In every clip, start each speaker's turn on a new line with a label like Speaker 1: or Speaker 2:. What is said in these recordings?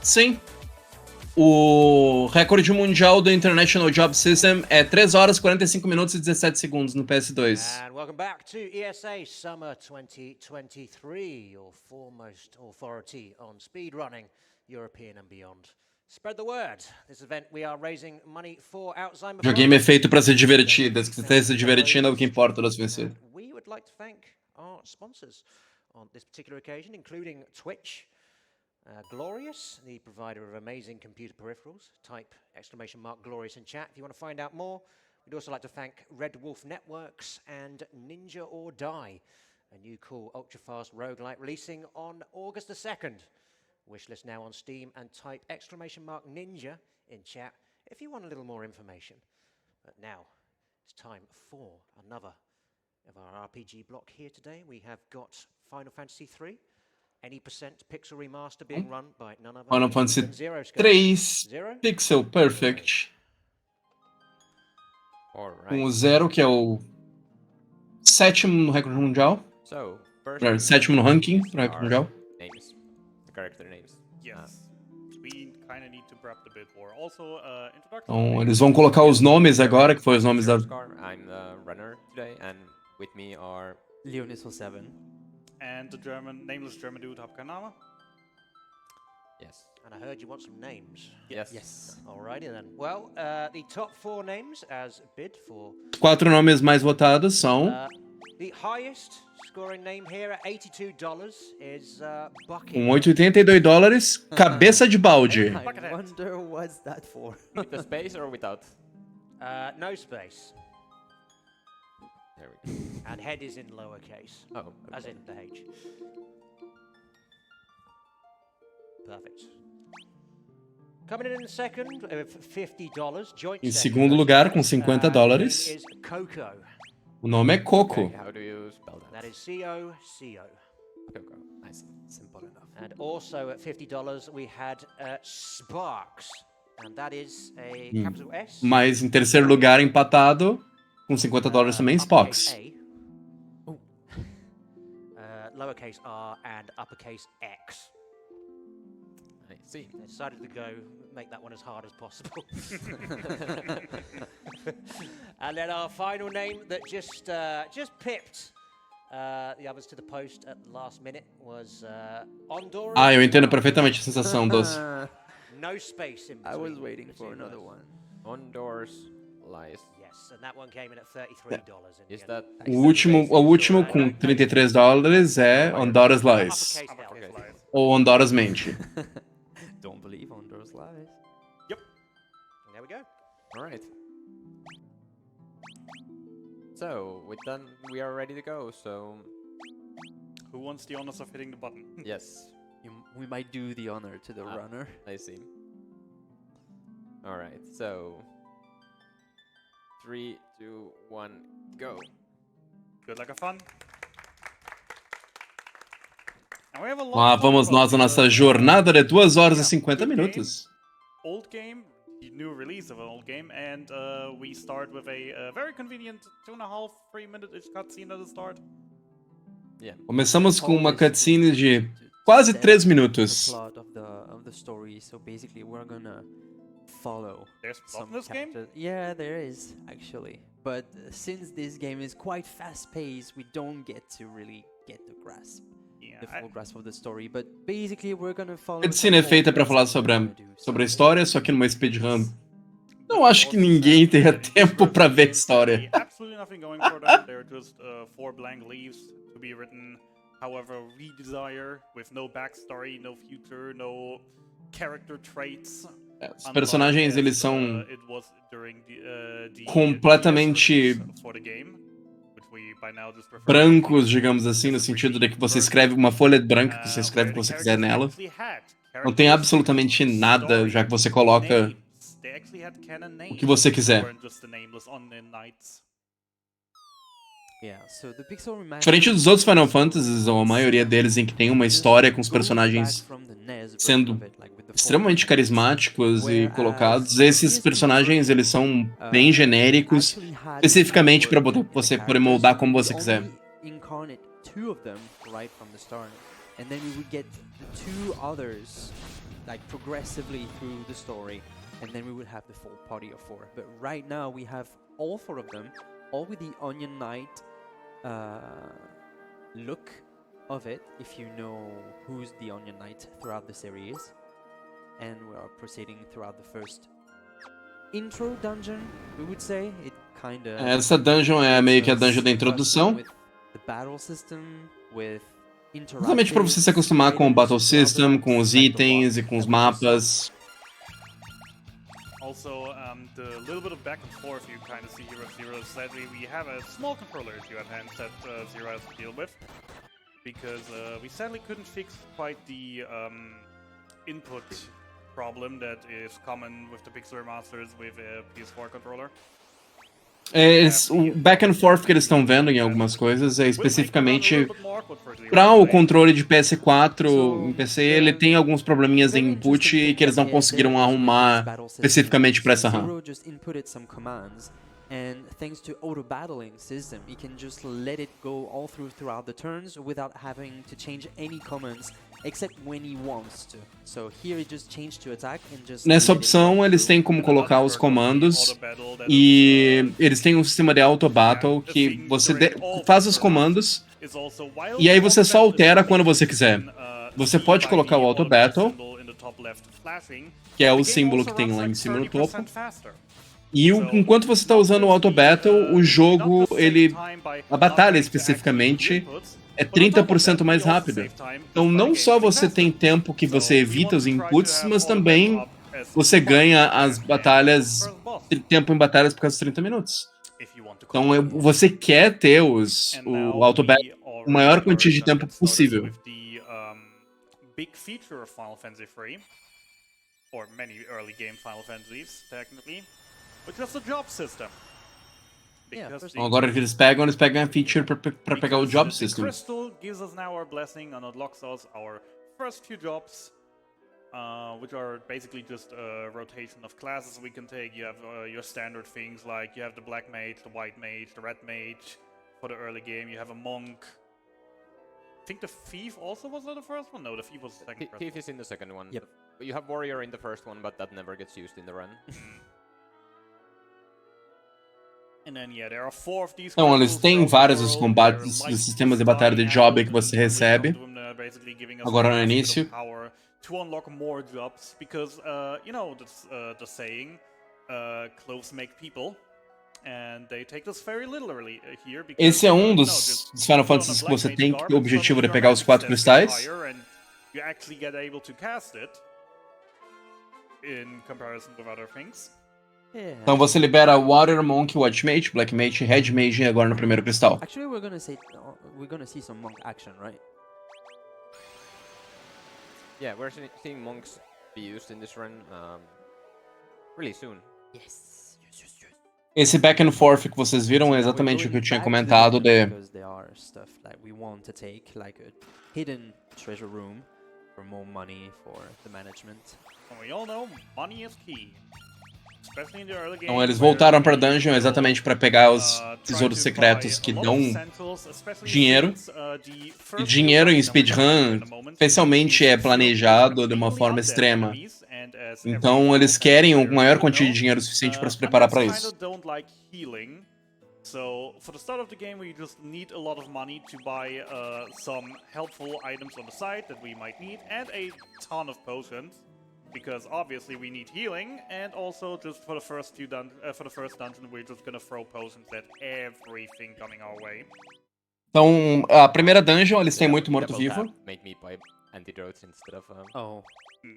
Speaker 1: Sim. O recorde mundial do International Job System é 3 horas, 45 minutos e 17 segundos no PS2.
Speaker 2: And welcome back to ESA Summer 2023, your foremost authority on speedrunning, European and beyond. Spread the word. This event we are raising money for Alzheimer's.
Speaker 1: O videogame é feito pra ser divertido. Se você esteja se divertindo é o que importa das vencer.
Speaker 2: We would like to thank our sponsors on this particular occasion, including Twitch. Glorious, the provider of amazing computer peripherals. Type !Glorious in chat if you want to find out more. We'd also like to thank Red Wolf Networks and Ninja or Die, a new cool ultra-fast roguelite releasing on August the 2nd. Wishlist now on Steam and type !Ninja in chat if you want a little more information. But now, it's time for another of our RPG block here today. We have got Final Fantasy III. Any percent pixel remaster being run by none other
Speaker 1: Final Fantasy
Speaker 2: than Zero.
Speaker 1: 3 Pixel Perfect. Com o Zero, que é o 7º no recorde mundial.
Speaker 3: So,
Speaker 1: 7º no ranking no recorde mundial.
Speaker 3: Names. The character names.
Speaker 4: Yes. We kind of need to prep a bit more. Also, introduction.
Speaker 1: Então, eles vão colocar os nomes agora, que foi os nomes da...
Speaker 3: I'm the runner today, and with me are
Speaker 5: Leonis07.
Speaker 4: And the nameless German dude, Hapkanama.
Speaker 3: Yes.
Speaker 2: And I heard you want some names.
Speaker 3: Yes.
Speaker 2: Alrighty then. Well, the top 4 names as bid for...
Speaker 1: Os 4 nomes mais votados são...
Speaker 2: the highest scoring name here at $82 is Bucket.
Speaker 1: Com $82, Cabeça de Balde.
Speaker 5: I wonder what's that for.
Speaker 3: With the space or without?
Speaker 2: No space.
Speaker 3: There we go.
Speaker 2: And head is in lowercase.
Speaker 3: Oh, okay.
Speaker 2: As in the H. Perfect. Coming in second, $50. Joint
Speaker 1: Em
Speaker 2: second,
Speaker 1: segundo lugar, com $50,
Speaker 2: is Coco.
Speaker 1: o nome é Coco.
Speaker 3: Okay, how do you spell that?
Speaker 2: That is C-O-C-O.
Speaker 3: Coco. Nice.
Speaker 5: Simple enough.
Speaker 2: And also at $50, we had Sparks. And that is a capital S.
Speaker 1: Mas em terceiro lugar, empatado, com $50 também, Spox.
Speaker 2: Lowercase r and uppercase X.
Speaker 3: I see.
Speaker 2: They decided to make that one as hard as possible. And then our final name that just pipped the others to the post at the last minute was Honduras.
Speaker 1: Ah, eu entendo perfeitamente a sensação dos...
Speaker 2: No space in between.
Speaker 5: I was waiting for another one.
Speaker 3: Honduras lies.
Speaker 2: Yes, and that one came in at $33.
Speaker 3: Is that
Speaker 1: O último com $33 é Honduras Lies.
Speaker 2: Uppercase L.
Speaker 1: Ou Honduras Mente.
Speaker 5: Don't believe Honduras lies.
Speaker 2: And there we go.
Speaker 3: all right? So with that, we are ready to go. So
Speaker 4: Who wants the honors of hitting the button?
Speaker 3: yes,
Speaker 5: We might do the honor to the runner.
Speaker 3: I see. All right. So 3, 2, 1, go.
Speaker 4: Good luck, have fun. Now we have a lot
Speaker 1: Lá
Speaker 4: to talk
Speaker 1: vamos
Speaker 4: about
Speaker 1: nós a nossa
Speaker 4: because,
Speaker 1: jornada de 2 horas e 50 minutos.
Speaker 4: Old game, the new release of an old game, and we start with a very convenient 2.5, 3 minute cutscene at the start.
Speaker 3: Yeah.
Speaker 1: Começamos com uma cutscene de quase 3
Speaker 5: The
Speaker 1: minutos.
Speaker 5: plot of the story. So basically, we're gonna follow
Speaker 4: There's plot
Speaker 5: some
Speaker 4: in this game?
Speaker 5: characters. Yeah, there is actually. But since this game is quite fast-paced, we don't get to really get the full grasp of the story. But basically, we're gonna follow.
Speaker 1: A cutscene é feita para falar sobre a história, só que numa speedrun. Não acho que ninguém tenha tempo para ver a história.
Speaker 4: Absolutely nothing going for them. They're just 4 blank leaves to be written however we desire, with no backstory, no future, no character traits.
Speaker 1: Os personagens, eles são completamente brancos, digamos assim, no sentido de que você escreve uma folha branca, que você escreve o que você quiser nela. Não tem absolutamente nada, já que você coloca o que você quiser. Diferente dos outros Final Fantasies, ou a maioria deles, em que tem uma história com os personagens sendo extremamente carismáticos e colocados, esses personagens, eles são bem genéricos, especificamente para você poder moldar como você quiser.
Speaker 5: like progressively through the story, and then we would have the full party of 4. But right now we have all 4 of them, all with the Onion Knight look of it, if you know who's the Onion Knight throughout the series. And we are proceeding throughout the first intro dungeon, we would say. It kind of
Speaker 1: Essa dungeon é meio que a dungeon da introdução.
Speaker 5: the battle system, with
Speaker 1: Exatamente para você se acostumar com o battle system, com os itens e com os mapas.
Speaker 4: Also, the little bit of back and forth you kind of see here with Zero, sadly we have a small controller issue at hand that Zero has to deal with. Because we sadly couldn't fix quite the input problem that is common with the Pixel Remasters with a PS4 controller.
Speaker 1: O back and forth que eles estão vendo em algumas coisas é especificamente para o controle de PS4 em PC, ele tem alguns probleminhas em input que eles não conseguiram arrumar especificamente para essa RAM.
Speaker 5: And thanks to auto battling system, you can just let it go all throughout the turns without having to change any commands except when he wants to. So here it just changed to attack and just.
Speaker 1: Nessa opção eles têm como colocar os comandos e eles têm um sistema de auto battle que você faz os comandos e aí você só altera quando você quiser. Você pode colocar o auto battle, que é o símbolo que tem lá em cima no topo. E enquanto você está usando o Auto Battle, o jogo, a batalha especificamente, é 30% mais rápida. Então não só você tem tempo que você evita os inputs, mas também você ganha as batalhas, tempo em batalhas por causa dos 30 minutos. Então você quer ter o Auto Battle o maior quantia de tempo possível.
Speaker 4: Big feature of Final Fantasy III, or many early game Final Fantasies, technically. Which was the job system.
Speaker 1: Então, agora que eles pegam a feature para pegar o job system.
Speaker 4: The crystal gives us now our blessing and unlocks us our first few jobs, which are basically just a rotation of classes we can take. You have your standard things like you have the black mage, the white mage, the red mage. For the early game, you have a monk. I think the thief also was the first one. No, the thief was the second.
Speaker 3: Thief is in the second one.
Speaker 5: Yep.
Speaker 3: You have warrior in the first one, but that never gets used in the run.
Speaker 1: Então, eles têm vários os combates, os sistemas de batalha de job que você recebe. Agora no início.
Speaker 4: To unlock more jobs, because you know the saying, clothes make people, and they take this very literally here.
Speaker 1: Esse é um dos Final Fantasy que você tem que o objetivo de pegar os 4 cristais.
Speaker 4: You actually get able to cast it in comparison with other things.
Speaker 1: Então você libera Water, Monk, White Mage, Black Mage, Red Mage agora no primeiro cristal.
Speaker 5: Actually, we're gonna see some monk action, right?
Speaker 3: Yeah, we're seeing monks be used in this run really soon.
Speaker 5: Yes.
Speaker 1: Esse back and forth que vocês viram é exatamente o que eu tinha comentado de
Speaker 5: Because there are stuff like we want to take, like a hidden treasure room for more money for the management.
Speaker 4: And we all know money is key.
Speaker 1: Então eles voltaram para dungeon exatamente para pegar os tesouros secretos que dão dinheiro. E dinheiro em speedrun especialmente é planejado de uma forma extrema. Então eles querem uma maior quantia de dinheiro suficiente para se preparar para isso.
Speaker 4: So for the start of the game, we just need a lot of money to buy some helpful items on the side that we might need, and a ton of potions. Because obviously we need healing, and also just for the first dungeon, we're just gonna throw potions at everything coming our way.
Speaker 1: Então, a primeira dungeon, eles têm muito morto-vivo.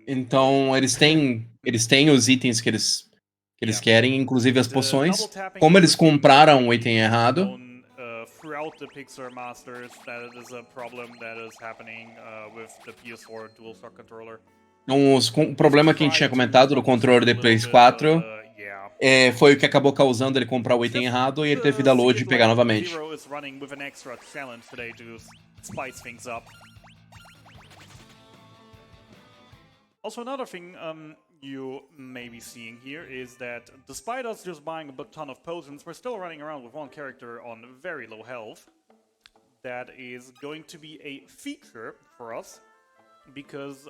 Speaker 1: Então, eles têm os itens que eles querem, inclusive as poções. Como eles compraram o item errado,
Speaker 4: throughout the Pixel Masters, that is a problem that is happening with the PS4 DualShock controller.
Speaker 1: Então, o problema que a gente tinha comentado do controle do PS4 foi o que acabou causando ele comprar o item errado e ele ter vida load e pegar novamente.
Speaker 4: Also, another thing you may be seeing here is that despite us just buying a ton of potions, we're still running around with one character on very low health. That is going to be a feature for us, because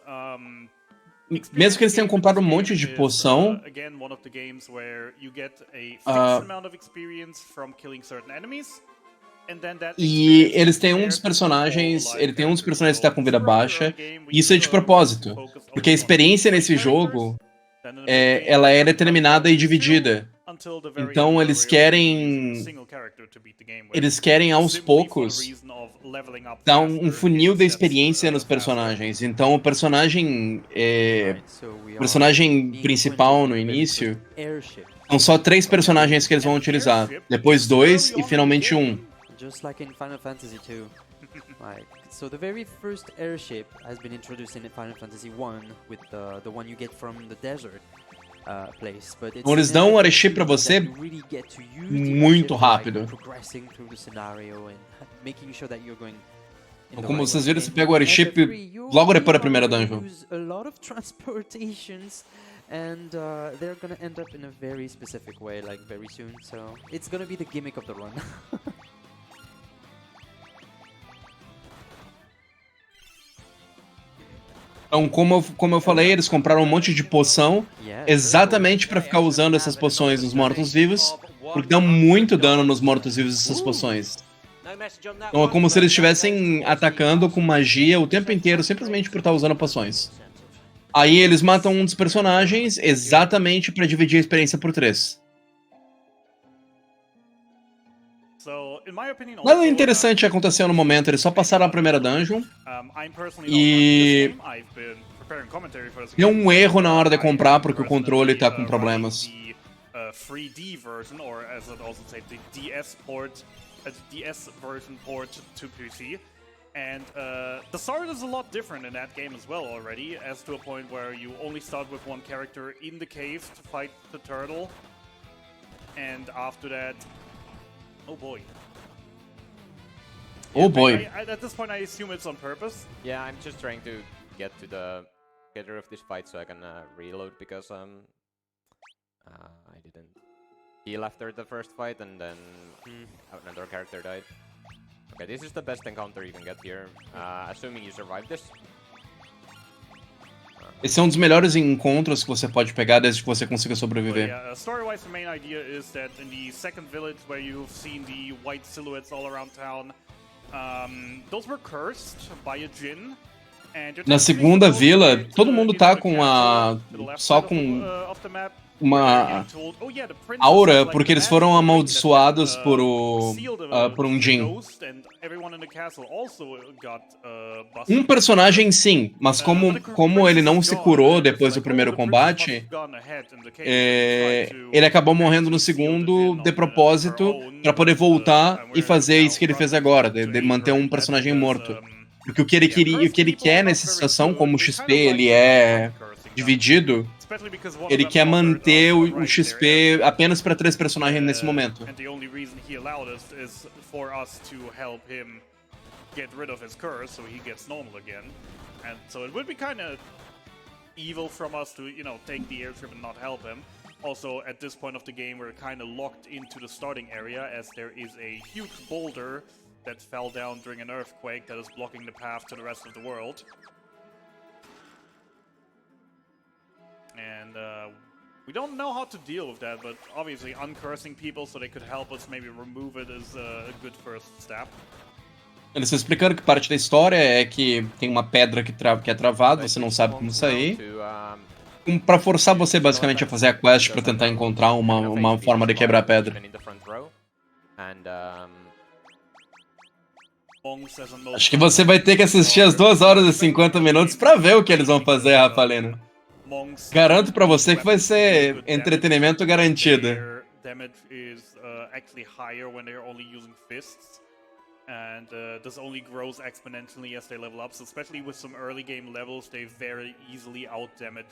Speaker 1: mesmo que eles tenham comprado um monte de poção,
Speaker 4: Again, one of the games where you get a fixed amount of experience from killing certain enemies.
Speaker 1: e eles têm um dos personagens, que tá com vida baixa, e isso é de propósito, porque a experiência nesse jogo, ela é determinada e dividida. Então eles querem aos poucos dar um funil da experiência nos personagens. Então o personagem principal no início são só 3 personagens que eles vão utilizar, depois 2 e finalmente 1.
Speaker 5: Just like in Final Fantasy II. So the very first airship has been introduced in Final Fantasy I with the one you get from the desert place. But
Speaker 1: Então eles dão um airship pra você muito rápido. Então, como vocês viram, você pega o airship logo depois da primeira dungeon.
Speaker 5: And they're gonna end up in a very specific way, like very soon. So it's gonna be the gimmick of the run.
Speaker 1: Então, como eu falei, eles compraram um monte de poção exatamente pra ficar usando essas poções nos mortos-vivos, porque dão muito dano nos mortos-vivos essas poções. Então é como se eles estivessem atacando com magia o tempo inteiro, simplesmente por estar usando poções. Aí eles matam um dos personagens exatamente pra dividir a experiência por 3. Nada interessante aconteceu no momento, eles só passaram a primeira dungeon e deu um erro na hora de comprar porque o controle tá com problemas.
Speaker 4: DS version port to PC, and the start is a lot different in that game as well already, as to a point where you only start with one character in the cave to fight the turtle, and after that, oh boy.
Speaker 1: Oh boy.
Speaker 4: At this point I assume it's on purpose.
Speaker 3: Yeah, I'm just trying to get rid of this fight so I can reload, because I didn't heal after the first fight, and then another character died. Okay, this is the best encounter you can get here, assuming you survive this.
Speaker 1: Esse é um dos melhores encontros que você pode pegar desde que você consiga sobreviver.
Speaker 4: Story-wise, the main idea is that in the second village where you've seen the white silhouettes all around town, those were cursed by a djinn.
Speaker 1: Na segunda vila, todo mundo tá com só com uma aura, porque eles foram amaldiçoados por um djinn. Um personagem sim, mas como ele não se curou depois do primeiro combate, ele acabou morrendo no segundo de propósito pra poder voltar e fazer isso que ele fez agora, de manter um personagem morto. Porque o que ele quer nessa situação, como o XP ele é dividido, ele quer manter o XP apenas para 3 personagens nesse momento.
Speaker 4: Evil from us to, take the airship and not help him. Also, at this point of the game, we're kind of locked into the starting area, as there is a huge boulder that fell down during an earthquake that is blocking the path to the rest of the world. And we don't know how to deal with that, but obviously uncursing people so they could help us maybe remove it is a good first step.
Speaker 1: Eles estão explicando que parte da história é que tem uma pedra que é travada, você não sabe como sair. Pra forçar você basicamente a fazer a quest pra tentar encontrar uma forma de quebrar a pedra. Acho que você vai ter que assistir as 2 horas e 50 minutos pra ver o que eles vão fazer, Rapalino. Garanto pra você que vai ser entretenimento garantido.
Speaker 4: And this only grows exponentially as they level up, so especially with some early game levels, they very easily out-damage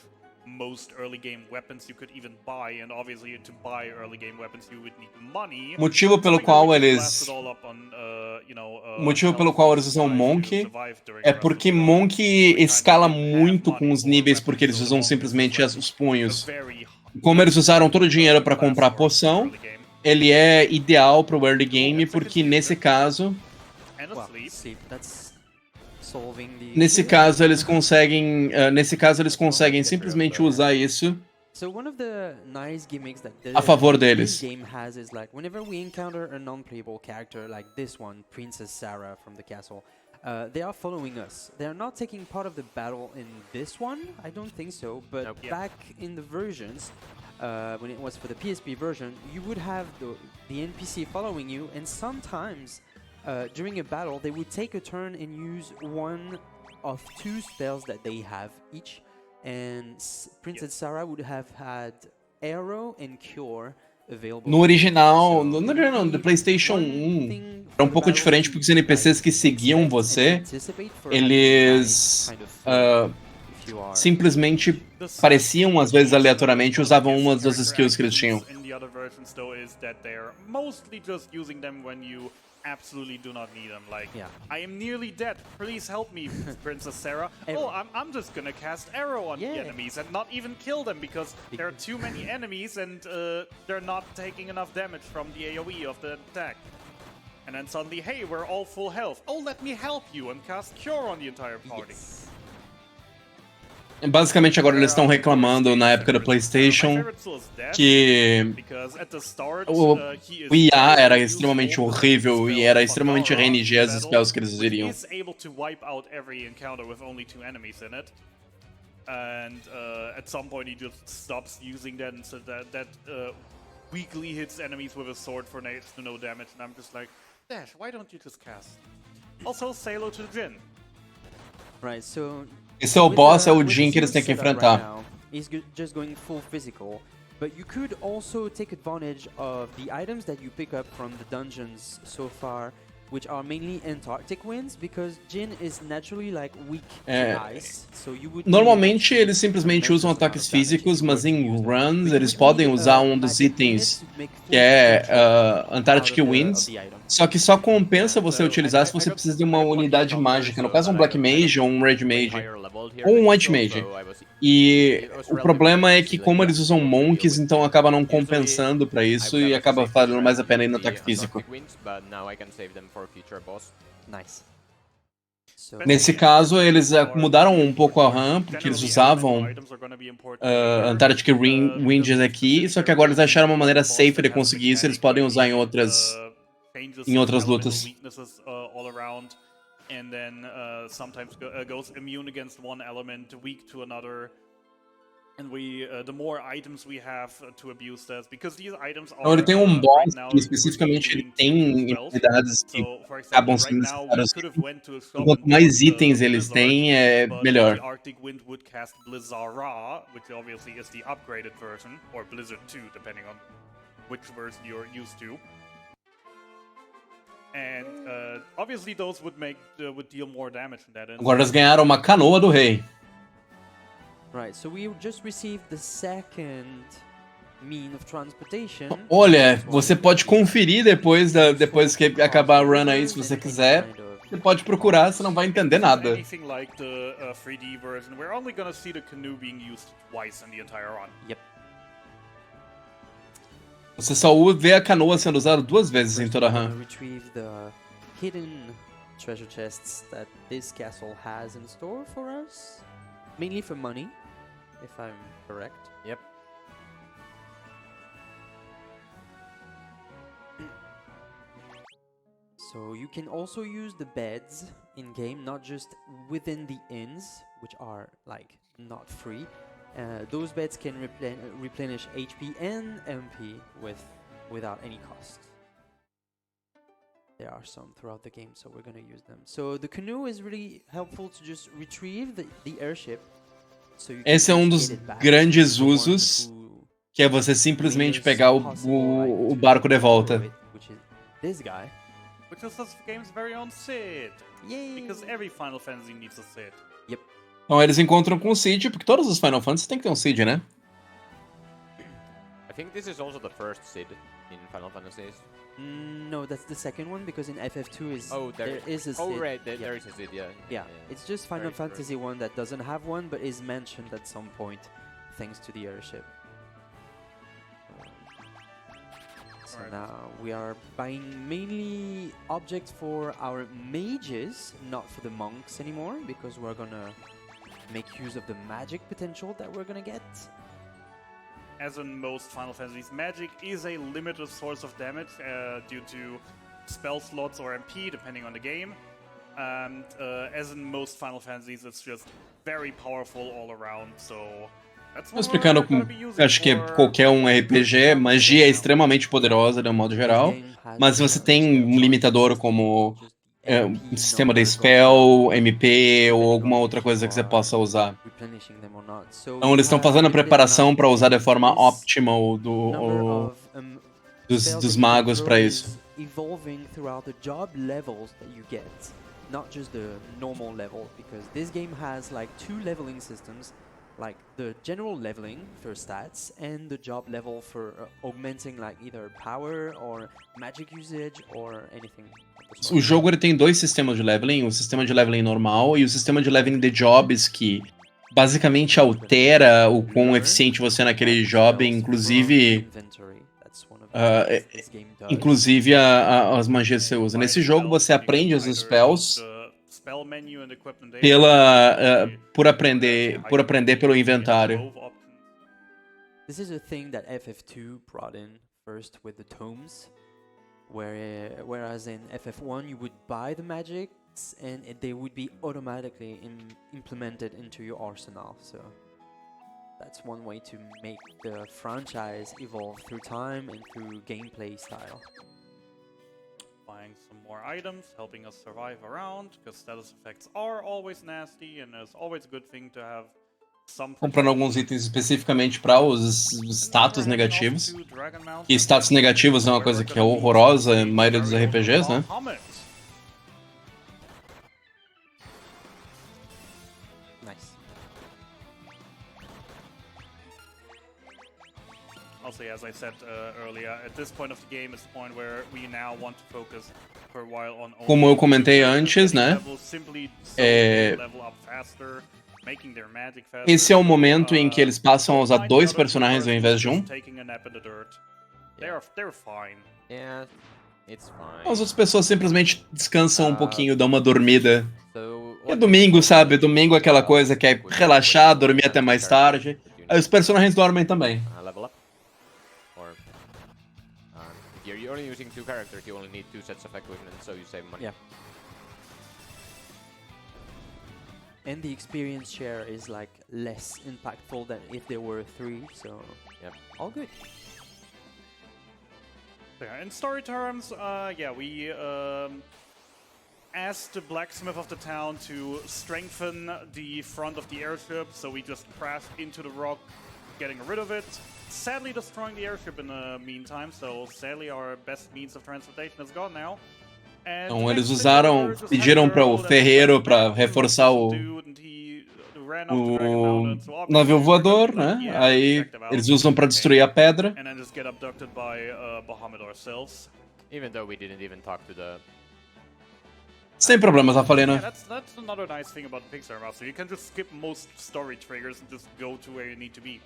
Speaker 4: most early game weapons you could even buy, and obviously to buy early game weapons you would need money.
Speaker 1: Motivo pelo qual eles usam Monk é porque Monk escala muito com os níveis, porque eles usam simplesmente os punhos. Como eles usaram todo o dinheiro para comprar poção, ele é ideal pro early game, porque nesse caso
Speaker 5: solving the
Speaker 1: Nesse
Speaker 5: issue.
Speaker 1: caso, eles conseguem simplesmente usar isso
Speaker 5: So one of the nice gimmicks that
Speaker 1: a favor
Speaker 5: this
Speaker 1: deles.
Speaker 5: game has is like whenever we encounter a non-playable character like this one, Princess Sarah from the castle, they are following us. They are not taking part of the battle in this one, I don't think so, but
Speaker 3: Nope.
Speaker 5: back in the versions, when it was for the PSP version, you would have the NPC following you, and sometimes during a battle they would take a turn and use one of two spells that they have each. And Princess Sarah would have had Arrow and Cure available.
Speaker 1: No original,
Speaker 5: So
Speaker 1: no
Speaker 5: it
Speaker 1: original,
Speaker 5: would
Speaker 1: no
Speaker 5: be
Speaker 1: PlayStation
Speaker 5: one
Speaker 1: 1,
Speaker 5: thing
Speaker 1: era
Speaker 5: for
Speaker 1: um
Speaker 5: the
Speaker 1: pouco
Speaker 5: battle
Speaker 1: diferente
Speaker 5: to,
Speaker 1: porque os NPCs que
Speaker 5: like,
Speaker 1: seguiam
Speaker 5: expect and
Speaker 1: você,
Speaker 5: anticipate for having
Speaker 1: eles
Speaker 5: nice kind of flow if you are-
Speaker 1: simplesmente pareciam, às vezes, aleatoriamente, usavam uma das skills que eles tinham.
Speaker 4: In the other versions, though, is that they're mostly just using them when you absolutely do not need them. Like,
Speaker 5: Yeah.
Speaker 4: I am nearly dead. Please help me, Princess Sarah.
Speaker 5: Arrow.
Speaker 4: Oh, I'm just gonna cast arrow on the
Speaker 5: Yeah.
Speaker 4: enemies and not even kill them because there are too many enemies and they're not taking enough damage from the AoE of the attack. And then suddenly, hey, we're all full health. Oh, let me help you and cast Cure on the entire party.
Speaker 5: Yes.
Speaker 1: Basicamente, agora eles estão reclamando, na época do PlayStation, que o IA era extremamente horrível e era extremamente RNG as spells que eles usariam.
Speaker 4: And at some point he just stops using them, so that weakly hits enemies with a sword for next to no damage, and I'm just like, Dash, why don't you just cast? Also, say hello to Jin.
Speaker 5: Right, so
Speaker 1: Esse é o boss, é o Jin que eles têm que enfrentar.
Speaker 5: He's just going full physical, but you could also take advantage of the items that you pick up from the dungeons so far, which are mainly Antarctic winds, because Jin is naturally like weak to ice, so you would
Speaker 1: Normalmente eles simplesmente usam ataques físicos, mas em runs eles podem usar um dos itens que é Antarctic Winds, só que só compensa você utilizar se você precisa de uma unidade mágica, no caso um Black Mage ou um Red Mage, ou um White Mage. E o problema é que como eles usam Monks, então acaba não compensando pra isso e acaba valendo mais a pena ir no ataque físico.
Speaker 5: Nice. So,
Speaker 1: Nesse caso, eles mudaram um pouco a RAM, porque eles usavam Antarctic Winds aqui, só que agora eles acharam uma maneira safe de conseguir isso, eles podem usar em outras lutas.
Speaker 4: And then sometimes goes immune against one element, weak to another. And the more items we have to abuse this, because these items are.
Speaker 1: Então ele tem um boss que especificamente ele tem habilidades que acabam sendo necessárias. Quanto mais itens eles têm, é melhor.
Speaker 4: The Arctic Wind would cast Blizzara, which obviously is the upgraded version, or Blizzard 2, depending on which version you're used to. And obviously those would deal more damage than that.
Speaker 1: Agora eles ganharam uma canoa do rei.
Speaker 5: right, so we just received the second mean of transportation.
Speaker 1: Olha, você pode conferir depois que acabar a run aí, se você quiser. Você pode procurar, você não vai entender nada.
Speaker 4: Anything like the 3D version, we're only gonna see the canoe being used twice in the entire run.
Speaker 5: Yep.
Speaker 1: Você só vê a canoa sendo usada 2 vezes em toda a run.
Speaker 5: Retrieve the hidden treasure chests that this castle has in store for us, mainly for money, if I'm correct.
Speaker 3: Yep.
Speaker 5: So you can also use the beds in game, not just within the inns, which are like not free. Those beds can replenish HP and MP without any cost. There are some throughout the game, so we're gonna use them. So the canoe is really helpful to just retrieve the airship. So you can
Speaker 1: Esse é um dos
Speaker 5: get it back
Speaker 1: grandes
Speaker 5: to the one
Speaker 1: usos,
Speaker 5: who
Speaker 1: que é você simplesmente
Speaker 5: made
Speaker 1: pegar
Speaker 5: us possible, like,
Speaker 1: o
Speaker 5: to
Speaker 1: barco de volta.
Speaker 5: throw it, which is this guy.
Speaker 4: Which is the game's very own Sid.
Speaker 5: Yay!
Speaker 4: Because every Final Fantasy needs a Sid.
Speaker 5: Yep.
Speaker 1: Então eles encontram com o Cid, porque todos os Final Fantasy tem que ter um Cid, né?
Speaker 3: I think this is also the first Sid in Final Fantasies.
Speaker 5: No, that's the second one because in FF2 there is a Sid.
Speaker 3: Oh, right,
Speaker 5: Yeah.
Speaker 3: there is a Sid, yeah.
Speaker 5: Yeah, it's just Final
Speaker 3: Very correct.
Speaker 5: Fantasy 1 that doesn't have one, but is mentioned at some point, thanks to the airship. So
Speaker 4: Right.
Speaker 5: now we are buying mainly objects for our mages, not for the monks anymore, because we're gonna make use of the magic potential that we're gonna get.
Speaker 4: As in most Final Fantasies, magic is a limited source of damage due to spell slots or MP, depending on the game. And as in most Final Fantasies, it's just very powerful all around, so that's
Speaker 1: Tô
Speaker 4: what
Speaker 1: explicando
Speaker 4: we're gonna
Speaker 1: como.
Speaker 4: be using
Speaker 1: Acho que
Speaker 4: for
Speaker 1: qualquer um RPG, magia é
Speaker 4: now.
Speaker 1: extremamente poderosa de um modo
Speaker 5: This
Speaker 1: geral.
Speaker 5: game has
Speaker 1: Mas se você
Speaker 5: the
Speaker 1: tem um
Speaker 5: choice
Speaker 1: limitador
Speaker 5: system,
Speaker 1: como
Speaker 5: just
Speaker 1: um
Speaker 5: MP
Speaker 1: sistema de
Speaker 5: number going
Speaker 1: spell,
Speaker 5: up,
Speaker 1: MP ou
Speaker 5: depending
Speaker 1: alguma
Speaker 5: on
Speaker 1: outra
Speaker 5: if
Speaker 1: coisa
Speaker 5: you
Speaker 1: que você
Speaker 5: are
Speaker 1: possa usar.
Speaker 5: replenishing them or not. So
Speaker 1: Então
Speaker 5: you
Speaker 1: eles estão
Speaker 5: have
Speaker 1: fazendo a
Speaker 5: limited
Speaker 1: preparação
Speaker 5: amount
Speaker 1: para usar de forma
Speaker 5: this
Speaker 1: óptima
Speaker 5: number of spells
Speaker 1: dos
Speaker 5: that you can
Speaker 1: magos
Speaker 5: throw
Speaker 1: para isso.
Speaker 5: is evolving throughout the job levels that you get, not just the normal level, because this game has like 2 leveling systems, like the general leveling for stats and the job level for augmenting like either power or magic usage or anything of the
Speaker 1: O
Speaker 5: sort.
Speaker 1: jogo ele tem dois sistemas de leveling, o sistema de leveling normal e o sistema de leveling de jobs, que basicamente altera o quão
Speaker 5: Learn
Speaker 1: eficiente você é naquele
Speaker 5: magic
Speaker 1: job,
Speaker 5: spells
Speaker 1: inclusive,
Speaker 5: from inventory. That's one of the
Speaker 1: ah,
Speaker 5: things this game does.
Speaker 1: inclusive as magias que você usa. Nesse jogo você aprende os spells
Speaker 4: Spell menu and equipment there,
Speaker 1: pela,
Speaker 4: and
Speaker 1: por
Speaker 4: I
Speaker 1: aprender pelo
Speaker 4: can see
Speaker 1: inventário.
Speaker 4: both options.
Speaker 5: This is a thing that FF2 brought in first with the tomes, whereas in FF1 you would buy the magics and they would be automatically implemented into your arsenal. So that's one way to make the franchise evolve through time and through gameplay style.
Speaker 4: Buying some more items, helping us survive around, because status effects are always nasty, and it's always a good thing to have some.
Speaker 1: Comprando alguns itens especificamente para os status negativos. E status negativos é uma coisa que é horrorosa na maioria dos RPGs, né?
Speaker 5: Nice.
Speaker 4: Also, as I said earlier, at this point of the game is the point where we now want to focus for a while on.
Speaker 1: Como eu comentei antes, né? Esse é o momento em que eles passam a usar dois personagens ao invés de um.
Speaker 3: Yeah, it's fine.
Speaker 1: As outras pessoas simplesmente descansam um pouquinho, dão uma dormida.
Speaker 3: So,
Speaker 1: E é domingo, sabe? Domingo é aquela coisa que é relaxar, dormir até mais tarde. Aí os personagens dormem também.
Speaker 3: Level up. Or if you're only using 2 characters, you only need 2 sets of equipment, so you save money.
Speaker 5: Yeah. And the experience share is like less impactful than if there were 3, so
Speaker 3: Yep.
Speaker 5: all good.
Speaker 4: Yeah, in story terms, yeah, we asked the blacksmith of the town to strengthen the front of the airship, so we just crashed into the rock, getting rid of it, sadly destroying the airship in the meantime, so sadly our best means of transportation is gone now.
Speaker 1: Então eles pediram para o ferreiro para reforçar o navio voador, né? Aí eles usam para destruir a pedra.
Speaker 3: Even though we didn't even talk to the...
Speaker 1: Sem problemas, já falei, né?
Speaker 4: Yeah, that's another nice thing about the Pixar Master. You can just skip most story triggers and just go to where you need to be.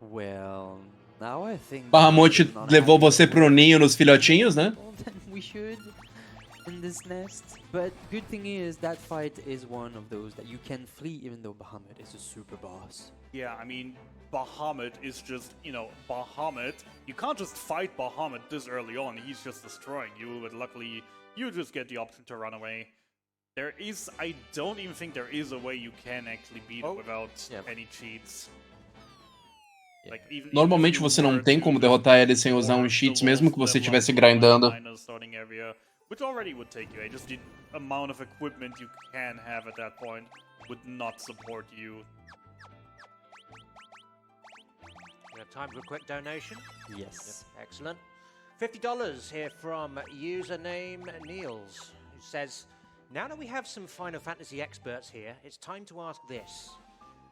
Speaker 5: Well, now I think
Speaker 1: Bahamut levou você pro ninho nos filhotinhos, né?
Speaker 5: than we should in this nest. But good thing is that fight is one of those that you can flee even though Bahamut is a super boss.
Speaker 4: Yeah, I mean, Bahamut is just, you know, Bahamut. You can't just fight Bahamut this early on. He's just destroying you, but luckily you just get the option to run away. There is, I don't even think there is a way you can actually beat it without any cheats. Like,
Speaker 1: Normalmente você não tem como derrotar ele sem usar uns cheats, mesmo que você estivesse grindando.
Speaker 4: Which already would take you, just the amount of equipment you can have at that point would not support you.
Speaker 2: We have time for a quick donation?
Speaker 5: Yes.
Speaker 2: Yep. Excellent. $50 here from username Niels, who says, now that we have some Final Fantasy experts here, it's time to ask this.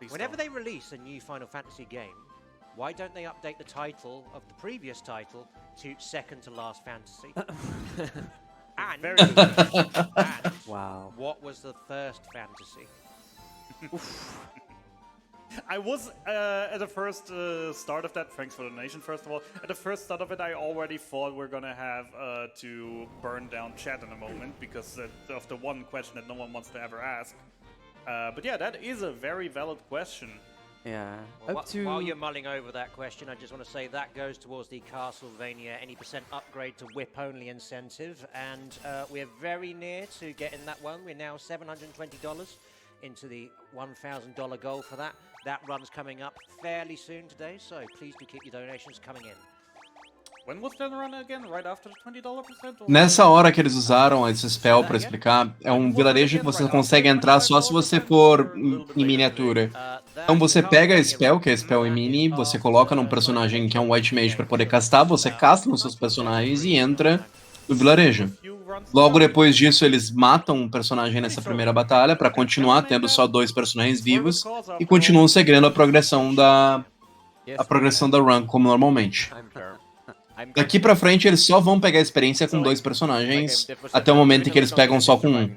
Speaker 2: Whenever they release a new Final Fantasy game, why don't they update the title of the previous title to Second to Last Fantasy? And
Speaker 5: Wow.
Speaker 2: what was the first fantasy?
Speaker 4: I was at the first start of that. Thanks for the donation, first of all. At the first start of it, I already thought we're gonna have to burn down chat in a moment because of the one question that no one wants to ever ask. But yeah, that is a very valid question.
Speaker 5: Yeah.
Speaker 2: Well, while you're mulling over that question, I just want to say that goes towards the Castlevania any % upgrade to whip only incentive, and we're very near to getting that one. We're now $720 into the $1,000 goal for that. That run's coming up fairly soon today, so please do keep your donations coming in.
Speaker 4: When was that run again? Right after the $20%?
Speaker 1: Nessa hora que eles usaram esse spell pra explicar, é um vilarejo que você consegue entrar só se você for em miniatura. Então você pega a spell, que é a spell em mini, você coloca num personagem que é um White Mage pra poder castar, você casta nos seus personagens e entra no vilarejo. Logo depois disso, eles matam um personagem nessa primeira batalha pra continuar tendo só 2 personagens vivos e continuam seguindo a progressão da run como normalmente. Daqui pra frente, eles só vão pegar experiência com 2 personagens, até o momento em que eles pegam só com 1.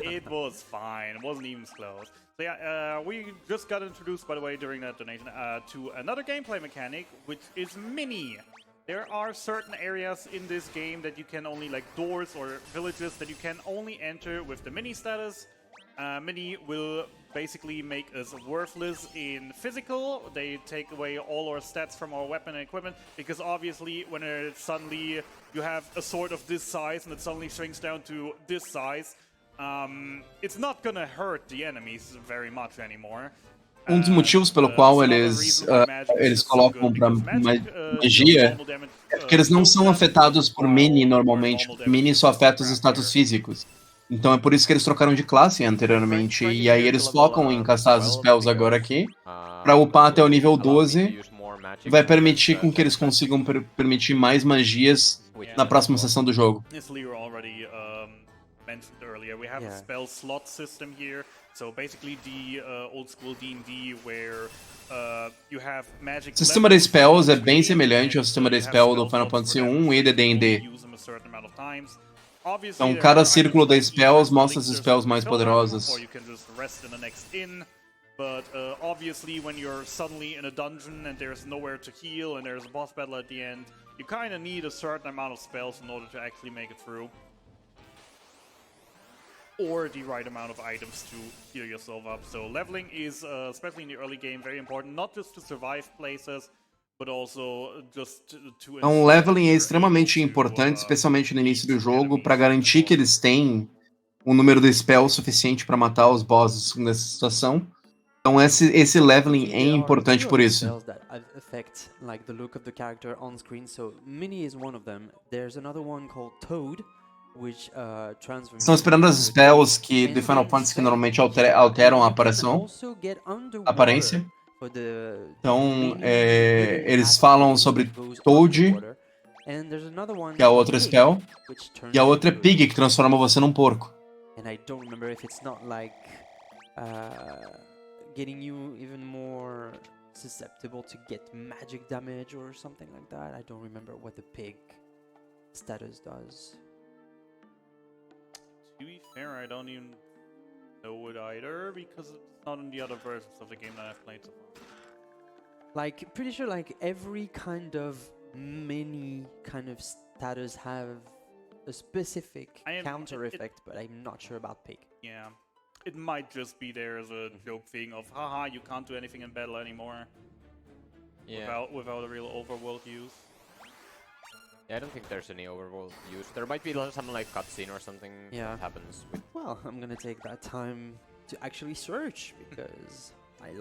Speaker 4: It was fine. It wasn't even close. So yeah, we just got introduced, by the way, during that donation, to another gameplay mechanic, which is mini. There are certain areas in this game that you can only, like doors or villages, that you can only enter with the mini status. Mini will basically make us worthless in physical. They take away all our stats from our weapon and equipment, because obviously when suddenly you have a sword of this size and it suddenly shrinks down to this size, it's not gonna hurt the enemies very much anymore.
Speaker 1: Dos motivos pelo qual eles colocam pra magia é porque eles não são afetados por mini normalmente. Mini só afeta os status físicos. Então é por isso que eles trocaram de classe anteriormente. E aí eles focam em castar as spells agora aqui. Pra upar até o nível 12. Vai permitir com que eles consigam permitir mais magias na próxima sessão do jogo.
Speaker 4: Mentioned earlier, we have a spell slot system here. So basically the old school D&D where you have magic.
Speaker 1: O sistema de spells é bem semelhante ao sistema de spell do Final Fantasy 1 e de D&D. Então cada círculo de spells mostra as spells mais poderosas.
Speaker 4: But obviously when you're suddenly in a dungeon and there's nowhere to heal and there's a boss battle at the end, you kind of need a certain amount of spells in order to actually make it through. Or the right amount of items to heal yourself up. So leveling is, especially in the early game, very important, not just to survive places, but also just to...
Speaker 1: Então, leveling é extremamente importante, especialmente no início do jogo, para garantir que eles têm um número de spells suficiente para matar os bosses nessa situação. Então, esse leveling é importante por isso.
Speaker 5: Like the look of the character on screen. So Mini is one of them. There's another one called Toad.
Speaker 1: Estão esperando as spells que do Final Fantasy que normalmente alteram a aparência. Então, eles falam sobre Toad, que é a outra spell, e a outra é Pig, que transforma você num porco.
Speaker 5: And I don't remember if it's not like getting you even more susceptible to get magic damage or something like that. I don't remember what the pig status does.
Speaker 4: To be fair, I don't even know it either, because it's not in the other versions of the game that I've played so far.
Speaker 5: Like, pretty sure like every kind of mini kind of status have a specific counter effect, but I'm not sure about pig.
Speaker 4: Yeah, it might just be there as a joke thing of, haha, you can't do anything in battle anymore. Yeah. Without a real overworld use.
Speaker 3: Yeah, I don't think there's any overworld use. There might be some like cutscene or something that happens.
Speaker 5: Well, I'm gonna take that time to actually search because I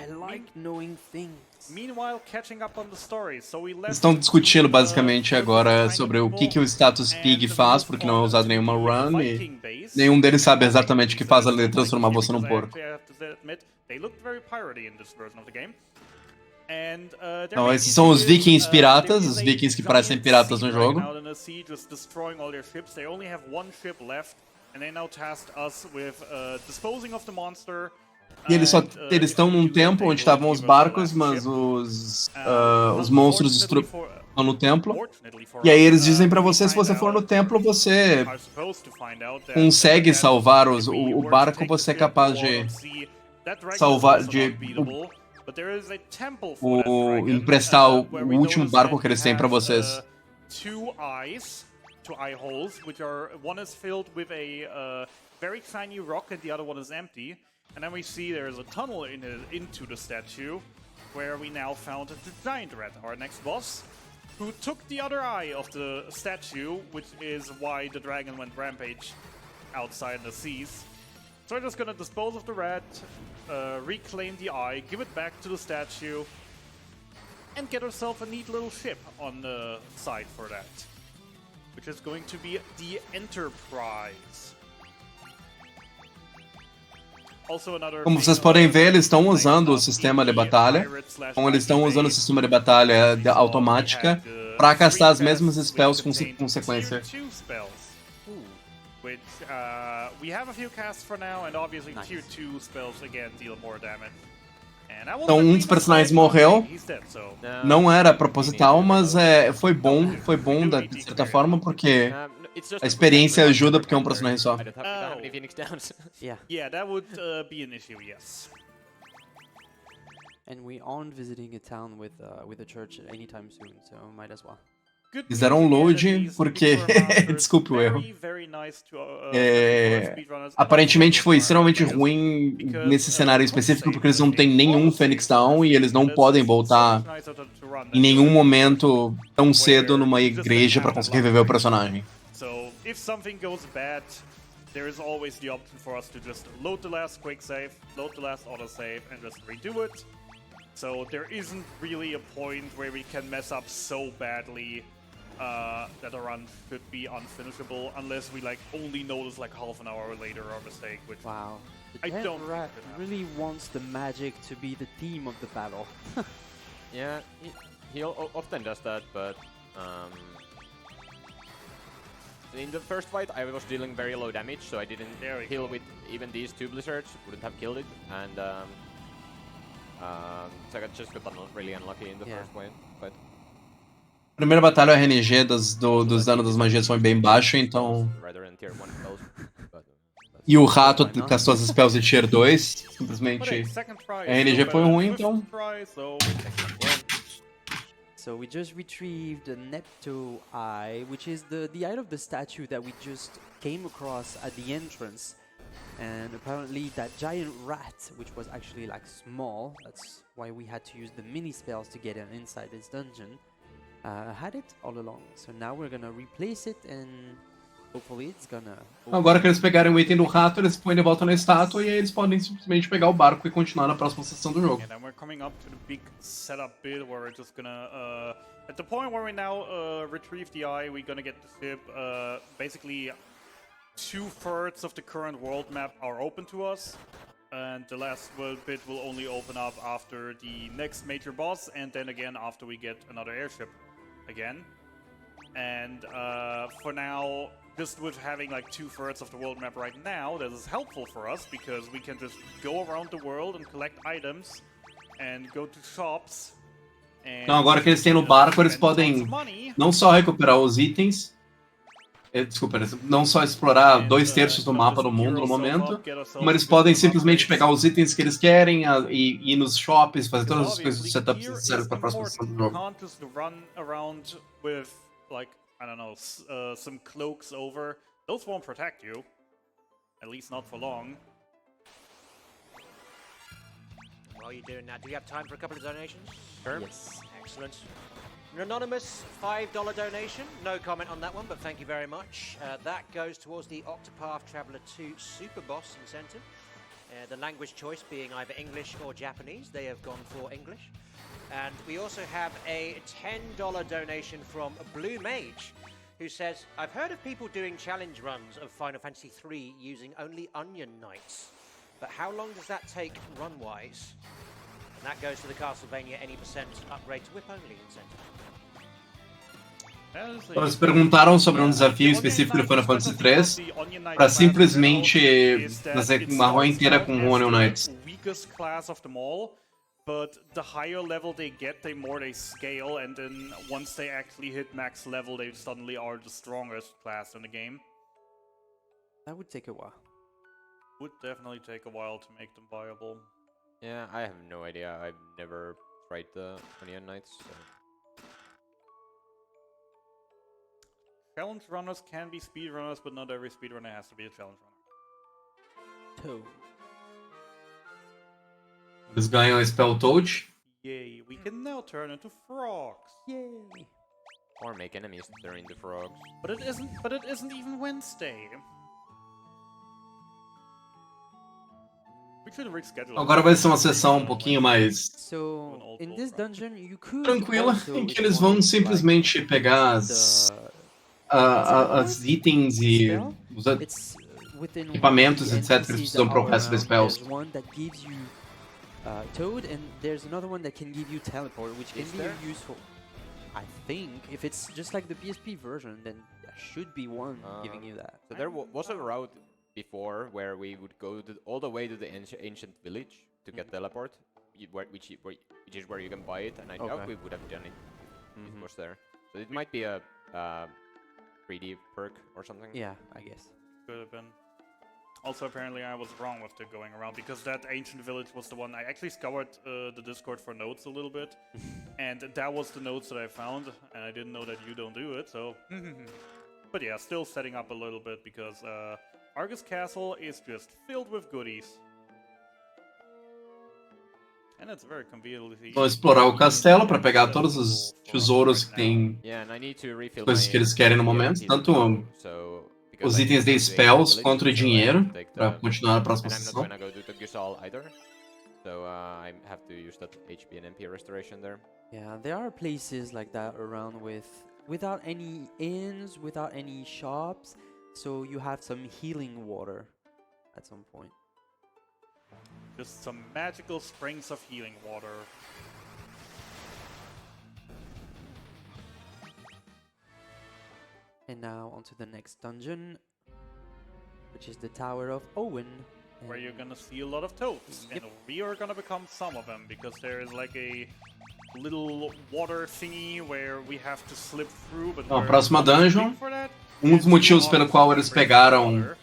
Speaker 5: like knowing things.
Speaker 4: Meanwhile, catching up on the story. So we left.
Speaker 1: Estão discutindo basicamente agora sobre o que o status Pig faz, porque não é usado nenhuma run e nenhum deles sabe exatamente o que faz além de transformar você num porco.
Speaker 4: They looked very piratey in this version of the game.
Speaker 1: Então, esses são os vikings piratas, os vikings que parecem piratas no jogo. E eles estão num templo onde estavam os barcos, mas os monstros estão no templo. E aí eles dizem pra você, se você for no templo, você consegue salvar o barco, você é capaz de salvar, emprestar o último barco que eles têm pra vocês.
Speaker 4: Two eye holes, one is filled with a very tiny rock and the other one is empty. And then we see there is a tunnel into the statue, where we now found the giant rat, our next boss, who took the other eye of the statue, which is why the dragon went rampage outside the seas. So we're just gonna dispose of the rat, reclaim the eye, give it back to the statue, and get ourselves a neat little ship on the side for that, which is going to be the Enterprise.
Speaker 1: Como vocês podem ver, eles estão usando o sistema de batalha. Então, eles estão usando o sistema de batalha automática para castar as mesmas spells com sequência. Então, um dos personagens morreu. Não era proposital, mas foi bom de certa forma, porque a experiência ajuda porque é um personagem só.
Speaker 4: Yeah, that would be an issue, yes.
Speaker 5: And we aren't visiting a town with a church anytime soon, so might as well.
Speaker 1: Fizeram um load porque... Desculpe o erro. Aparentemente foi extremamente ruim nesse cenário específico porque eles não têm nenhum Phoenix Down e eles não podem voltar em nenhum momento tão cedo numa igreja para conseguir reviver o personagem.
Speaker 4: So, if something goes bad, there is always the option for us to just load the last quick save, load the last autosave, and just redo it. So there isn't really a point where we can mess up so badly that a run could be unfinishable, unless we only notice half an hour later our mistake, which
Speaker 5: The giant rat really wants the magic to be the theme of the battle.
Speaker 3: Yeah, he often does that, but in the first fight I was dealing very low damage, so I didn't heal with even these two blizzards, wouldn't have killed it, and so I just got really unlucky in the first fight.
Speaker 1: A primeira batalha, o RNG dos danos das magias foi bem baixo, então... E o rato castou as spells de Tier 2, simplesmente... A RNG foi ruim, então...
Speaker 5: So we just retrieved the Nepto eye, which is the eye of the statue that we just came across at the entrance. And apparently that giant rat, which was actually small, that's why we had to use the mini spells to get inside this dungeon, had it all along. So now we're gonna replace it and hopefully it's gonna...
Speaker 1: Agora que eles pegarem o item do rato, eles põem de volta na estátua e aí eles podem simplesmente pegar o barco e continuar na próxima sessão do jogo.
Speaker 4: And then we're coming up to the big setup bit where we're just gonna... at the point where we now retrieve the eye, we're gonna get the ship. Basically, 2/3 of the current world map are open to us. And the last world bit will only open up after the next major boss, and then again after we get another airship again. And for now, just with having 2/3 of the world map right now, that is helpful for us because we can just go around the world and collect items and go to shops.
Speaker 1: Então agora que eles têm no barco, eles podem não só recuperar os itens, desculpa, não só explorar 2/3 do mapa do mundo no momento, mas eles podem simplesmente pegar os itens que eles querem e ir nos shops, fazer todas as coisas do setup necessárias para a próxima sessão do jogo.
Speaker 4: I don't know, some cloaks over. Those won't protect you. At least not for long.
Speaker 2: While you're doing that, do you have time for a couple of donations?
Speaker 3: Sure.
Speaker 5: Yes.
Speaker 2: Excellent. An anonymous $5 donation. No comment on that one, but thank you very much. That goes towards the Octopath Traveler 2 Super Boss incentive. The language choice being either English or Japanese. They have gone for English. And we also have a $10 donation from Blue Mage, who says, I've heard of people doing challenge runs of Final Fantasy III using only Onion Knights, but how long does that take run-wise? And that goes to the Castlevania any % upgrade to whip-only incentive.
Speaker 1: Eles perguntaram sobre um desafio específico do Final Fantasy III para simplesmente fazer uma run inteira com Onion Knights.
Speaker 4: weakest class of them all, but the higher level they get, the more they scale, and then once they actually hit max level, they suddenly are the strongest class in the game.
Speaker 5: That would take a while.
Speaker 4: Would definitely take a while to make them viable.
Speaker 3: Yeah, I have no idea. I've never tried the Onion Knights. So.
Speaker 4: Challenge runners can be speedrunners, but not every speedrunner has to be a challenge runner.
Speaker 5: Toad.
Speaker 1: Eles ganham a Spell Toad.
Speaker 4: Yay, we can now turn into frogs.
Speaker 5: Yay!
Speaker 3: Or make enemies turn into frogs.
Speaker 4: But it isn't even Wednesday. We should reschedule.
Speaker 1: Agora vai ser uma sessão um pouquinho mais
Speaker 5: So, in this dungeon, you could
Speaker 1: tranquila,
Speaker 5: also,
Speaker 1: em que
Speaker 5: if
Speaker 1: eles
Speaker 5: you
Speaker 1: vão
Speaker 5: wanted,
Speaker 1: simplesmente pegar as itens e
Speaker 5: spell,
Speaker 1: os
Speaker 5: it's within one
Speaker 1: equipamentos,
Speaker 5: of the
Speaker 1: etc, que eles
Speaker 5: NPCs
Speaker 1: precisam
Speaker 5: that
Speaker 1: pro
Speaker 5: are
Speaker 1: resto das
Speaker 5: around.
Speaker 1: spells.
Speaker 5: There's one that gives you Toad, and there's another one that can give you Teleport, which can
Speaker 3: Is
Speaker 5: be
Speaker 3: there?
Speaker 5: useful. I think if it's just like the PSP version, then there should be one giving you that.
Speaker 3: So there was a route before where we would go all the way to the ancient village to get teleport, which is where you can buy it, and I doubt we would have done it if it was there. So it might be a 3D perk or something.
Speaker 5: Yeah, I guess.
Speaker 4: Could have been. Also, apparently I was wrong with the going around, because that ancient village was the one I actually scoured the Discord for notes a little bit, and that was the notes that I found, and I didn't know that you don't do it, so... But yeah, still setting up a little bit, because Argus Castle is just filled with goodies. And it's very conveniently...
Speaker 1: Vão explorar o castelo para pegar todos os tesouros que tem,
Speaker 3: Yeah, and I need to refill
Speaker 1: coisas
Speaker 3: my
Speaker 1: que eles querem no momento,
Speaker 3: EMPs
Speaker 1: tanto
Speaker 3: as well, so, because
Speaker 1: os
Speaker 3: I
Speaker 1: itens
Speaker 3: need
Speaker 1: de
Speaker 3: to go to the
Speaker 1: spells
Speaker 3: village,
Speaker 1: quanto o
Speaker 3: so I
Speaker 1: dinheiro
Speaker 3: have to take
Speaker 1: para
Speaker 3: the-
Speaker 1: continuar na próxima
Speaker 3: And I'm not
Speaker 1: sessão.
Speaker 3: gonna go to Gusal either, so I have to use that HP and MP restoration there.
Speaker 5: Yeah, there are places like that around without any inns, without any shops, so you have some healing water at some point.
Speaker 4: Just some magical springs of healing water.
Speaker 5: And now onto the next dungeon, which is the Tower of Owen.
Speaker 4: Where
Speaker 5: and
Speaker 4: you're gonna see a lot of toads.
Speaker 5: Yep.
Speaker 4: And we are gonna become some of them, because there is like a little water thingy where we have to slip through, but
Speaker 1: Ó, a
Speaker 4: we're
Speaker 1: próxima
Speaker 4: not too big
Speaker 1: dungeon,
Speaker 4: for that.
Speaker 1: dos motivos pelo qual eles pegaram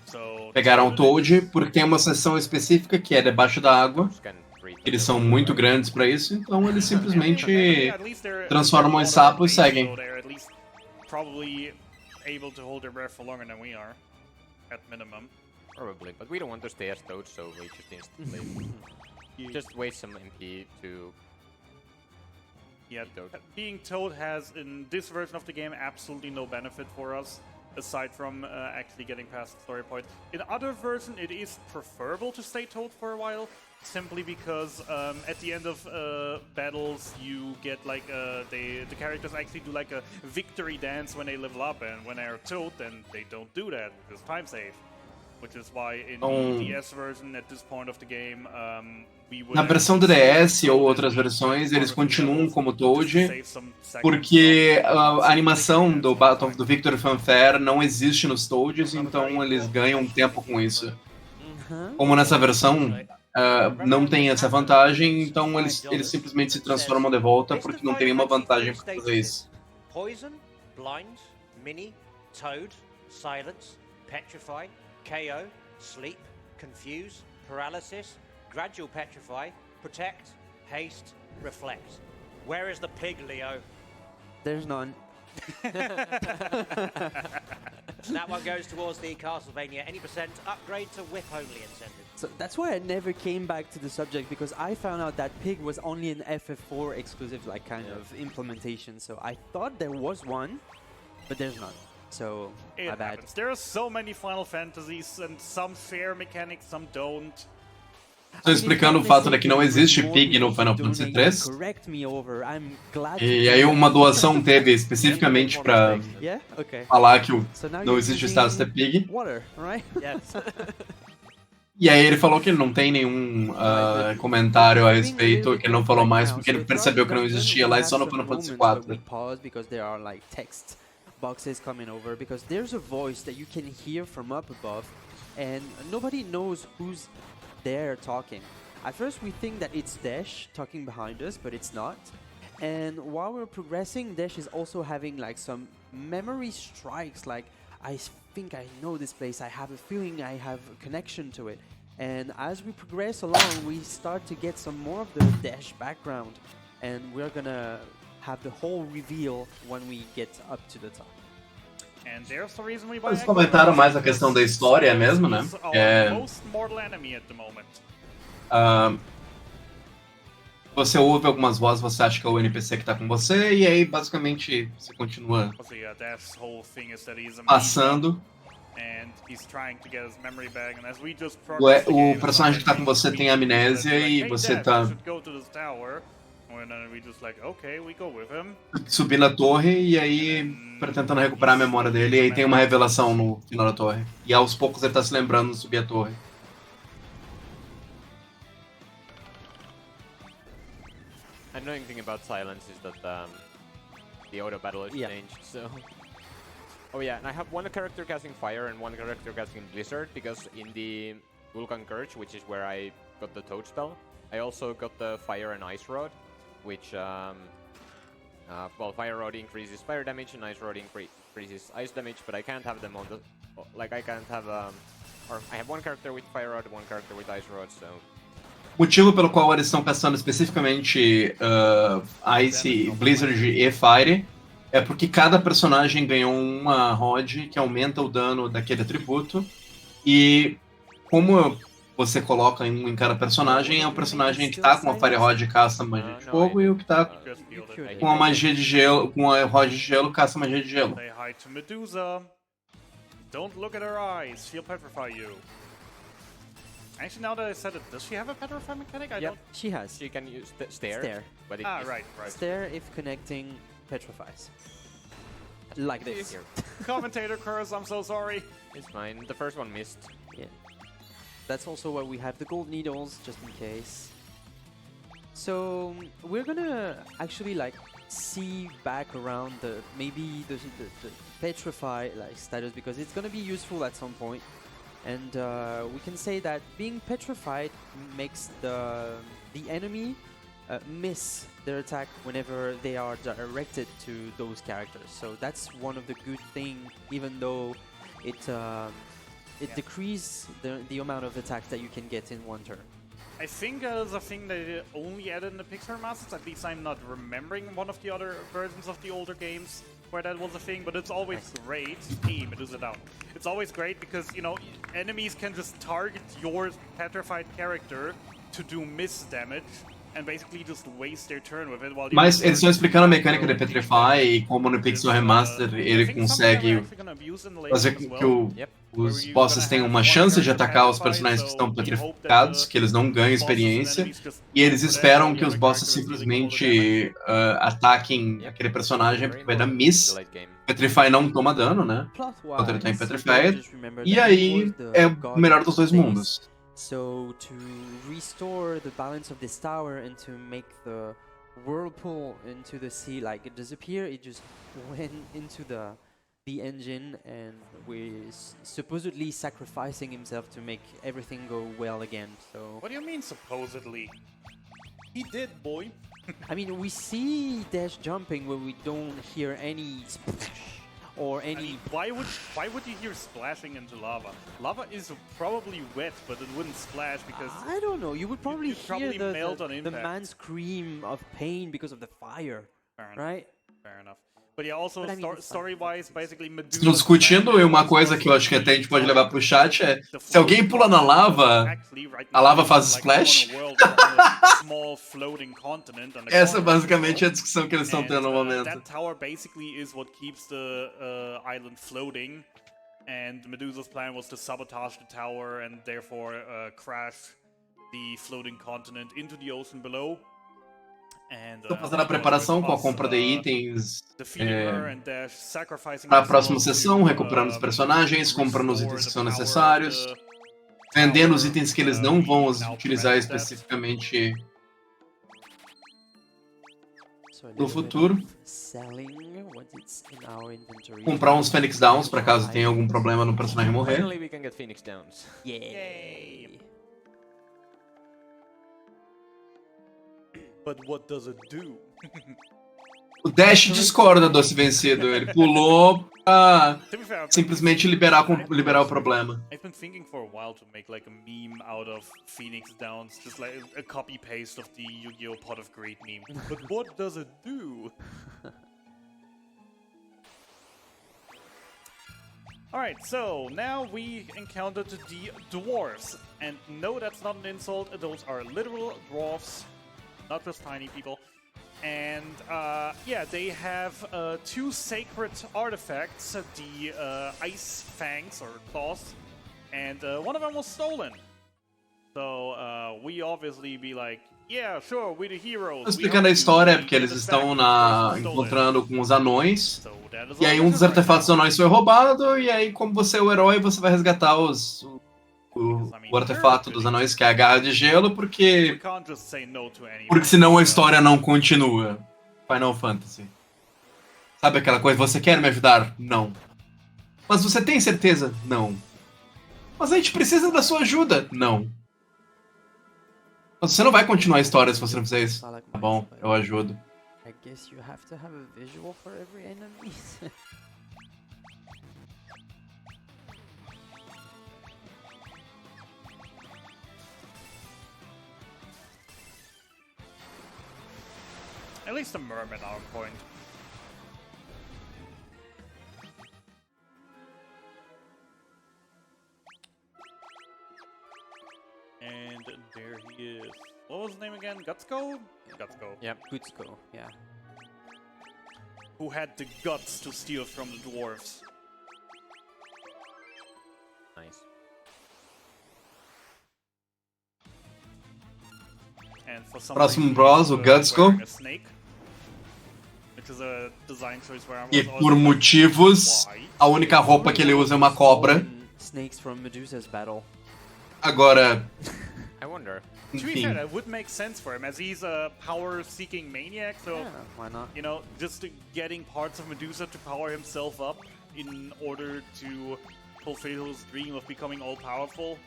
Speaker 4: So,
Speaker 1: pegaram o Toad, porque tem uma seção específica que é debaixo da água.
Speaker 3: Just can read the
Speaker 1: Eles são
Speaker 3: token,
Speaker 1: muito
Speaker 3: right?
Speaker 1: grandes para isso, então eles simplesmente
Speaker 4: At least they're
Speaker 1: transformam em
Speaker 4: water
Speaker 1: sapo e
Speaker 4: based,
Speaker 1: seguem.
Speaker 4: so they're at least probably able to hold their breath for longer than we are, at minimum.
Speaker 3: Probably, but we don't want to stay as toads, so we just instantly just waste some MP to...
Speaker 4: Yeah,
Speaker 3: Toad.
Speaker 4: being Toad has, in this version of the game, absolutely no benefit for us, aside from actually getting past the story point. In other version, it is preferable to stay Toad for a while, simply because at the end of battles, you get like, the characters actually do like a victory dance when they level up, and when they're Toad, then they don't do that, because time save. Which is why in the DS version, at this point of the game, we would
Speaker 1: Na versão do DS ou outras versões, eles continuam como Toad, porque a animação do Battle do Victory Fanfare não existe nos Toads, então eles ganham tempo com isso. Como nessa versão não tem essa vantagem, então eles simplesmente se transformam de volta porque não tem nenhuma vantagem para fazer isso.
Speaker 2: Poison, blind, mini, toad, silence, petrify, KO, sleep, confuse, paralysis, gradual petrify, protect, haste, reflect. Where is the pig, Leo?
Speaker 5: there's none.
Speaker 2: That one goes towards the Castlevania any percent upgrade to whip only intended.
Speaker 5: So that's why I never came back to the subject, because I found out that pig was only an FF4 exclusive, like kind of implementation. So I thought there was one, but there's none. So my
Speaker 4: It
Speaker 5: bad.
Speaker 4: happens. There are so many Final Fantasies, and some fair mechanics, some don't.
Speaker 1: Estou explicando o fato de que não existe pig no Final Fantasy 3.
Speaker 5: Correct me over. I'm glad to
Speaker 1: E aí uma doação teve especificamente para
Speaker 5: Yeah? Okay.
Speaker 1: falar que
Speaker 5: So now
Speaker 1: não
Speaker 5: you're
Speaker 1: existe o
Speaker 5: using
Speaker 1: status de pig.
Speaker 5: water, right?
Speaker 2: Yes.
Speaker 1: E aí ele falou que ele não tem nenhum comentário a respeito, que ele não falou mais porque ele percebeu que não existia lá, e só no Final Fantasy 4.
Speaker 5: Pause because there are like text boxes coming over, because there's a voice that you can hear from up above, and nobody knows who's there talking. At first we think that it's Dash talking behind us, but it's not. And while we're progressing, Dash is also having like some memory strikes, like I think I know this place, I have a feeling I have a connection to it. And as we progress along, we start to get some more of the Dash background, and we're gonna have the whole reveal when we get up to the top.
Speaker 4: And there's the reason we buy
Speaker 1: Eles comentaram mais a questão da história mesmo, né?
Speaker 4: most mortal enemy at the moment.
Speaker 1: Você ouve algumas vozes, você acha que é o NPC que tá com você, e aí basicamente você continua passando. O personagem que tá com você tem amnésia e você tá subir na torre e aí tentando recuperar a memória dele, e aí tem uma revelação no final da torre. E aos poucos ele tá se lembrando de subir a torre.
Speaker 3: Annoying thing about silence is that the auto battle has changed, so... Oh yeah, and I have one character casting fire and one character casting blizzard, because in the Vulcan Curse, which is where I got the Toad spell, I also got the fire and ice rod, which well, fire rod increases fire damage and ice rod increases ice damage, but I can't have them on the... Like, I can't have... or I have one character with fire rod, one character with ice rod, so...
Speaker 1: O motivo pelo qual eles estão caçando especificamente Ice, Blizzard e Fire é porque cada personagem ganhou uma rod que aumenta o dano daquele atributo, e como você coloca em cada personagem, é o personagem que tá com a Fire Rod caça magia de fogo, e o que tá com a magia de gelo, com a rod de gelo, caça magia de gelo.
Speaker 4: Don't look at her eyes, she'll petrify you. Actually, now that I said it, does she have a petrify mechanic?
Speaker 5: Yep, she has.
Speaker 3: She can use stare. But
Speaker 4: right.
Speaker 5: Stare if connecting petrifies. Like this.
Speaker 4: Commentator curse, I'm so sorry.
Speaker 3: It's fine. The first one missed.
Speaker 5: Yeah. That's also why we have the gold needles, just in case. So we're gonna actually like see back around maybe the petrify like status, because it's gonna be useful at some point. And we can say that being petrified makes the enemy miss their attack whenever they are directed to those characters. So that's one of the good things, even though it decreases the amount of attacks that you can get in one turn.
Speaker 4: I think there's a thing they only added in the Pixar Masters, at least I'm not remembering one of the other versions of the older games where that was a thing, but it's always great. Medusa down. It's always great because, you know, enemies can just target your petrified character to do miss damage and basically just waste their turn with it while
Speaker 1: Mas eles estão explicando a mecânica de Petrify e como no Pixel Remaster ele consegue fazer com que os bosses tenham uma chance de atacar os personagens que estão petrificados, que eles não ganham experiência, e eles esperam que os bosses simplesmente ataquem aquele personagem, porque vai dar miss. Petrify não toma dano, né? Quando ele tá em Petrified, e aí é o melhor dos dois mundos.
Speaker 5: So to restore the balance of this tower and to make the whirlpool into the sea like it disappear, it just went into the engine, and we're supposedly sacrificing himself to make everything go well again. So
Speaker 4: what do you mean supposedly? He did, boy.
Speaker 5: I mean, we see Dash jumping where we don't hear any splash or any...
Speaker 4: I mean, why would you hear splashing into lava? Lava is probably wet, but it wouldn't splash because...
Speaker 5: I don't know, you would probably hear
Speaker 4: the
Speaker 5: man's scream of pain because of the fire, right?
Speaker 4: Fair enough. But yeah, also story-wise, basically Medusa...
Speaker 1: Estão discutindo, e uma coisa que eu acho que até a gente pode levar pro chat é: se alguém pula na lava, a lava faz splash? Essa é basicamente a discussão que eles estão tendo no momento.
Speaker 4: That tower basically is what keeps the island floating, and Medusa's plan was to sabotage the tower and therefore crash the floating continent into the ocean below.
Speaker 1: Estou fazendo a preparação com a compra de itens para a próxima sessão, recuperando os personagens, comprando os itens que são necessários, vendendo os itens que eles não vão utilizar especificamente no futuro. Comprar uns Phoenix Downs para caso tenha algum problema no personagem morrer.
Speaker 4: But what does it do?
Speaker 1: O Dash discorda do Doce Vencido. Ele pulou pra simplesmente liberar o problema.
Speaker 4: I've been thinking for a while to make like a meme out of Phoenix Downs, just like a copy paste of the Yu-Gi-Oh! Pot of Greed meme. But what does it do? Alright, so now we encountered the dwarves. And no, that's not an insult, those are literal dwarves, not just tiny people. And yeah, they have 2 sacred artifacts, the ice fangs or claws, and one of them was stolen. So we obviously be like, yeah, sure, we're the heroes.
Speaker 1: Explicando a história, porque eles estão encontrando com os anões, e aí um dos artefatos dos anões foi roubado, e aí como você é o herói, você vai resgatar o artefato dos anões, que é a garra de gelo, porque senão a história não continua. Final Fantasy. Sabe aquela coisa, você quer me ajudar? Não. Mas você tem certeza? Não. Mas a gente precisa da sua ajuda? Não. Mas você não vai continuar a história se você não fizer isso. Tá bom, eu ajudo.
Speaker 5: I guess you have to have a visual for every enemy.
Speaker 4: At least the mermen are on point. And there he is. What was his name again? Gutsko? Gutsko.
Speaker 5: Yep, Gutsko, yeah.
Speaker 4: Who had the guts to steal from the dwarves.
Speaker 3: Nice.
Speaker 4: And for some
Speaker 1: Próximo boss, o Gutsko.
Speaker 4: E
Speaker 1: por motivos, a única roupa que ele usa é uma cobra.
Speaker 5: Snakes from Medusa's battle.
Speaker 1: Agora,
Speaker 3: I wonder.
Speaker 4: To be fair, that would make sense for him, as he's a power-seeking maniac, so,
Speaker 5: Yeah, why not?
Speaker 4: you know, just getting parts of Medusa to power himself up in order to fulfill his dream of becoming all-powerful.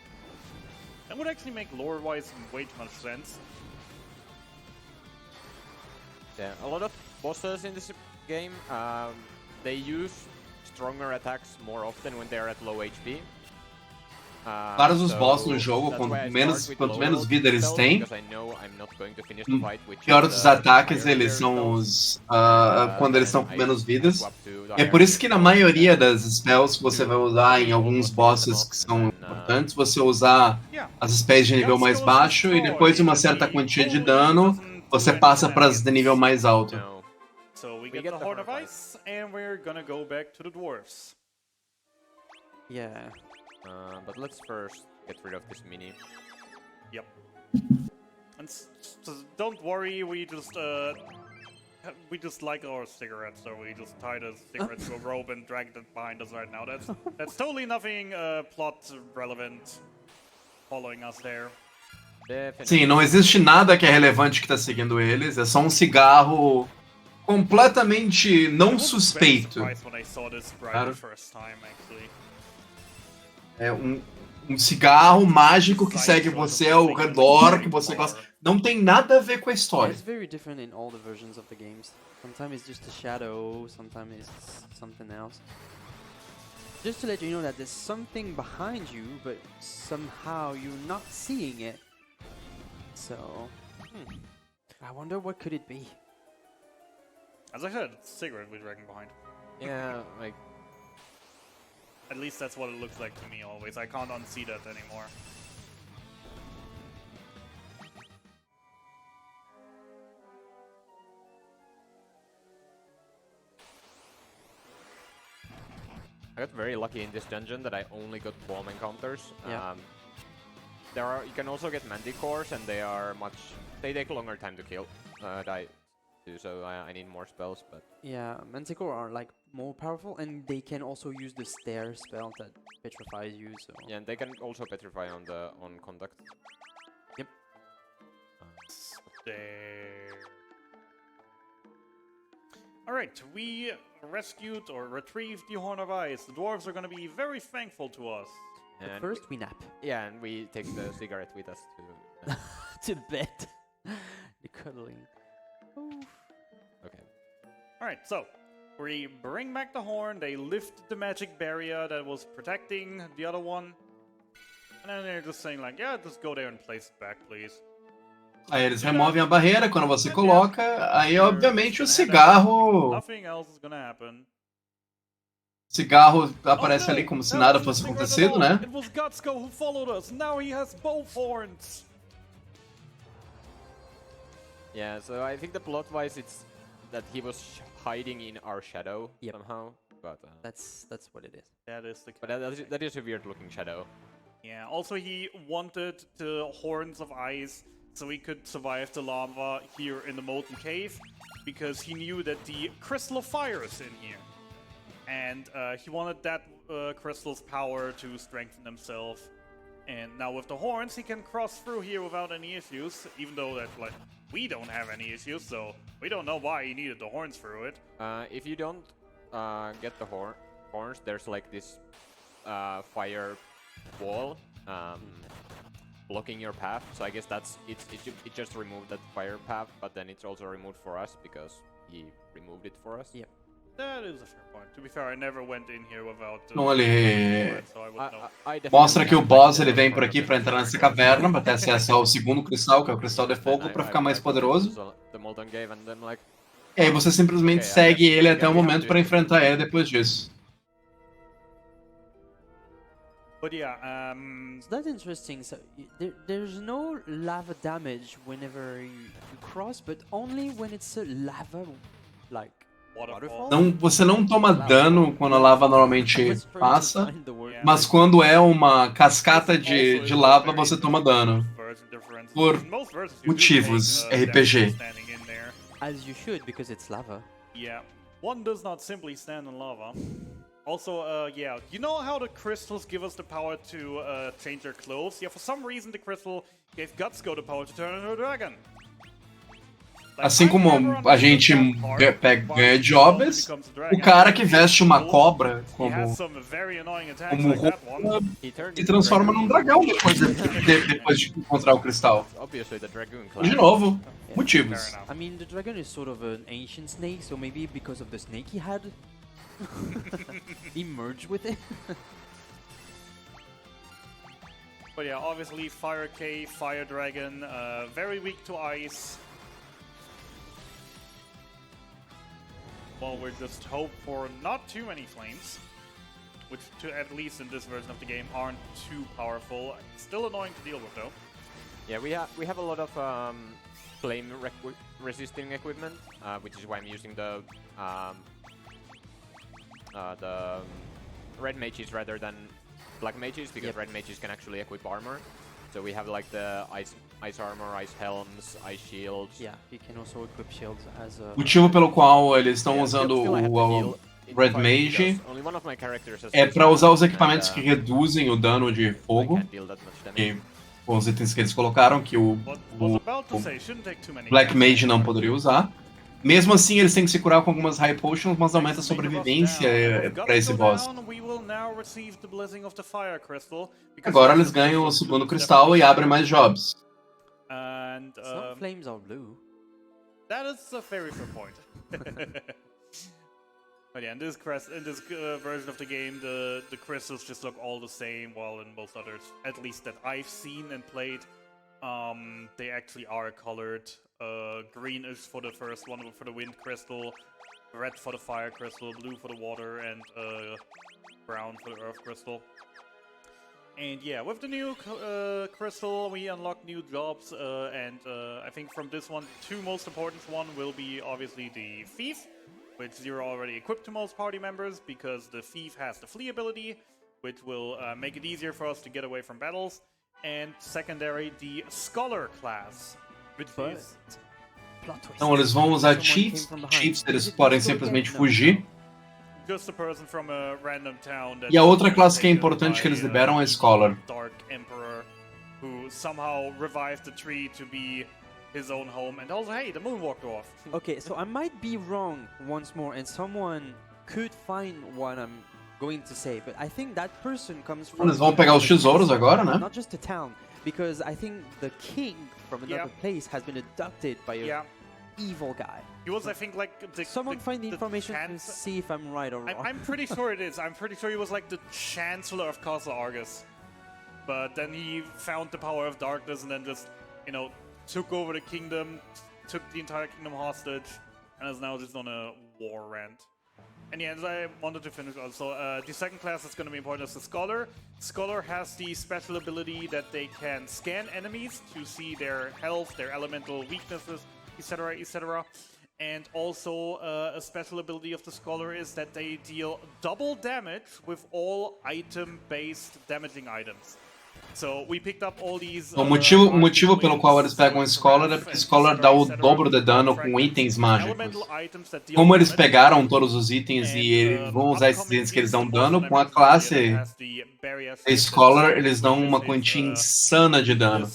Speaker 4: That would actually make lore-wise way too much sense.
Speaker 3: Yeah, a lot of bosses in this game, they use stronger attacks more often when they're at low HP.
Speaker 1: vários dos bosses no jogo, quanto menos vida eles têm, pior dos ataques eles são os quando eles estão com menos vidas. É por isso que na maioria das spells que você vai usar em alguns bosses que são importantes, você usar as spells de nível mais baixo e depois de uma certa quantia de dano, você passa para as de nível mais alto.
Speaker 4: So we get the Horn of Ice, and we're gonna go back to the dwarves.
Speaker 5: Yeah.
Speaker 3: But let's first get rid of this mini.
Speaker 4: Yep. And don't worry, we just like our cigarettes, so we just tied a cigarette to a rope and dragged it behind us right now. That's totally nothing plot relevant following us there.
Speaker 1: Sim, não existe nada que é relevante que tá seguindo eles, é só um cigarro completamente não suspeito. Claro. É um cigarro mágico que segue você ao redor, que você gosta. Não tem nada a ver com a história.
Speaker 5: It's very different in all the versions of the games. Sometimes it's just a shadow, sometimes it's something else. Just to let you know that there's something behind you, but somehow you're not seeing it. So, I wonder what could it be.
Speaker 4: As I said, it's a cigarette we're dragging behind.
Speaker 3: Yeah, like...
Speaker 4: At least that's what it looks like to me always. I can't unsee that anymore.
Speaker 3: I got very lucky in this dungeon that I only got bomb encounters.
Speaker 5: Yeah.
Speaker 3: You can also get manticores, and they take a longer time to kill, die too, so I need more spells, but...
Speaker 5: Yeah, Manticore are like more powerful, and they can also use the stare spell that petrifies you, so...
Speaker 3: Yeah, and they can also petrify on contact.
Speaker 5: Yep.
Speaker 4: There. Alright, we rescued or retrieved the Horn of Ice. The dwarves are gonna be very thankful to us.
Speaker 5: But
Speaker 3: And
Speaker 5: first we nap.
Speaker 3: yeah, and we take the cigarette with us to...
Speaker 5: To bed. The cuddling. Oof.
Speaker 3: Okay.
Speaker 4: Alright, so we bring back the horn, they lift the magic barrier that was protecting the other one. And then they're just saying like, yeah, just go there and place it back, please.
Speaker 1: Aí eles removem a barreira quando você coloca, aí obviamente o
Speaker 4: Nothing else is gonna happen.
Speaker 1: cigarro aparece ali como se nada fosse acontecido, né?
Speaker 4: It was Gutsko who followed us. Now he has both horns.
Speaker 3: Yeah, so I think the plot-wise, it's that he was hiding in our shadow somehow. But
Speaker 5: That's what it is.
Speaker 4: That is the.
Speaker 3: but that is a weird-looking shadow.
Speaker 4: Yeah. Also, he wanted the horns of ice so he could survive the lava here in the molten cave, because he knew that the crystal of fire is in here, and he wanted that crystal's power to strengthen himself. And now with the horns, he can cross through here without any issues, even though that, like, we don't have any issues, so we don't know why he needed the horns through it.
Speaker 3: If you don't get the horns, there's like this fire wall blocking your path. So I guess that's it just removed that fire path, but then it's also removed for us because he removed it for us.
Speaker 5: Yep.
Speaker 4: That is a fair point. To be fair, I never went in here without.
Speaker 1: Então ele
Speaker 4: So I would know.
Speaker 1: mostra que o boss ele vem por aqui pra entrar nessa caverna, pra ter acesso ao segundo cristal, que é o cristal de fogo, pra ficar mais poderoso. E aí você simplesmente segue ele até o momento pra enfrentar ele depois disso.
Speaker 4: But yeah,
Speaker 5: So that's interesting. So there's no lava damage whenever you cross, but only when it's a lava, like, waterfall.
Speaker 1: Então você não toma dano quando a lava normalmente passa, mas quando é uma cascata de lava você toma dano. Por motivos RPG.
Speaker 5: As you should, because it's lava.
Speaker 4: Yeah, one does not simply stand in lava. Also, yeah, you know how the crystals give us the power to change their clothes? Yeah, for some reason the crystal gave Gutsko the power to turn into a dragon. Like,
Speaker 1: Assim como a gente ganha jobs, o cara que veste uma cobra como roupa se transforma num dragão depois de encontrar o cristal. De novo, motivos.
Speaker 5: I mean, the dragon is sort of an ancient snake, so maybe because of the snake he had, he merged with it.
Speaker 4: But yeah, obviously Fire Cave, Fire Dragon, very weak to ice. Well, we just hope for not too many flames, which, at least in this version of the game, aren't too powerful. Still annoying to deal with, though.
Speaker 3: Yeah, we have a lot of flame resisting equipment, which is why I'm using the red mages rather than black mages, because red mages can actually equip armor. So we have like the ice armor, ice helms, ice shields.
Speaker 5: Yeah, you can also equip shields as a...
Speaker 1: O motivo pelo qual eles estão usando o Red Mage é para usar os equipamentos que reduzem o dano de fogo, e com os itens que eles colocaram, que o Black Mage não poderia usar. Mesmo assim, eles têm que se curar com algumas High Potions, mas aumenta a sobrevivência para esse boss. Agora eles ganham o segundo cristal e abrem mais jobs.
Speaker 5: Some flames are blue.
Speaker 4: That is a very fair point. But yeah, in this version of the game, the crystals just look all the same, while in most others, at least that I've seen and played, they actually are colored. Green is for the first one for the wind crystal, red for the fire crystal, blue for the water, and brown for the earth crystal. And yeah, with the new crystal, we unlock new jobs, and I think from this one, two most important one will be obviously the Thief, which you're already equipped to most party members, because the Thief has the Flee ability, which will make it easier for us to get away from battles. And secondary, the Scholar class, which is...
Speaker 1: Então eles vão usar cheats, eles podem simplesmente fugir.
Speaker 4: Just a person from a random town that
Speaker 1: E a outra classe que é importante que eles liberam é Scholar.
Speaker 4: Dark Emperor, who somehow revived the tree to be his own home, and also, hey, the moon walked off.
Speaker 5: Okay, so I might be wrong once more, and someone could find what I'm going to say, but I think that person comes from...
Speaker 1: Eles vão pegar os tesouros agora, né?
Speaker 5: Not just the town, because I think the king from another place has been abducted by a
Speaker 4: Yeah.
Speaker 5: evil guy.
Speaker 4: He was, I think, like
Speaker 5: Someone find the information to
Speaker 4: chance-
Speaker 5: see if I'm right or wrong.
Speaker 4: I'm pretty sure it is. I'm pretty sure he was like the Chancellor of Castle Argus. But then he found the power of darkness and then just, you know, took over the kingdom, took the entire kingdom hostage, and is now just on a war rant. And yeah, as I wanted to finish also, the second class that's going to be important is the Scholar. Scholar has the special ability that they can scan enemies to see their health, their elemental weaknesses, etc., etc. And also a special ability of the Scholar is that they deal double damage with all item-based damaging items. So we picked up all these,
Speaker 1: O motivo pelo qual eles pegam o Scholar é porque o Scholar dá o dobro de dano com itens mágicos. Como eles pegaram todos os itens e vão usar esses itens que eles dão dano, com a classe Scholar eles dão uma quantia insana de dano.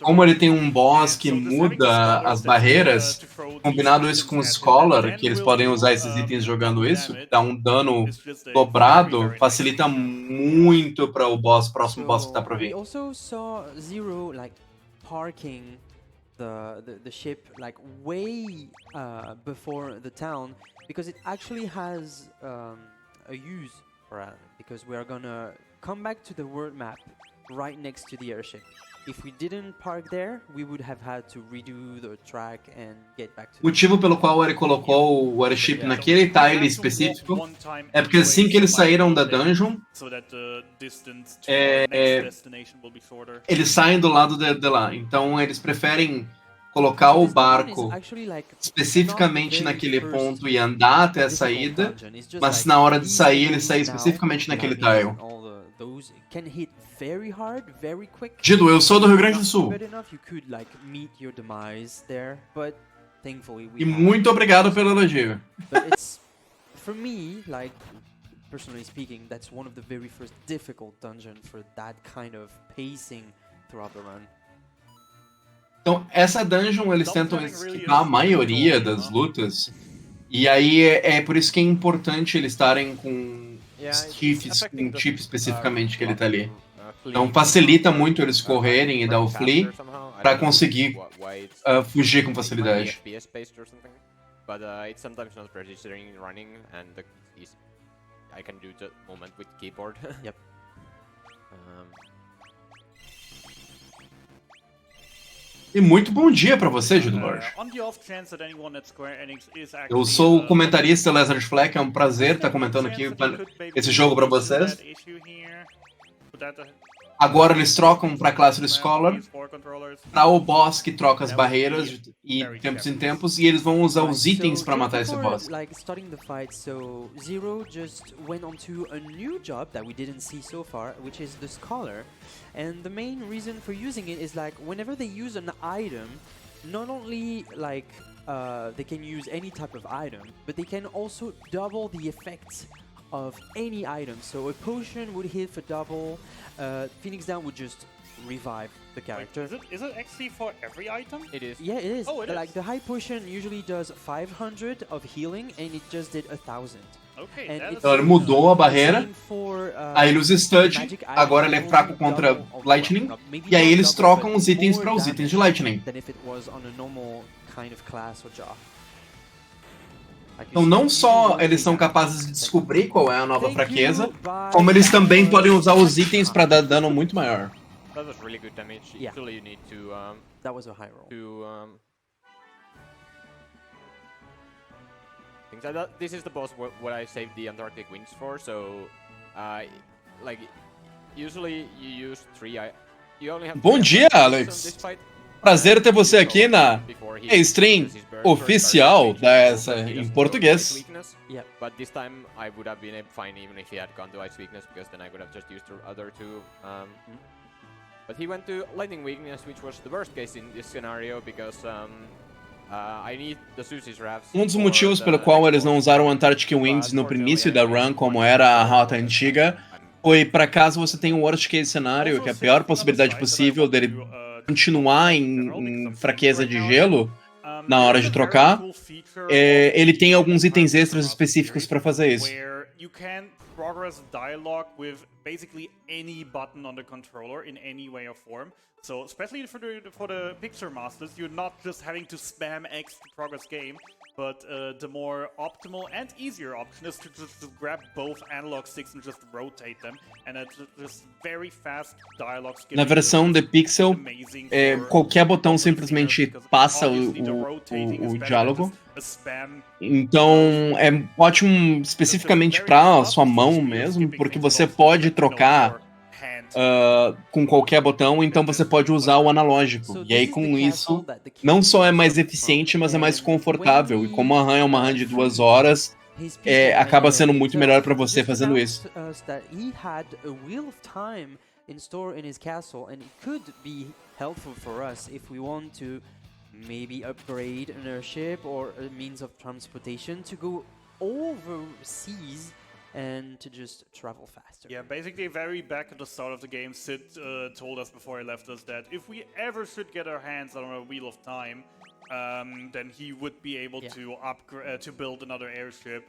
Speaker 1: Como ele tem um boss que muda as barreiras, combinado isso com o Scholar, que eles podem usar esses itens jogando isso, dá um dano dobrado, facilita muito para o próximo boss que tá pra vir.
Speaker 5: We also saw Zero like parking the ship like way before the town because it actually has a use for because we are gonna come back to the world map right next to the airship. If we didn't park there, we would have had to redo the track and get back to.
Speaker 1: O motivo pelo qual ele colocou o airship naquele tile específico é porque assim que eles saíram da dungeon, eles saem do lado de lá. Então eles preferem colocar o barco especificamente naquele ponto e andar até a saída, mas na hora de sair, ele sai especificamente naquele tile. Dido, eu sou do Rio Grande do Sul. E muito obrigado pelo elogio.
Speaker 5: For me, like personally speaking, that's one of the very first difficult dungeon for that kind of pacing throughout the run.
Speaker 1: Então, essa dungeon eles tentam esquivar a maioria das lutas. E aí é por isso que é importante eles estarem com os chiefs, com um chip especificamente que ele tá ali. Então facilita muito eles correrem e dar o flee pra conseguir fugir com facilidade.
Speaker 3: But it's sometimes not registering running, and I can do the moment with keyboard.
Speaker 5: Yep.
Speaker 1: E muito bom dia pra você, Judo Lord. Eu sou o comentarista Lazarus Fleck, é um prazer estar comentando aqui esse jogo pra vocês. Agora eles trocam para a classe do Scholar, para o boss que troca as barreiras e tempos em tempos, e eles vão usar os itens para matar esse boss.
Speaker 5: Like starting the fight, so Zero just went on to a new job that we didn't see so far, which is the Scholar. And the main reason for using it is like whenever they use an item, not only like they can use any type of item, but they can also double the effects of any item. So a potion would hit for double, Phoenix Down would just revive the character.
Speaker 4: Wait, is it actually for every item?
Speaker 3: It is.
Speaker 5: Yeah, it is.
Speaker 4: Oh, it
Speaker 5: like
Speaker 4: is.
Speaker 5: the high potion usually does 500 of healing and it just did 1000.
Speaker 4: Okay,
Speaker 5: And
Speaker 1: Então ele mudou a barreira, aí ele usa Stud, agora ele é fraco contra Lightning, e aí eles trocam os itens para os itens de Lightning. Então não só eles são capazes de descobrir qual é a nova fraqueza, como eles também podem usar os itens para dar dano muito maior.
Speaker 3: That was really good damage.
Speaker 5: Yeah.
Speaker 3: Usually you need to
Speaker 5: That was a high roll.
Speaker 3: Things like that. This is the boss what I saved the Antarctic Winds for. So, like usually you use you only have.
Speaker 1: Bom dia, Alex. Prazer ter você aqui na stream oficial da ESA em português.
Speaker 5: Yeah.
Speaker 3: But this time I would have been fine even if he had gone to Ice Weakness, because then I would have just used the other two. But he went to Lightning Weakness, which was the worst case in this scenario, because I need the Susie's Rafts.
Speaker 1: Um dos motivos pelo qual eles não usaram Antarctic Winds no início da run, como era a rota antiga, foi para caso você tenha um worst case cenário, que é a pior possibilidade possível dele continuar em fraqueza de gelo na hora de trocar, ele tem alguns itens extras específicos para fazer isso.
Speaker 4: You can progress dialogue with basically any button on the controller in any way or form. So especially for the Picture Masters, you're not just having to spam X to progress game, but the more optimal and easier option is to just grab both analog sticks and just rotate them, and it's just very fast dialogue skipping.
Speaker 1: Na versão The Pixel, qualquer botão simplesmente passa o diálogo. Então é ótimo especificamente para sua mão mesmo, porque você pode trocar com qualquer botão, então você pode usar o analógico. E aí com isso, não só é mais eficiente, mas é mais confortável. E como a RAM é uma RAM de 2 horas, acaba sendo muito melhor para você fazendo isso.
Speaker 5: In store in his castle, and it could be helpful for us if we want to maybe upgrade an airship or a means of transportation to go overseas and to just travel faster.
Speaker 4: Yeah, basically very back at the start of the game, Sid told us before he left us that if we ever should get our hands on a Wheel of Time, then he would be able to upgrade to build another airship.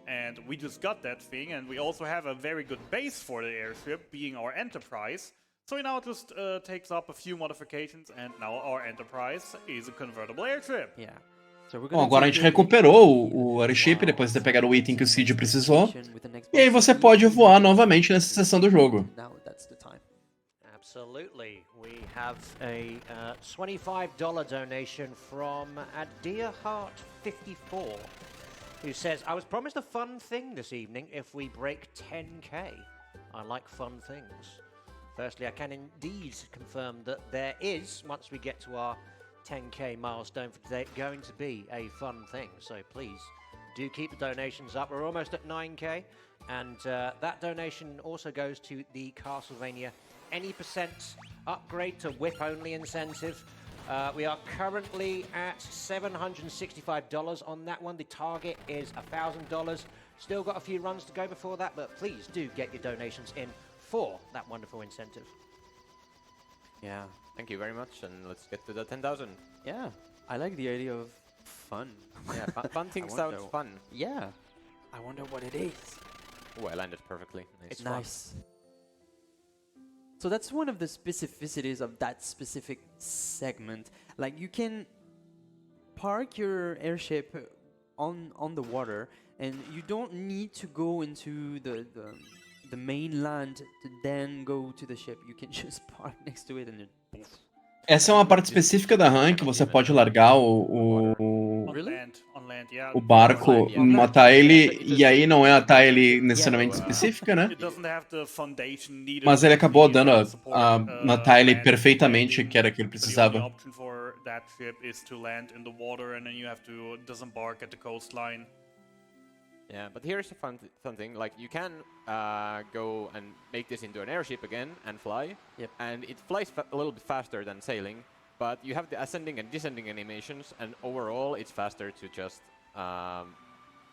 Speaker 4: And we just got that thing, and we also have a very good base for the airship, being our Enterprise. So it now just takes up a few modifications, and now our Enterprise is a convertible airship.
Speaker 5: Yeah.
Speaker 1: Bom, agora a gente recuperou o airship depois de ter pegado o item que o Cid precisou. E aí você pode voar novamente nessa seção do jogo.
Speaker 2: Absolutely. We have a $25 donation from Adearheart54. Who says, I was promised a fun thing this evening if we break 10k. I like fun things. Firstly, I can indeed confirm that there is, once we get to our 10k milestone for today, going to be a fun thing. So please do keep the donations up. We're almost at 9k. And that donation also goes to the Castlevania any % upgrade to whip only incentive. We are currently at $765 on that one. The target is $1,000. Still got a few runs to go before that, but please do get your donations in for that wonderful incentive.
Speaker 3: Yeah, thank you very much, and let's get to the 10,000.
Speaker 5: Yeah, I like the idea of fun.
Speaker 3: Yeah, fun things sound fun.
Speaker 5: Yeah, I wonder what it is.
Speaker 3: Oh, I landed perfectly. Nice.
Speaker 5: It's nice. So that's one of the specificities of that specific segment. Like you can park your airship on the water, and you don't need to go into the mainland to then go to the ship. You can just park next to it and then poof.
Speaker 1: Essa é uma parte específica da RAM que você pode largar o barco, matar ele, e aí não é atar ele necessariamente específica, né? Mas ele acabou dando a matar ele perfeitamente, que era o que ele precisava.
Speaker 3: Yeah, but here's a fun thing. Like you can go and make this into an airship again and fly, and it flies a little bit faster than sailing. But you have the ascending and descending animations, and overall it's faster to just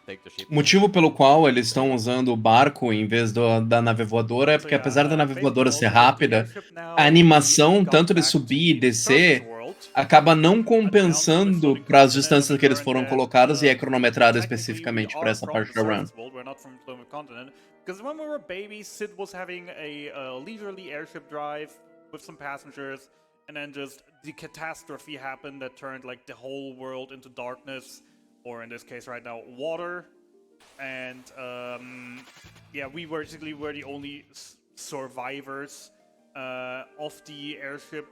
Speaker 3: take the ship.
Speaker 1: O motivo pelo qual eles estão usando o barco em vez da nave voadora é porque apesar da nave voadora ser rápida, a animação tanto de subir e descer acaba não compensando para as distâncias que eles foram colocadas e é cronometrada especificamente para essa parte da run.
Speaker 4: Because when we were babies, Sid was having a leisurely airship drive with some passengers, and then just the catastrophe happened that turned like the whole world into darkness, or in this case right now, water. And yeah, we basically were the only survivors of the airship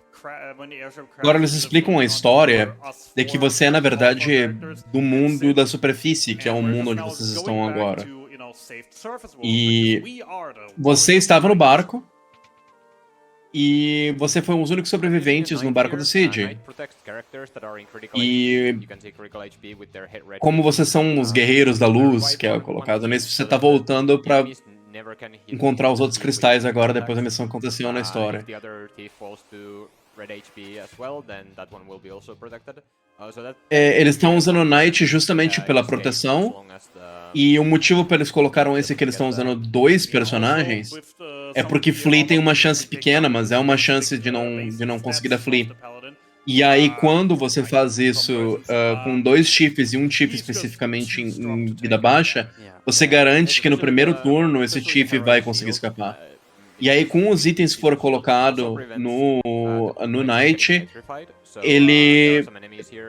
Speaker 4: when the airship crashed.
Speaker 1: Agora eles explicam a história de que você é, na verdade, do mundo da superfície, que é o mundo onde vocês estão agora. E você estava no barco, e você foi um dos únicos sobreviventes no barco do Cid. E como vocês são os guerreiros da luz, que é colocado nisso, você está voltando para encontrar os outros cristais agora, depois da missão que aconteceu na história. Eles estão usando o Knight justamente pela proteção, e o motivo pelo eles colocaram esse que eles estão usando 2 personagens é porque Flea tem uma chance pequena, mas é uma chance de não conseguir dar Flea. E aí quando você faz isso com 2 chips e um chip especificamente em vida baixa, você garante que no primeiro turno esse chip vai conseguir escapar. E aí, com os itens que foram colocados no Knight, ele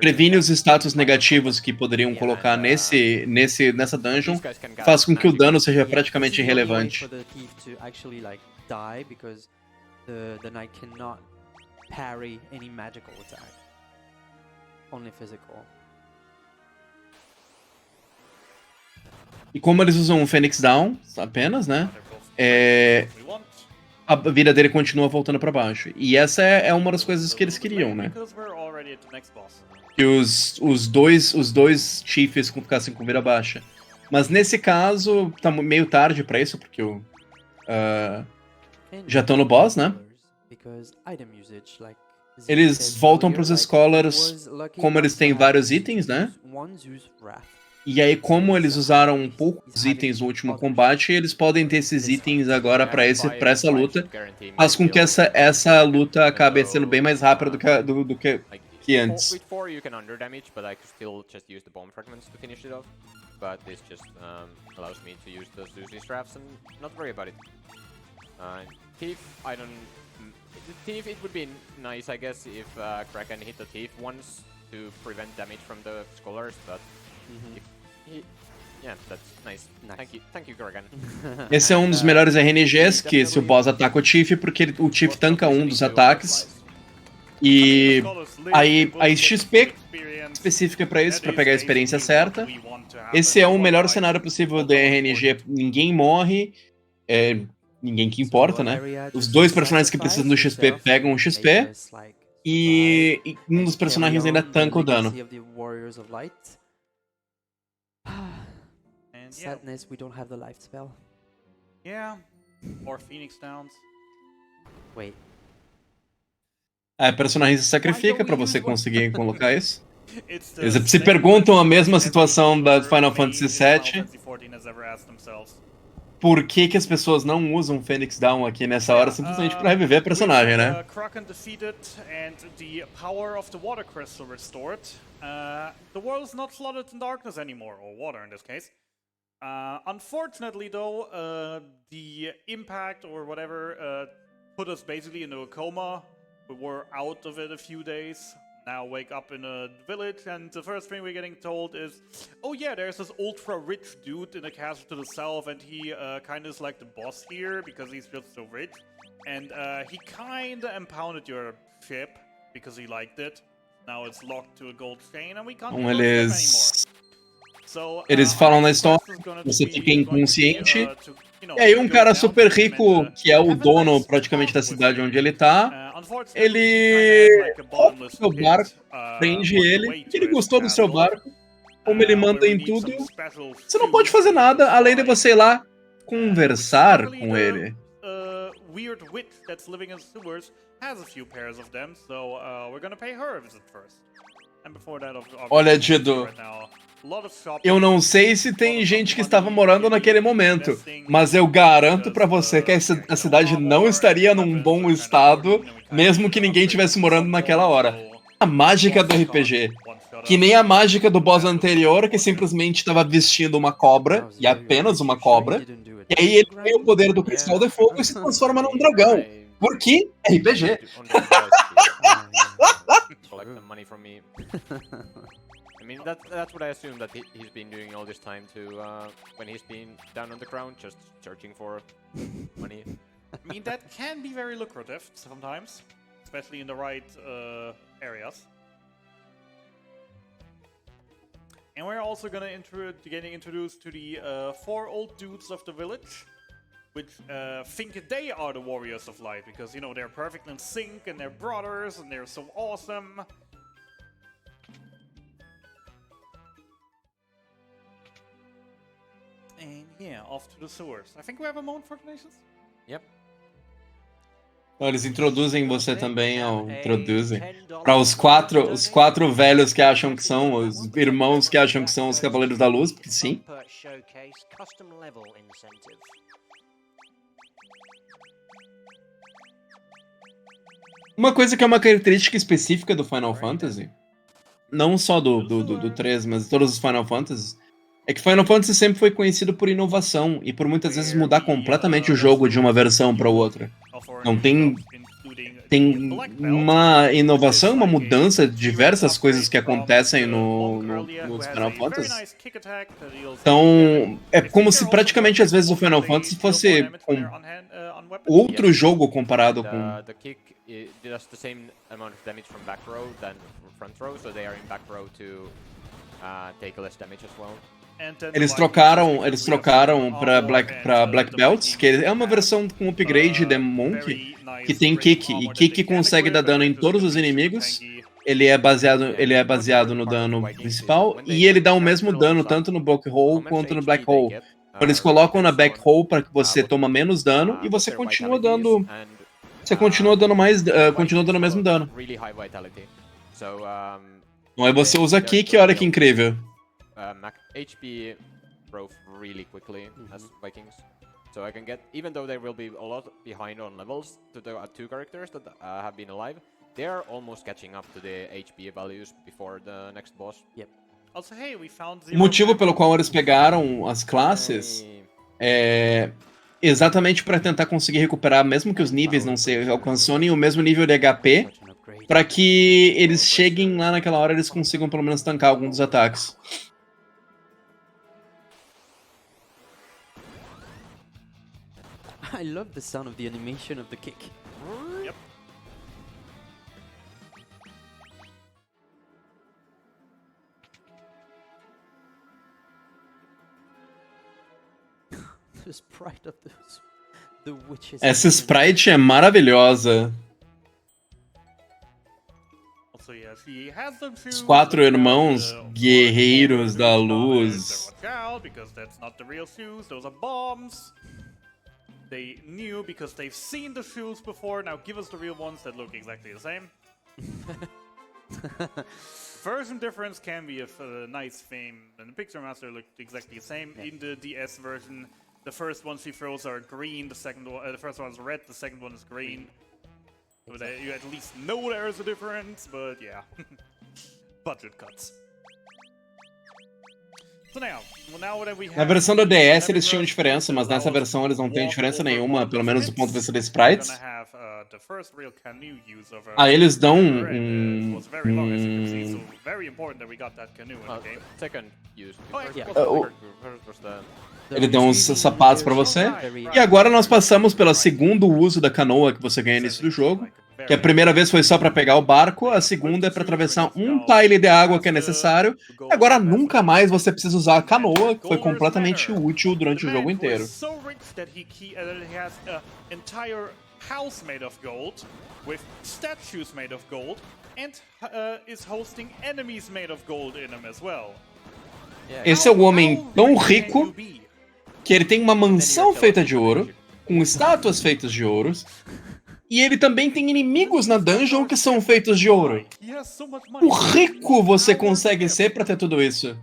Speaker 1: previne os status negativos que poderiam colocar nessa dungeon, faz com que o dano seja praticamente irrelevante.
Speaker 5: The knight cannot parry any magical attack. Only physical.
Speaker 1: E como eles usam o Phoenix Down apenas, né? A vida dele continua voltando pra baixo. E essa é uma das coisas que eles queriam, né? Que os dois Chiefs ficassem com vida baixa. Mas nesse caso, tá meio tarde pra isso, porque já estão no boss, né? Eles voltam pros Scholars, como eles têm vários itens, né? E aí, como eles usaram poucos itens no último combate, eles podem ter esses itens agora pra essa luta. Faz com que essa luta acabe sendo bem mais rápida do que antes.
Speaker 3: But this just allows me to use those Lucy straps and not worry about it. Thief, I don't... The Thief, it would be nice, I guess, if Kraken hit the Thief once to prevent damage from the Scholars, but... Yeah, that's nice. Thank you, Kraken.
Speaker 1: Esse é um dos melhores RNGs, que se o boss ataca o Thief, porque o Thief tanca um dos ataques. E aí a XP específica pra isso, pra pegar a experiência certa. Esse é o melhor cenário possível de RNG. Ninguém morre, ninguém que importa, né? Os dois personagens que precisam do XP pegam o XP. E um dos personagens ainda tanca o dano.
Speaker 5: Sadness, we don't have the life spell.
Speaker 4: Yeah, or Phoenix Downs.
Speaker 5: Wait.
Speaker 1: Personagem se sacrifica pra você conseguir colocar isso. Eles se perguntam a mesma situação da Final Fantasy VII. Por que as pessoas não usam Phoenix Down aqui nessa hora simplesmente pra reviver a personagem, né?
Speaker 4: Kraken defeated and the power of the water crystal restored. The world is not flooded in darkness anymore, or water in this case. Unfortunately, though, the impact or whatever put us basically into a coma. We were out of it a few days. Now wake up in a village, and the first thing we're getting told is, oh yeah, there's this ultra-rich dude in a castle to the south, and he kind of is like the boss here, because he's just so rich. And he kind of impounded your ship, because he liked it. Now it's locked to a gold chain, and we can't do it anymore.
Speaker 1: Eles falam na história, você fica inconsciente, e aí um cara super rico, que é o dono praticamente da cidade onde ele tá, ele rouba o seu barco, prende ele, porque ele gostou do seu barco, como ele manda em tudo, você não pode fazer nada além de você ir lá conversar com ele.
Speaker 4: Weird witch that's living in sewers has a few pairs of them, so we're gonna pay her a visit first. And before that,
Speaker 1: olha, Dido, eu não sei se tem gente que estava morando naquele momento, mas eu garanto pra você que a cidade não estaria num bom estado, mesmo que ninguém estivesse morando naquela hora. A mágica do RPG, que nem a mágica do boss anterior, que simplesmente estava vestindo uma cobra, e apenas uma cobra, e aí ele tem o poder do cristal de fogo e se transforma num dragão. Por que RPG?
Speaker 3: Collect the money from me. I mean, that's what I assume that he's been doing all this time to when he's been down on the ground, just searching for money.
Speaker 4: I mean, that can be very lucrative sometimes, especially in the right areas. And we're also gonna getting introduced to the 4 old dudes of the village, which think they are the warriors of light, because, you know, they're perfect in sync, and they're brothers, and they're so awesome. And yeah, off to the sewers. I think we have a moment for donations?
Speaker 3: Yep.
Speaker 1: Eles introduzem você também, introduzem para os quatro velhos que acham que são, os irmãos que acham que são os Cavaleiros da Luz, porque sim. Uma coisa que é uma característica específica do Final Fantasy, não só do 3, mas de todos os Final Fantasies, É que Final Fantasy sempre foi conhecido por inovação e por muitas vezes mudar completamente o jogo de uma versão para outra. Não tem uma inovação, uma mudança de diversas coisas que acontecem nos Final Fantasy. Então, é como se praticamente às vezes o Final Fantasy fosse outro jogo comparado com...
Speaker 3: The kick does the same amount of damage from back row than front row, so they are in back row to take less damage as well.
Speaker 1: Eles trocaram pra Black Belts, que é uma versão com upgrade de Monk, que tem Kick, e Kick consegue dar dano em todos os inimigos. Ele é baseado no dano principal, e ele dá o mesmo dano tanto no Black Hole quanto no Black Hole. Então, eles colocam na Black Hole para que você toma menos dano, e você continua dando... Você continua dando continua dando o mesmo dano. Então aí você usa Kick, olha que incrível.
Speaker 3: HP growth really quickly as Vikings. So I can get, even though they will be a lot behind on levels to the two characters that have been alive, they are almost catching up to the HP values before the next boss.
Speaker 5: Yep.
Speaker 4: Also, hey, we found
Speaker 1: O motivo pelo qual eles pegaram as classes é exatamente para tentar conseguir recuperar, mesmo que os níveis não se alcançonem o mesmo nível de HP, para que eles cheguem lá naquela hora e eles consigam pelo menos tancar alguns dos ataques.
Speaker 5: I love the sound of the animation of the kick.
Speaker 4: Yep.
Speaker 5: The sprite of the witches.
Speaker 1: Essa sprite é maravilhosa.
Speaker 4: Also, yes, he has them
Speaker 1: Os 4 irmãos guerreiros da luz.
Speaker 4: Because that's not the real shoes, those are bombs. They knew because they've seen the shoes before. Now give us the real ones that look exactly the same. Version difference can be a nice thing. And the Picture Master looked exactly the same. Yeah. In the DS version, the first ones she throws are green. The first one is red. The second one is green. So that you at least know there's a difference. But yeah, budget cuts.
Speaker 1: Na versão do DS eles tinham diferença, mas nessa versão eles não têm diferença nenhuma, pelo menos do ponto de vista de sprites. Aí eles dão Ele deu uns sapatos pra você. E agora nós passamos pelo segundo uso da canoa que você ganha no início do jogo. Que a primeira vez foi só pra pegar o barco, a segunda é pra atravessar um tile de água que é necessário. E agora nunca mais você precisa usar a canoa, que foi completamente útil durante o jogo inteiro. Esse é o homem tão rico que ele tem uma mansão feita de ouro, com estátuas feitas de ouro. E ele também tem inimigos na dungeon que são feitos de ouro. O rico você consegue ser pra ter tudo isso.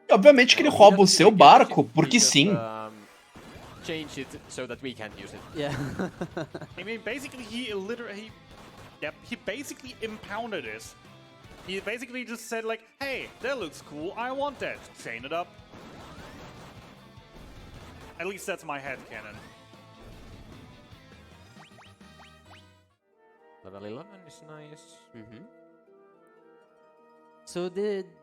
Speaker 1: E obviamente que ele rouba o seu barco, porque sim.
Speaker 3: Change it so that we can't use it.
Speaker 5: Yeah.
Speaker 4: I mean, basically, he basically impounded it. He basically just said like, hey, that looks cool, I want that. Chain it up. At least that's my headcanon.
Speaker 3: Level 11 is nice.
Speaker 5: So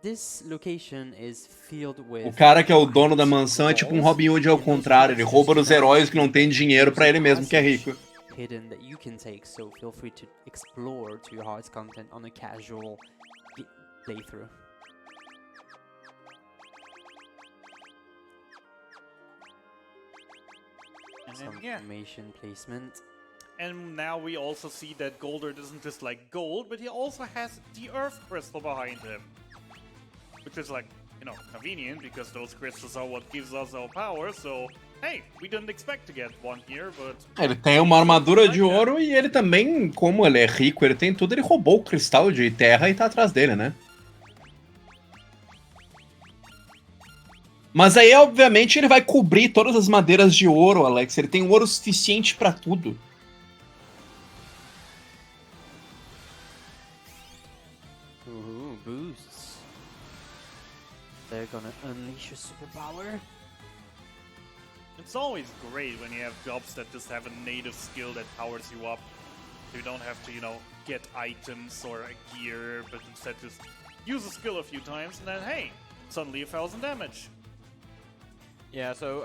Speaker 5: this location is filled with...
Speaker 1: O cara que é o dono da mansão é tipo um Robin Hood ao contrário, ele rouba dos heróis que não tem dinheiro pra ele mesmo que é rico.
Speaker 5: Hidden that you can take, so feel free to explore to your heart's content on a casual playthrough. Some information placement.
Speaker 4: And now we also see that Golder doesn't just like gold, but he also has the Earth Crystal behind him. Which is like, you know, convenient, because those crystals are what gives us our power, so... Hey, we didn't expect to get one here, but...
Speaker 1: Ele tem uma armadura de ouro e ele também, como ele é rico, ele tem tudo, ele roubou o cristal de terra e tá atrás dele, né? Mas aí, obviamente, ele vai cobrir todas as madeiras de ouro, Alex. Ele tem ouro suficiente pra tudo.
Speaker 5: Boosts. They're gonna unleash a superpower.
Speaker 4: It's always great when you have jobs that just have a native skill that powers you up. You don't have to, get items or a gear, but instead just use a skill a few times and then, hey, suddenly 1000 damage.
Speaker 3: Yeah, so,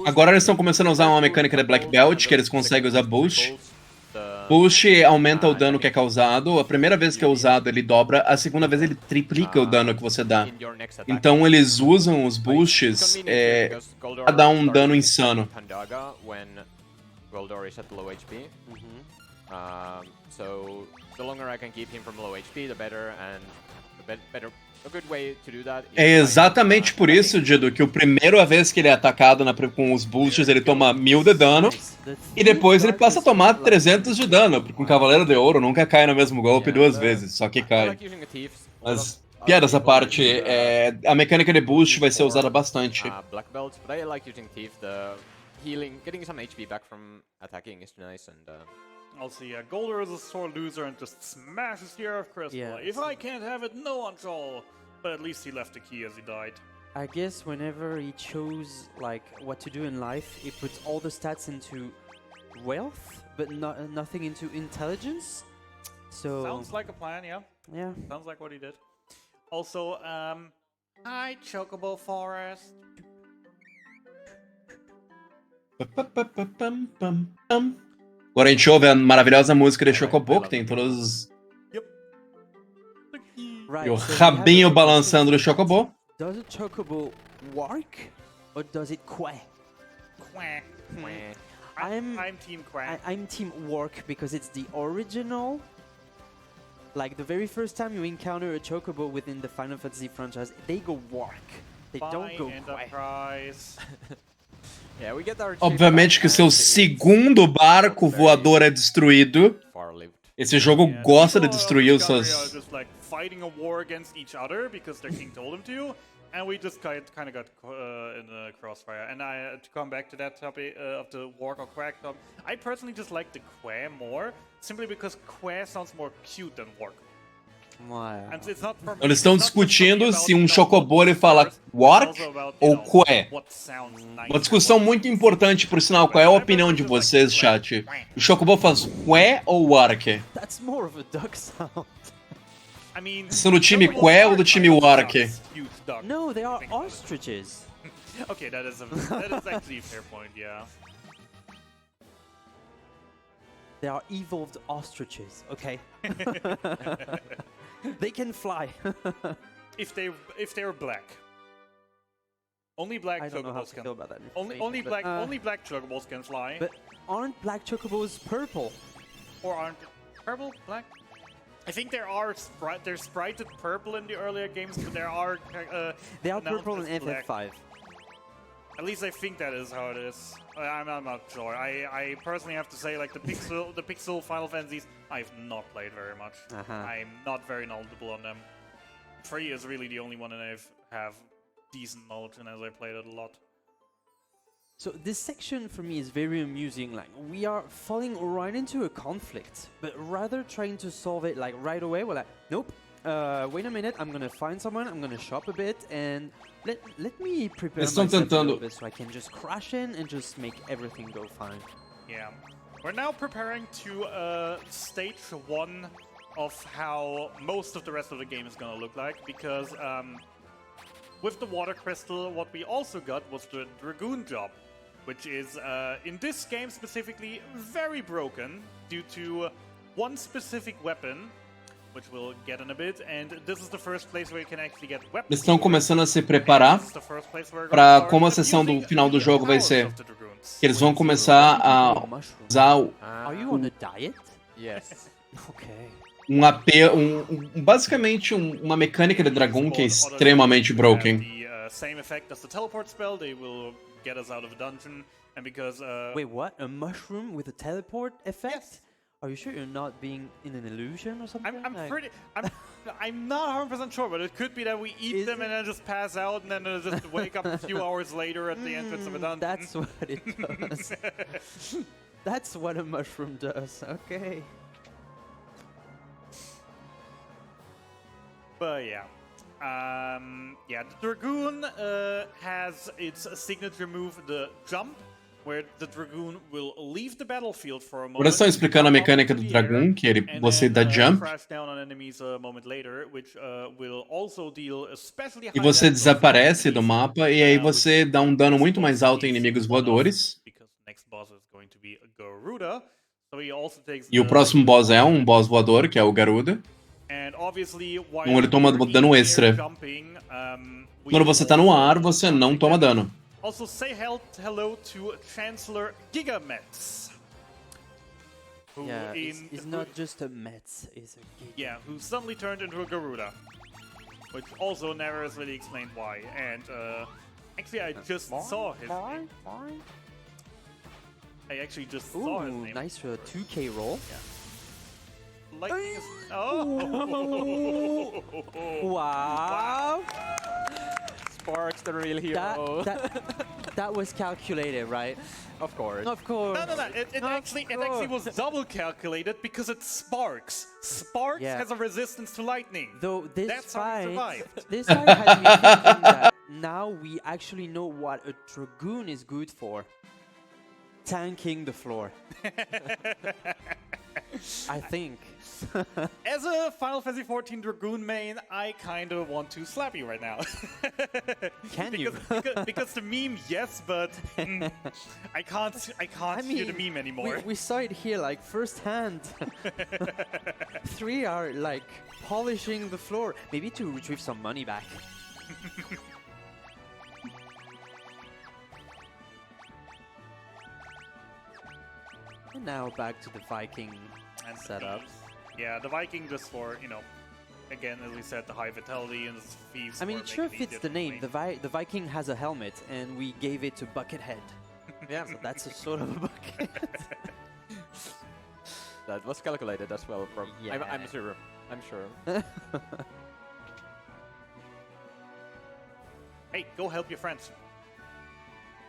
Speaker 1: Agora eles estão começando a usar uma mecânica de Black Belt, que eles conseguem usar Boost. Boost aumenta o dano que é causado. A primeira vez que é usado, ele dobra. A segunda vez, ele triplica o dano que você dá. Então, eles usam os boosts pra dar um dano insano.
Speaker 3: So the longer I can keep him from low HP, the better, and a good way to do that.
Speaker 1: É exatamente por isso, Dido, que a primeira vez que ele é atacado com os boosts, ele toma 1000 de dano, e depois ele passa a tomar 300 de dano, porque um Cavaleiro de Ouro nunca cai no mesmo golpe duas vezes, só que cai. Mas, piadas à parte, a mecânica de boost vai ser usada bastante.
Speaker 3: Black belts, but I like using Thief. The healing, getting some HP back from attacking is nice, and
Speaker 4: Also, yeah, Golder is a sore loser and just smashes the Earth Crystal.
Speaker 5: Yeah.
Speaker 4: If I can't have it, no one shall. But at least he left the key as he died.
Speaker 5: I guess whenever he chose like what to do in life, he puts all the stats into wealth, but nothing into intelligence. So
Speaker 4: Sounds like a plan, yeah.
Speaker 5: Yeah.
Speaker 4: Sounds like what he did. Also, hi, Chocobo Forest.
Speaker 1: Agora a gente ouve a maravilhosa música de Chocobo, que tem todos os... E o rabinho balançando do Chocobo.
Speaker 5: Does a Chocobo work or does it quack?
Speaker 4: Quack.
Speaker 5: I'm
Speaker 4: Team Quack.
Speaker 5: I'm team work because it's the original. Like the very first time you encounter a Chocobo within the Final Fantasy franchise, they go work. They don't go quack.
Speaker 4: Enterprise.
Speaker 3: yeah, we get our
Speaker 1: Obviamente que o seu segundo barco voador é destruído. Esse jogo gosta de destruir os seus...
Speaker 4: just like fighting a war against each other because their king told them to, and we just kind of got in the crossfire. And to come back to that topic of the Warg or Quack topic, I personally just like the Quack more, simply because Quack sounds more cute than Warg. And it's not from,
Speaker 1: Eles estão discutindo se um Chocobo ele fala Warg ou Quack. Uma discussão muito importante, por sinal. Qual é a opinião de vocês, chat? O Chocobo faz Quack ou Warg?
Speaker 5: That's more of a duck sound.
Speaker 4: I mean,
Speaker 1: são do time Quack ou do time Warg?
Speaker 5: No, they are ostriches.
Speaker 4: Okay, that is actually a fair point, yeah.
Speaker 5: They are evolved ostriches, okay? They can fly.
Speaker 4: if they're black. Only black
Speaker 5: I don't know how
Speaker 4: chocobos
Speaker 5: to
Speaker 4: can.
Speaker 5: feel about that
Speaker 4: Only black chocobos can fly.
Speaker 5: But aren't black chocobos purple?
Speaker 4: Or aren't purple, black? I think there are they're sprited purple in the earlier games, but there are
Speaker 5: they are purple in
Speaker 4: black.
Speaker 5: FF5.
Speaker 4: At least I think that is how it is. I'm not sure. I personally have to say, like the pixel Final Fantasies, I've not played very much. I'm not very knowledgeable on them. 3 is really the only one that I have decent knowledge in, as I played it a lot.
Speaker 5: So this section for me is very amusing. Like we are falling right into a conflict, but rather trying to solve it like right away. We're like, nope. Wait a minute. I'm gonna find someone. I'm gonna shop a bit and let me prepare myself a little bit so I can just crash in and just make everything go fine.
Speaker 4: Yeah, we're now preparing to stage 1 of how most of the rest of the game is gonna look like, because with the water crystal, what we also got was the Dragoon job, which is, in this game specifically, very broken due to one specific weapon, which we'll get in a bit, and this is the first place where you can actually get weapons.
Speaker 1: Eles estão começando a se preparar para como a sessão do final do jogo vai ser. Que eles vão começar a usar
Speaker 5: Are you on a diet?
Speaker 3: Yes.
Speaker 5: Okay.
Speaker 1: Basicamente uma mecânica de Dragoon que é extremamente broken.
Speaker 4: Same effect as the teleport spell, they will get us out of the dungeon, and because
Speaker 5: Wait, what? A mushroom with a teleport effect?
Speaker 4: Yes.
Speaker 5: Are you sure you're not being in an illusion or something?
Speaker 4: I'm not 100% sure, but it could be that we eat them and then just pass out and then just wake up a few hours later at the entrance of a dungeon.
Speaker 5: That's what it does. That's what a mushroom does. Okay.
Speaker 4: But yeah. Yeah, the Dragoon has its signature move, the jump, where the Dragoon will leave the battlefield for a
Speaker 1: Eles
Speaker 4: moment,
Speaker 1: estão explicando a
Speaker 4: jump up
Speaker 1: mecânica
Speaker 4: into
Speaker 1: do
Speaker 4: the air,
Speaker 1: dragão, que ele,
Speaker 4: and
Speaker 1: você
Speaker 4: then
Speaker 1: dá jump
Speaker 4: crash down on enemies a moment later, which will also deal especially
Speaker 1: e
Speaker 4: high
Speaker 1: você
Speaker 4: damage on flying
Speaker 1: desaparece do
Speaker 4: enemies,
Speaker 1: mapa e aí
Speaker 4: which
Speaker 1: você dá um dano
Speaker 4: this
Speaker 1: muito mais
Speaker 4: boss
Speaker 1: alto em
Speaker 4: is
Speaker 1: inimigos
Speaker 4: one of,
Speaker 1: voadores.
Speaker 4: because the next boss is going to be a Garuda, so he also takes
Speaker 1: E o próximo boss é um boss voador, que é o Garuda.
Speaker 4: And obviously, while
Speaker 1: Então ele toma
Speaker 4: you're
Speaker 1: dano
Speaker 4: in the
Speaker 1: extra.
Speaker 4: air jumping,
Speaker 1: Quando você tá no
Speaker 4: also
Speaker 1: ar, você não
Speaker 4: something
Speaker 1: toma
Speaker 4: that-
Speaker 1: dano.
Speaker 4: Also say hello to Chancellor Gigametz. Who
Speaker 5: Yeah,
Speaker 4: in
Speaker 5: it's not just a Mets, it's a Giga.
Speaker 4: yeah, who suddenly turned into a Garuda, which also never is really explained why. And actually, I just saw his name. I actually just saw his
Speaker 5: Ooh,
Speaker 4: name.
Speaker 5: nice 2K roll.
Speaker 4: Lightning is oh.
Speaker 5: Wow.
Speaker 3: Sparks, the real hero.
Speaker 5: That was calculated, right?
Speaker 3: Of course.
Speaker 5: Of course.
Speaker 4: No. It actually was double calculated because it's Sparks. Sparks
Speaker 5: Yeah.
Speaker 4: has a resistance to lightning.
Speaker 5: Though this
Speaker 4: That's how he
Speaker 5: fight,
Speaker 4: survived.
Speaker 5: this fight has me thinking that now we actually know what a Dragoon is good for. Tanking the floor. I think.
Speaker 4: As a Final Fantasy XIV Dragoon main, I kind of want to slap you right now.
Speaker 5: Can you?
Speaker 4: because the meme, yes, but I can't hear the meme anymore.
Speaker 5: We saw it here like firsthand. Three are like polishing the floor, maybe to retrieve some money back. And now back to the Viking
Speaker 4: And
Speaker 5: setup.
Speaker 4: Yeah, the Viking just for, again, as we said, the high vitality and the thieves.
Speaker 5: I mean,
Speaker 4: for
Speaker 5: it sure
Speaker 4: making
Speaker 5: fits the name.
Speaker 4: differently.
Speaker 5: The Viking has a helmet, and we gave it to Buckethead.
Speaker 3: Yeah,
Speaker 5: So that's a sort of a bucket.
Speaker 3: that was calculated as well. From
Speaker 5: Yeah.
Speaker 3: I'm sure. I'm sure.
Speaker 4: Hey, go help your friends.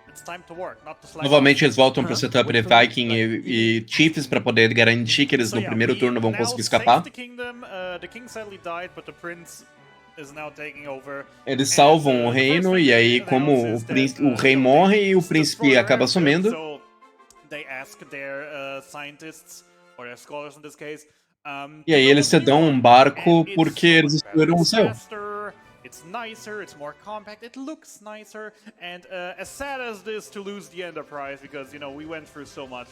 Speaker 4: It's time to work, not to slack
Speaker 1: Novamente
Speaker 4: off.
Speaker 1: eles voltam pro setup de Viking e Chiefs pra poder garantir que eles
Speaker 4: So
Speaker 1: no
Speaker 4: yeah,
Speaker 1: primeiro
Speaker 4: we
Speaker 1: turno vão
Speaker 4: now
Speaker 1: conseguir
Speaker 4: saved
Speaker 1: escapar.
Speaker 4: The kingdom. The king sadly died, but the prince is now taking over.
Speaker 1: Eles salvam o
Speaker 4: And, the
Speaker 1: reino
Speaker 4: first
Speaker 1: e
Speaker 4: thing
Speaker 1: aí
Speaker 4: they
Speaker 1: como
Speaker 4: announce
Speaker 1: o,
Speaker 4: is that,
Speaker 1: o rei
Speaker 4: they
Speaker 1: morre e o
Speaker 4: destroy
Speaker 1: príncipe
Speaker 4: their
Speaker 1: acaba
Speaker 4: airship,
Speaker 1: sumindo.
Speaker 4: So they ask their scientists, or their scholars in this case,
Speaker 1: E aí
Speaker 4: to
Speaker 1: eles te
Speaker 4: build a
Speaker 1: dão
Speaker 4: new
Speaker 1: um
Speaker 4: one.
Speaker 1: barco
Speaker 4: And it's
Speaker 1: porque
Speaker 4: so
Speaker 1: eles
Speaker 4: much better.
Speaker 1: destruíram o
Speaker 4: It's
Speaker 1: seu.
Speaker 4: faster, it's nicer, it's more compact, it looks nicer, and as sad as it is to lose the Enterprise, because, we went through so much,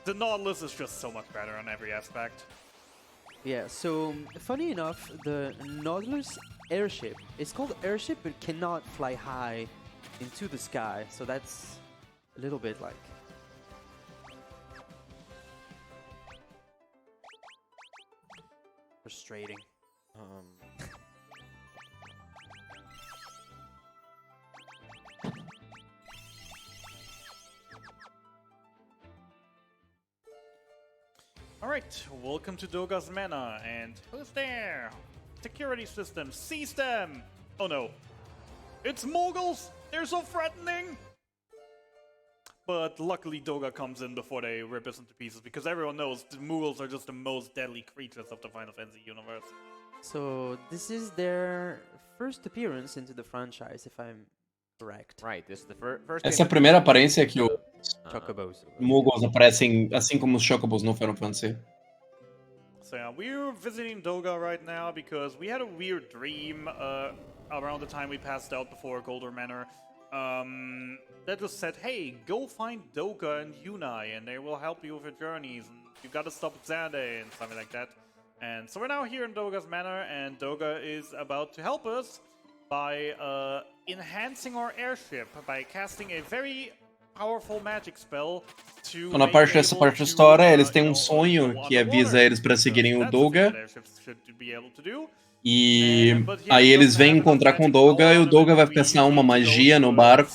Speaker 4: the Nautilus is just so much better on every aspect.
Speaker 5: Yeah, so funny enough, the Nautilus airship is called airship but cannot fly high into the sky, so that's a little bit like frustrating.
Speaker 4: Alright, welcome to Doga's Manor, and who's there? Security system, seize them! Oh no. It's Moguls! They're so threatening! But luckily Doga comes in before they rip us into pieces, because everyone knows the Mughals are just the most deadly creatures of the Final Fantasy universe.
Speaker 5: So this is their first appearance into the franchise, if I'm correct.
Speaker 3: Right. This is the first.
Speaker 1: Essa é a primeira aparência que os
Speaker 5: Chocobos.
Speaker 1: Mughals aparecem assim como os Chocobos no Final Fantasy.
Speaker 4: So yeah, we're visiting Doga right now because we had a weird dream around the time we passed out before Golden Manor. That just said, hey, go find Doga and Yunai and they will help you with your journeys and you gotta stop Xande and something like that. And so we're now here in Doga's Manor and Doga is about to help us by enhancing our airship by casting a very powerful magic spell to
Speaker 1: Então, na parte dessa parte da história, eles têm um sonho que avisa eles para seguirem o Doga. E aí eles vêm encontrar com o Doga e o Doga vai passar uma magia no barco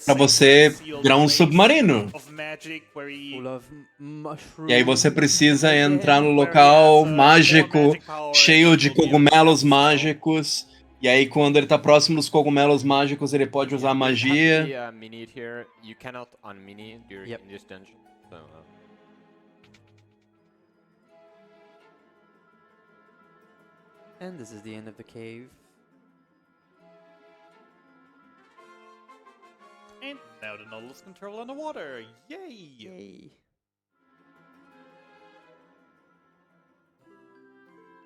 Speaker 1: para você virar um submarino.
Speaker 5: Full of mushrooms.
Speaker 1: E aí você precisa entrar no local mágico, cheio de cogumelos mágicos. E aí quando ele tá próximo dos cogumelos mágicos, ele pode usar magia.
Speaker 3: Mini here. You cannot unmini during
Speaker 5: Yep.
Speaker 3: this dungeon. So,
Speaker 5: And this is the end of the cave.
Speaker 4: Now the Nautilus can travel underwater. Yay!
Speaker 5: Yay.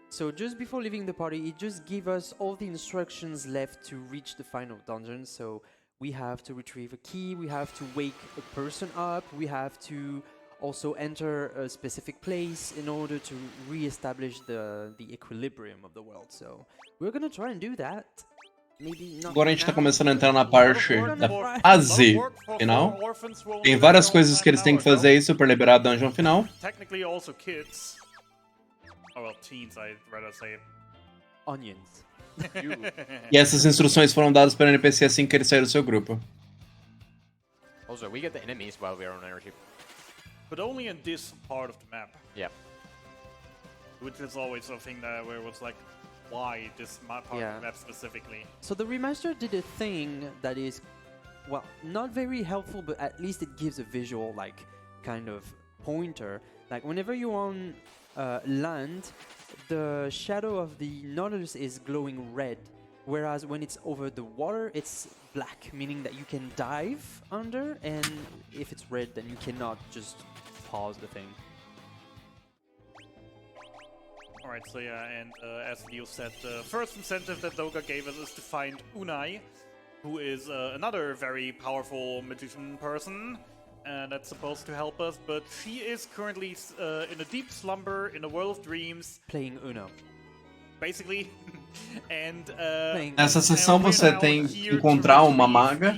Speaker 5: So just before leaving the party, it just gives us all the instructions left to reach the final dungeon. So we have to retrieve a key, we have to wake a person up, we have to also enter a specific place in order to re-establish the equilibrium of the world. So we're gonna try and do that. Maybe not
Speaker 1: Agora a gente tá
Speaker 5: now.
Speaker 1: começando a entrar na parte da fase final. Tem várias coisas que eles têm que fazer isso pra liberar a dungeon final.
Speaker 4: Technically also kids. Oh well, teens, I'd rather say.
Speaker 5: Onions.
Speaker 1: E essas instruções foram dadas para o NPC assim que ele sair do seu grupo.
Speaker 3: Also, we get the enemies while we're on airship.
Speaker 4: But only in this part of the map.
Speaker 3: Yeah.
Speaker 4: Which is always something that where it was like, why this part of the map specifically?
Speaker 5: So the remaster did a thing that is, well, not very helpful, but at least it gives a visual, like, kind of pointer. Like, whenever you're on land, the shadow of the Nautilus is glowing red, whereas when it's over the water, it's black, meaning that you can dive under, and if it's red, then you cannot just pause the thing.
Speaker 4: Alright, so yeah, and as Leo said, the first incentive that Doga gave us is to find Unai, who is another very powerful magician person, and that's supposed to help us, but she is currently in a deep slumber in a world of dreams.
Speaker 5: Playing Uno.
Speaker 4: Basically. And,
Speaker 1: Nessa sessão você tem que encontrar uma maga.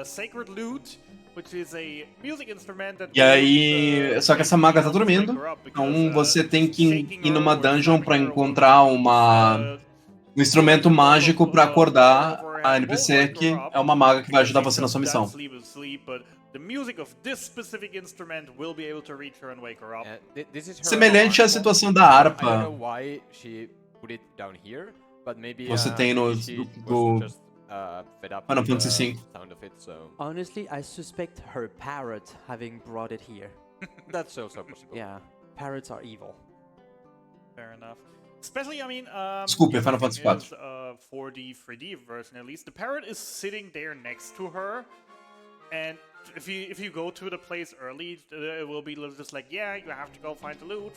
Speaker 4: Sacred Lute, which is a music instrument that
Speaker 1: E aí, só que essa maga tá dormindo. Então você tem que ir numa dungeon pra encontrar um instrumento mágico pra acordar a NPC, que é uma maga que vai ajudar você na sua missão. Semelhante à situação da harpa. Você tem no Final Fantasy V.
Speaker 5: Honestly, I suspect her parrot having brought it here.
Speaker 3: That's also possible.
Speaker 5: Yeah, parrots are evil.
Speaker 4: Fair enough. Especially, I mean,
Speaker 1: Desculpe, Final Fantasy IV.
Speaker 4: For the 3D version at least, the parrot is sitting there next to her, and if you go to the place early, it will be just like, yeah, you have to go find the loot.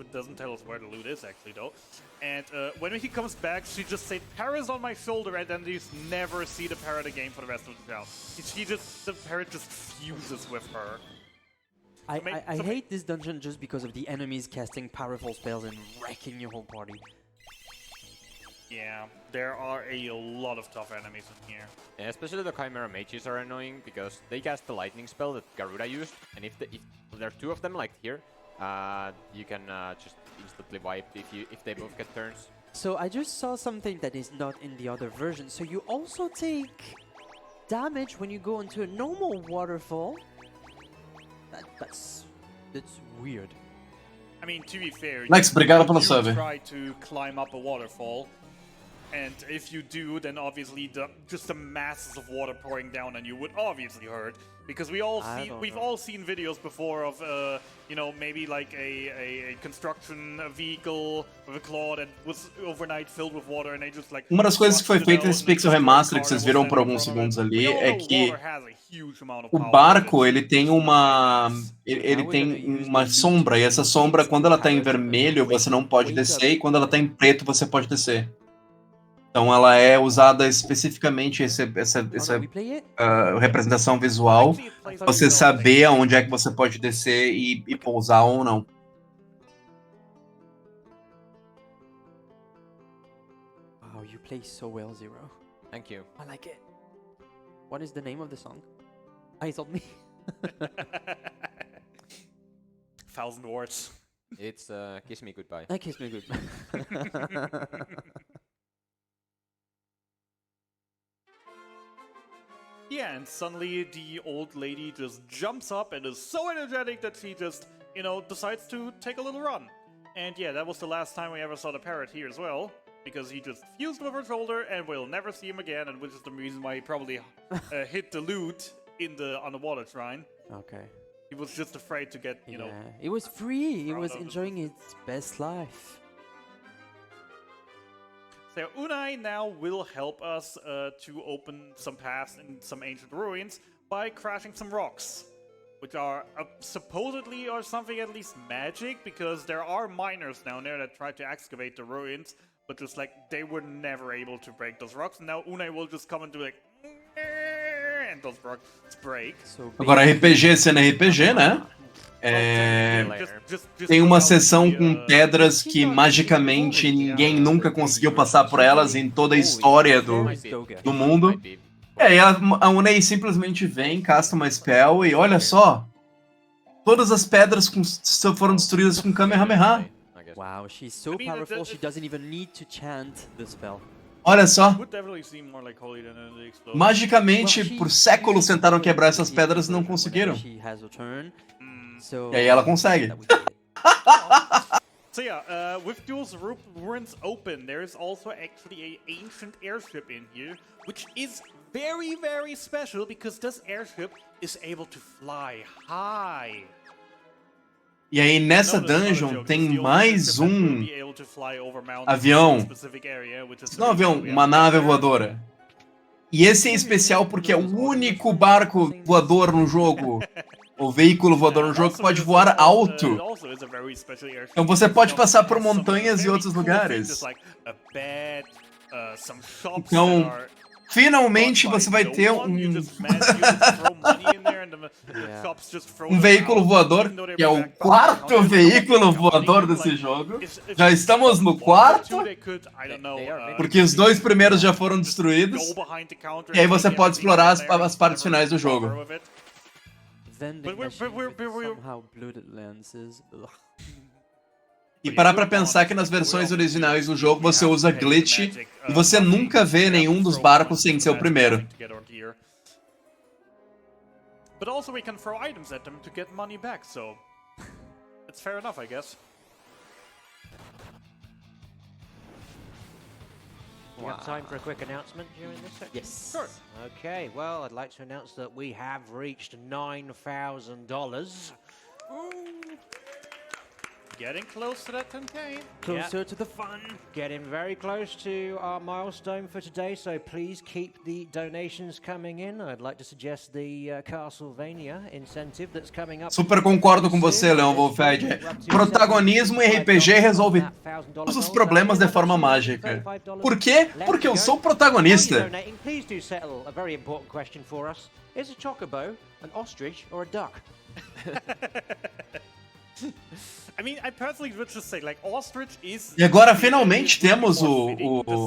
Speaker 4: It doesn't tell us where the loot is actually though. And when he comes back, she just said, "Parrot's on my shoulder," and then you just never see the parrot again for the rest of the show. The parrot just fuses with her.
Speaker 5: I hate this dungeon just because of the enemies casting powerful spells and wrecking your whole party.
Speaker 4: Yeah, there are a lot of tough enemies in here.
Speaker 3: Yeah, especially the Chimera Mages are annoying because they cast the lightning spell that Garuda used, and if there are two of them like here, you can just instantly wipe if they both get turns.
Speaker 5: So I just saw something that is not in the other version. So you also take damage when you go into a normal waterfall. That's weird.
Speaker 4: I mean, to be fair,
Speaker 1: Lex, obrigado pelo sub.
Speaker 4: Try to climb up a waterfall, and if you do, then obviously just the masses of water pouring down on you would obviously hurt. Because we've all seen videos before of maybe like a construction vehicle with a claw that was overnight filled with water, and they just like.
Speaker 1: Uma das coisas que foi feita nesse Pixel Remaster que vocês viram por alguns segundos ali é que o barco ele tem uma sombra, e essa sombra, quando ela tá em vermelho você não pode descer, e quando ela tá em preto você pode descer. Então ela é usada especificamente, essa representação visual, você saber aonde é que você pode descer e pousar ou não.
Speaker 5: Wow, you play so well, Zero.
Speaker 3: Thank you.
Speaker 5: I like it. What is the name of the song? Eyes on me.
Speaker 4: 1,000 words.
Speaker 3: It's Kiss Me Goodbye.
Speaker 5: Kiss Me Goodbye.
Speaker 4: Yeah, and suddenly the old lady just jumps up and is so energetic that she just, decides to take a little run. And yeah, that was the last time we ever saw the parrot here as well, because he just fused with her shoulder and we'll never see him again, and which is the reason why he probably hit the loot on the water shrine.
Speaker 5: Okay.
Speaker 4: He was just afraid to get,
Speaker 5: Yeah, it was free. He was enjoying its best life.
Speaker 4: So Unai now will help us to open some paths in some ancient ruins, by crashing some rocks, which are supposedly or something at least magic, because there are miners down there that try to excavate the ruins, but just like they were never able to break those rocks. And now Unai will just come and do like, and those rocks break.
Speaker 1: Agora, RPG sendo RPG, né? Tem uma seção com pedras que magicamente ninguém nunca conseguiu passar por elas em toda a história do mundo. E aí a Unai simplesmente vem, casta uma spell e olha só, todas as pedras foram destruídas com Kamehameha.
Speaker 5: Wow, she's so powerful she doesn't even need to chant the spell.
Speaker 1: Olha só. Magicamente, por séculos tentaram quebrar essas pedras e não conseguiram. E aí ela consegue.
Speaker 4: So yeah, with Duel's ruins open, there is also actually an ancient airship in here, which is very, very special because this airship is able to fly high.
Speaker 1: E aí nessa dungeon tem mais um avião. Não avião, uma nave voadora. E esse é especial porque é o único barco voador no jogo. O veículo voador no jogo que pode voar alto. Então você pode passar por montanhas e outros lugares. Então, finalmente você vai ter um veículo voador, que é o quarto veículo voador desse jogo. Já estamos no quarto, porque os dois primeiros já foram destruídos. E aí você pode explorar as partes finais do jogo. E parar pra pensar que nas versões originais do jogo você usa glitch e você nunca vê nenhum dos barcos sem ser o primeiro.
Speaker 4: But also we can throw items at them to get money back, so it's fair enough, I guess.
Speaker 2: You have time for a quick announcement during this section?
Speaker 5: Yes.
Speaker 4: Sure.
Speaker 2: Okay, well, I'd like to announce that we have reached $9,000.
Speaker 4: Getting close to that 10K.
Speaker 5: Closer to the fun.
Speaker 2: Getting very close to our milestone for today, so please keep the donations coming in. I'd like to suggest the Castlevania incentive that's coming up.
Speaker 1: Super concordo com você, Leon Wolfed. Protagonismo em RPG resolve todos os problemas de forma mágica. Por quê? Porque eu sou o protagonista.
Speaker 2: Please do settle a very important question for us. Is a chocobo an ostrich or a duck?
Speaker 4: I mean, I personally would just say, like, ostrich is...
Speaker 1: E agora finalmente temos o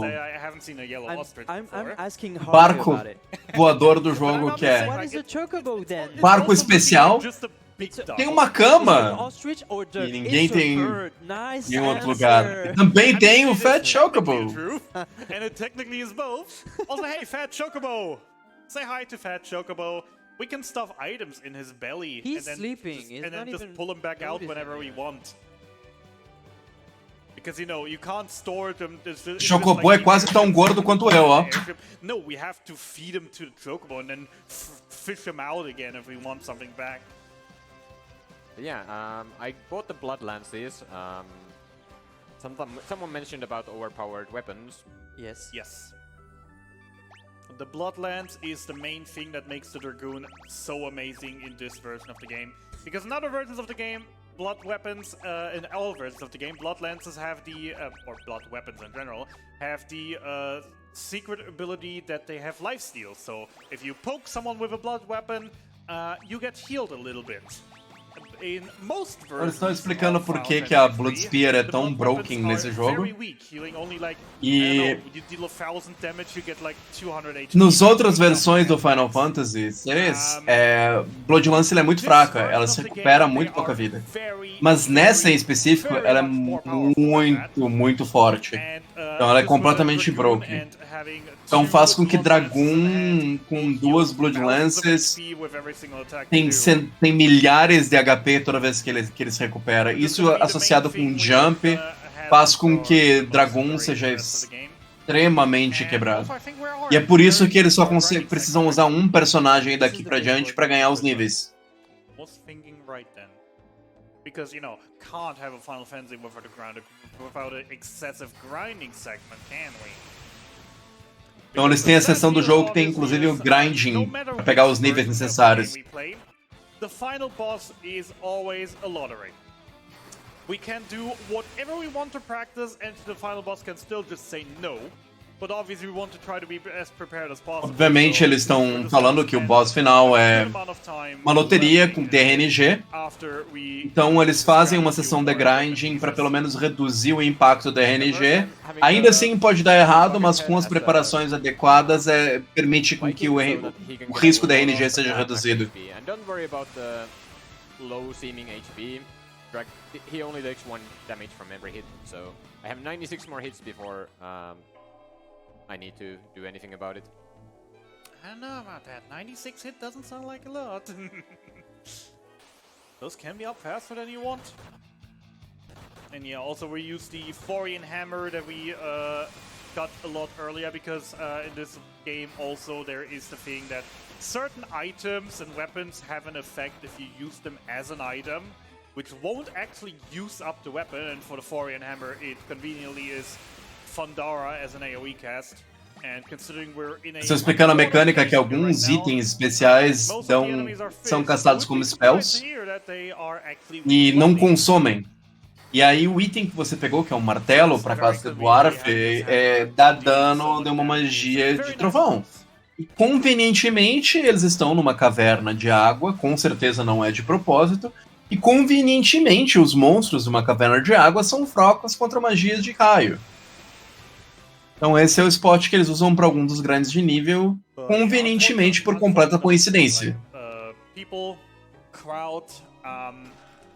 Speaker 4: I haven't seen a yellow ostrich before.
Speaker 5: I'm asking
Speaker 1: barco
Speaker 5: about it.
Speaker 1: voador do jogo, que é
Speaker 5: What is a chocobo then?
Speaker 1: barco especial.
Speaker 4: Just a big duck.
Speaker 1: Tem uma cama.
Speaker 5: Ostrich or duck?
Speaker 1: E ninguém
Speaker 5: It's a
Speaker 1: tem
Speaker 5: bird. Nice
Speaker 1: em outro
Speaker 5: answer.
Speaker 1: lugar. Também tem o Fat Chocobo.
Speaker 4: True. And it technically is both. Also, hey, Fat Chocobo! Say hi to Fat Chocobo. We can stuff items in his belly
Speaker 5: He's
Speaker 4: and then
Speaker 5: sleeping.
Speaker 4: just,
Speaker 5: He's
Speaker 4: and then
Speaker 5: not
Speaker 4: just
Speaker 5: even
Speaker 4: pull him back out
Speaker 5: noticing
Speaker 4: whenever we
Speaker 5: it.
Speaker 4: want. Because, you know, you can't store them.
Speaker 1: Chocobo é quase tão gordo quanto eu, ó.
Speaker 4: No, we have to feed him to the Chocobo and then fish him out again if we want something back.
Speaker 3: Yeah, I bought the Blood Lances. Someone mentioned about overpowered weapons.
Speaker 5: Yes.
Speaker 4: Yes. The Bloodlands is the main thing that makes the Dragoon so amazing in this version of the game. Because in other versions of the game, blood weapons, in all versions of the game, blood lances have the, or blood weapons in general, have the secret ability that they have lifesteal. So if you poke someone with a blood weapon, you get healed a little bit. In most versions,
Speaker 1: Eles estão explicando por que a Blood Spear é tão broken nesse jogo. E nos outras versões do Final Fantasy VI, Blood Lance é muito fraca, ela se recupera muito pouca vida. Mas nessa em específico, ela é muito, muito forte. Então ela é completamente broken. Então faz com que Dragoon com duas Blood Lances tem milhares de HP toda vez que ele se recupera. Isso associado com Jump faz com que Dragoon seja extremamente quebrado. E é por isso que eles só precisam usar um personagem daqui pra diante pra ganhar os níveis.
Speaker 4: Because, you know, can't have a Final Fantasy without an excessive grinding segment, can we?
Speaker 1: Então eles têm a seção do jogo que tem inclusive o grinding pra pegar os níveis necessários.
Speaker 4: The final boss is always a lottery. We can do whatever we want to practice, and the final boss can still just say no. But obviously we want to try to be as prepared as possible.
Speaker 1: Obviamente eles estão falando que o boss final é uma loteria com DRNG. Então eles fazem uma sessão de grinding para pelo menos reduzir o impacto do DRNG. Ainda assim pode dar errado, mas com as preparações adequadas permite com que o risco de DRNG seja reduzido.
Speaker 3: And don't worry about the low seeming HP. He only takes 1 damage from every hit, so I have 96 more hits before I need to do anything about it.
Speaker 4: I don't know about that. 96 hit doesn't sound like a lot. Those can be up faster than you want. And yeah, also we use the Forian Hammer that we got a lot earlier, because in this game also there is the thing that certain items and weapons have an effect if you use them as an item, which won't actually use up the weapon, and for the Forian Hammer it conveniently is Fundara as an AoE cast. And considering we're in a...
Speaker 1: Estou explicando a mecânica que alguns itens especiais são castados como spells e não consomem. E aí o item que você pegou, que é um martelo para a classe do Dwarf, dá dano de uma magia de trovão. E convenientemente eles estão numa caverna de água, com certeza não é de propósito, e convenientemente os monstros de uma caverna de água são fracos contra magias de raio. Então esse é o spot que eles usam para algum dos grandes de nível, convenientemente por completa coincidência.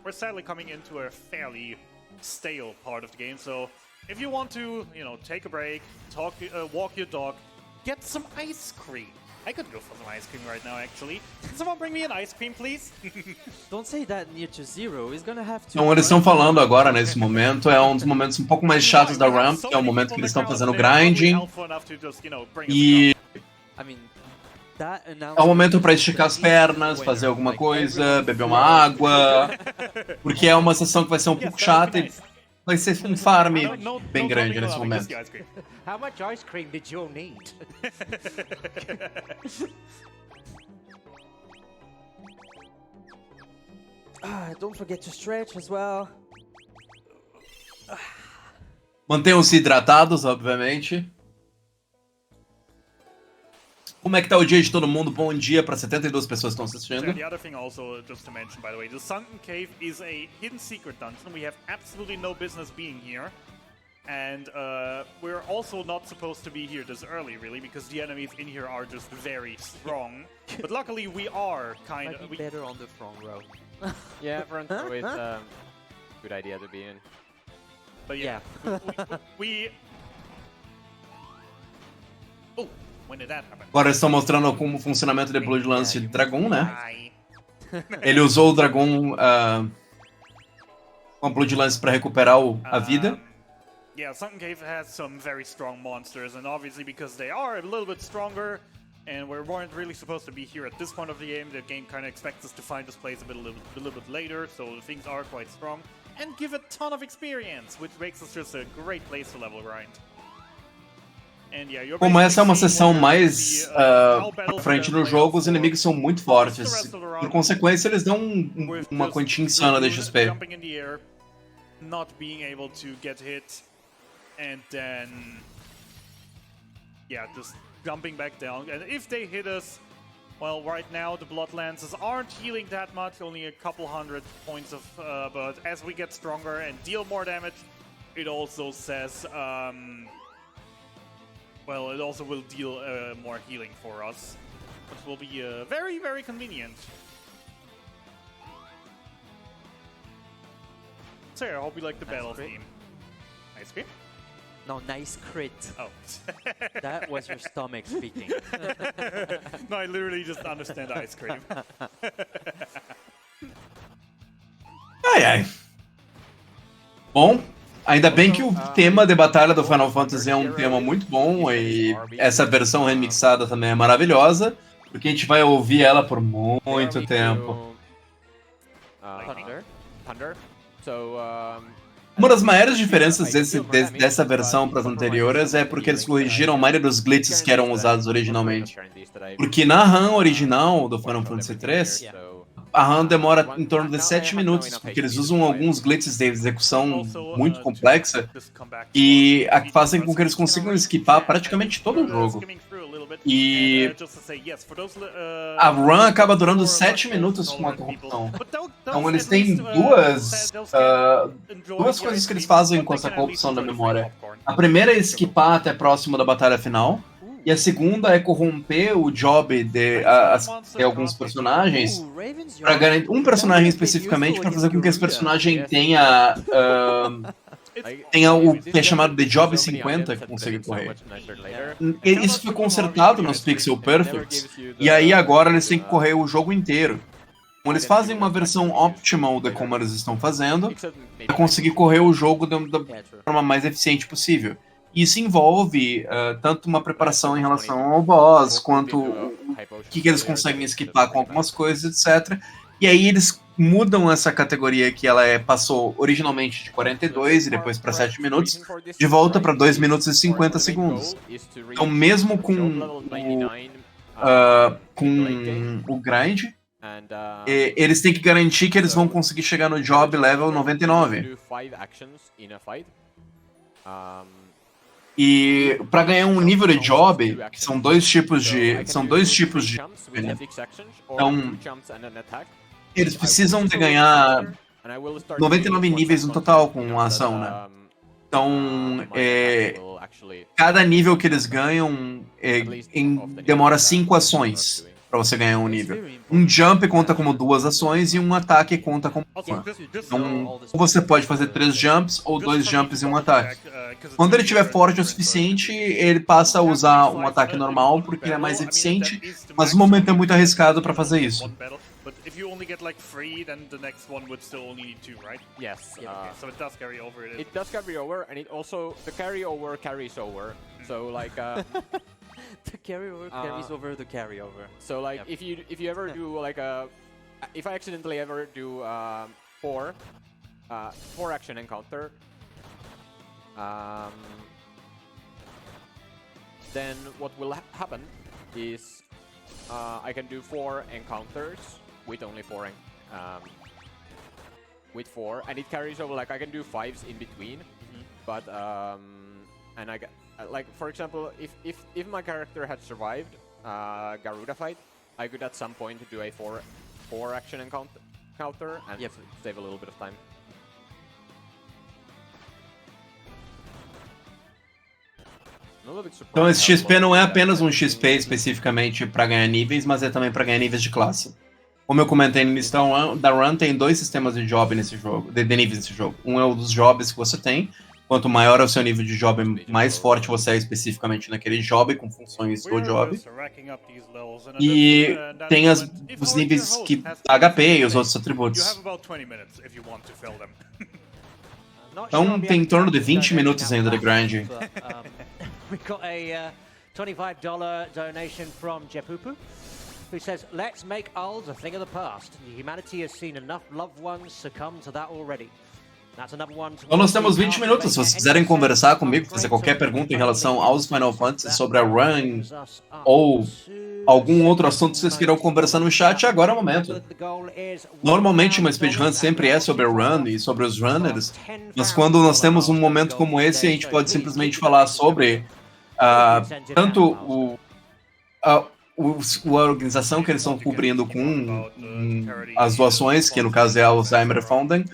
Speaker 4: We're sadly coming into a fairly stale part of the game, so if you want to, take a break, walk your dog, get some ice cream. I could go for some ice cream right now, actually. Can someone bring me an ice cream, please?
Speaker 5: Don't say that near to zero. He's gonna have to...
Speaker 1: Então eles estão falando agora nesse momento, é um dos momentos um pouco mais chatos da ramp, que é o momento que eles estão fazendo grinding. E é um momento para esticar as pernas, fazer alguma coisa, beber uma água, porque é uma sessão que vai ser um pouco chata e vai ser um farm bem grande nesse momento.
Speaker 2: How much ice cream did you need?
Speaker 5: Don't forget to stretch as well.
Speaker 1: Mantenham-se hidratados, obviamente. Como é que tá o dia de todo mundo? Bom dia para 72 pessoas que estão assistindo.
Speaker 4: The other thing also, just to mention, by the way, the Sunken Cave is a hidden secret dungeon. We have absolutely no business being here. And we're also not supposed to be here this early, really, because the enemies in here are just very strong. But luckily we are kind of...
Speaker 5: better on the front row.
Speaker 3: Yeah, front row is good idea to be in.
Speaker 4: But yeah, we... Oh, when did that happen?
Speaker 1: Agora eles estão mostrando como o funcionamento de Bloodlance de Dragon, né? Ele usou o Dragon com a Bloodlance para recuperar a vida.
Speaker 4: Yeah, Sunken Cave has some very strong monsters, and obviously because they are a little bit stronger, and we weren't really supposed to be here at this point of the game kind of expects us to find this place a little bit later, so things are quite strong, and give a ton of experience, which makes us just a great place to level grind. And yeah,
Speaker 1: como essa é uma sessão mais pra frente no jogo, os inimigos são muito fortes. Por consequência, eles dão uma quantia insana de XP.
Speaker 4: Not being able to get hit, and then yeah, just jumping back down. And if they hit us, well, right now the Blood Lances aren't healing that much, only a couple hundred points of, but as we get stronger and deal more damage, it also says, well, it also will deal more healing for us, which will be very, very convenient. So I hope you like the battle theme. Ice cream?
Speaker 5: No, nice crit.
Speaker 4: Oh.
Speaker 5: That was your stomach speaking.
Speaker 4: No, I literally just understand ice cream.
Speaker 1: Ai. Bom, ainda bem que o tema de batalha do Final Fantasy é um tema muito bom e essa versão remixada também é maravilhosa, porque a gente vai ouvir ela por muito tempo.
Speaker 3: Thunder. So
Speaker 1: Uma das maiores diferenças dessa versão para as anteriores é porque eles corrigiram a maioria dos glitches que eram usados originalmente. Porque na RAM original do Final Fantasy III, a RAM demora em torno de 7 minutos, porque eles usam alguns glitches de execução muito complexa e fazem com que eles consigam esquipar praticamente todo o jogo. E a run acaba durando 7 minutos com a corrupção. Então eles têm duas coisas que eles fazem com essa corrupção da memória. A primeira é esquipar até próximo da batalha final. E a segunda é corromper o job de alguns personagens, para garantir um personagem especificamente, para fazer com que esse personagem tenha o que é chamado de Job 50, que consegue correr. Isso foi consertado nos Pixel Perfects, e aí agora eles têm que correr o jogo inteiro. Então, eles fazem uma versão optimal de como eles estão fazendo, para conseguir correr o jogo da forma mais eficiente possível. Isso envolve tanto uma preparação em relação ao boss, quanto o que eles conseguem esquipar com algumas coisas, etc. E aí eles mudam essa categoria que ela passou originalmente de 42 e depois para 7 minutos, de volta para 2 minutos e 50 segundos. Então mesmo com o grind, eles têm que garantir que eles vão conseguir chegar no job level 99. E para ganhar um nível de job, que são dois tipos de né? Então, eles precisam de ganhar 99 níveis no total com a ação, né? Então, cada nível que eles ganham demora 5 ações para você ganhar um nível. Um jump conta como 2 ações e um ataque conta como 1. Então, você pode fazer 3 jumps ou 2 jumps e um ataque. Quando ele estiver forte o suficiente, ele passa a usar um ataque normal porque ele é mais eficiente, mas no momento é muito arriscado para fazer isso.
Speaker 4: But if you only get like 3, then the next one would still only need 2, right?
Speaker 3: Yes.
Speaker 4: Okay, so it does carry over.
Speaker 3: It does carry over, and it also the carryover carries over. So like
Speaker 5: the carryover carries over the carryover.
Speaker 3: So like if you ever do like if I accidentally ever do 4 action encounter, then what will happen is I can do 4 encounters with only 4 with 4, and it carries over. Like I can do 5s in between, but and I get like, for example, if my character had survived Garuda fight, I could at some point do a 4 action encounter and save a little bit of time.
Speaker 1: Então esse XP não é apenas um XP especificamente para ganhar níveis, mas é também para ganhar níveis de classe. Como eu comentei no início da run, tem 2 sistemas de job nesse jogo, de níveis nesse jogo. Um é o dos jobs que você tem. Quanto maior é o seu nível de job, mais forte você é especificamente naquele job, com funções do job. E tem os níveis que HP e os outros atributos. Então tem em torno de 20 minutos ainda de grind.
Speaker 2: We've got a $25 donation from Jepupu, who says, "Let's make Ulls a thing of the past. Humanity has seen enough loved ones succumb to that already."
Speaker 1: Então nós temos 20 minutos, se vocês quiserem conversar comigo, fazer qualquer pergunta em relação aos Final Fantasy, sobre a run, ou algum outro assunto que vocês queiram conversar no chat, agora é o momento. Normalmente uma speedrun sempre é sobre a run e sobre os runners, mas quando nós temos um momento como esse, a gente pode simplesmente falar sobre tanto a organização que eles estão cobrindo com as doações, que no caso é a Alzheimer Funding,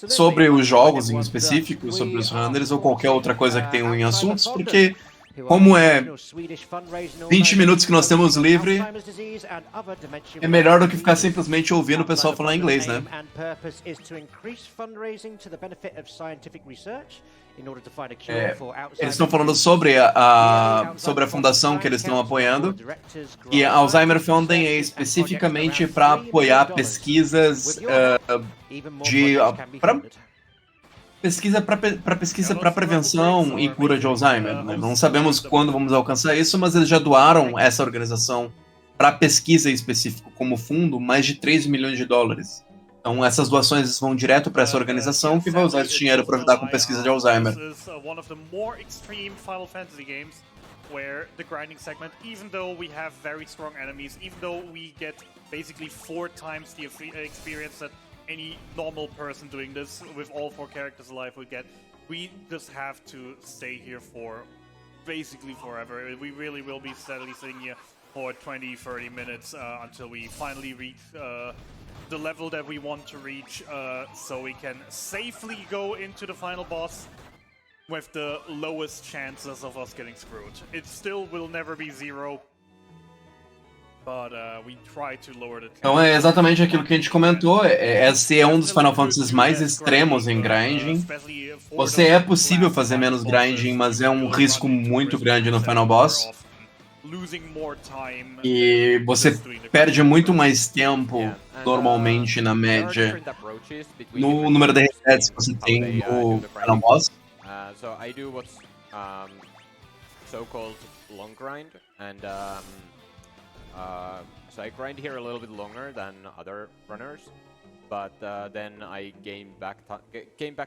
Speaker 1: sobre os jogos em específico, sobre os runners ou qualquer outra coisa que tenham em assuntos, porque como é 20 minutos que nós temos livre, é melhor do que ficar simplesmente ouvindo o pessoal falar inglês, né? Eles estão falando sobre a fundação que eles estão apoiando, e a Alzheimer Funding é especificamente para apoiar pesquisas para prevenção e cura de Alzheimer. Né? Não sabemos quando vamos alcançar isso, mas eles já doaram essa organização para pesquisa em específico como fundo mais de $3 milhões. Então essas doações vão direto para essa organização que vai usar esse dinheiro para ajudar com pesquisa de Alzheimer.
Speaker 4: This is one of the more extreme Final Fantasy games where the grinding segment, even though we have very strong enemies, even though we get basically 4 times the experience that any normal person doing this with all 4 characters alive would get, we just have to stay here for basically forever. We really will be steadily sitting here for 20-30 minutes until we finally reach the level that we want to reach, so we can safely go into the final boss with the lowest chances of us getting screwed. It still will never be 0, but we try to lower the chances.
Speaker 1: Então é exatamente aquilo que a gente comentou, esse é um dos Final Fantasies mais extremos em grinding. É possível fazer menos grinding, mas é um risco muito grande no Final Boss. E você perde muito mais tempo, normalmente, na média, no número de resets que você tem no Final Boss.
Speaker 3: So I do what's so-called long grind, and so I grind here a little bit longer than other runners, but then I gain back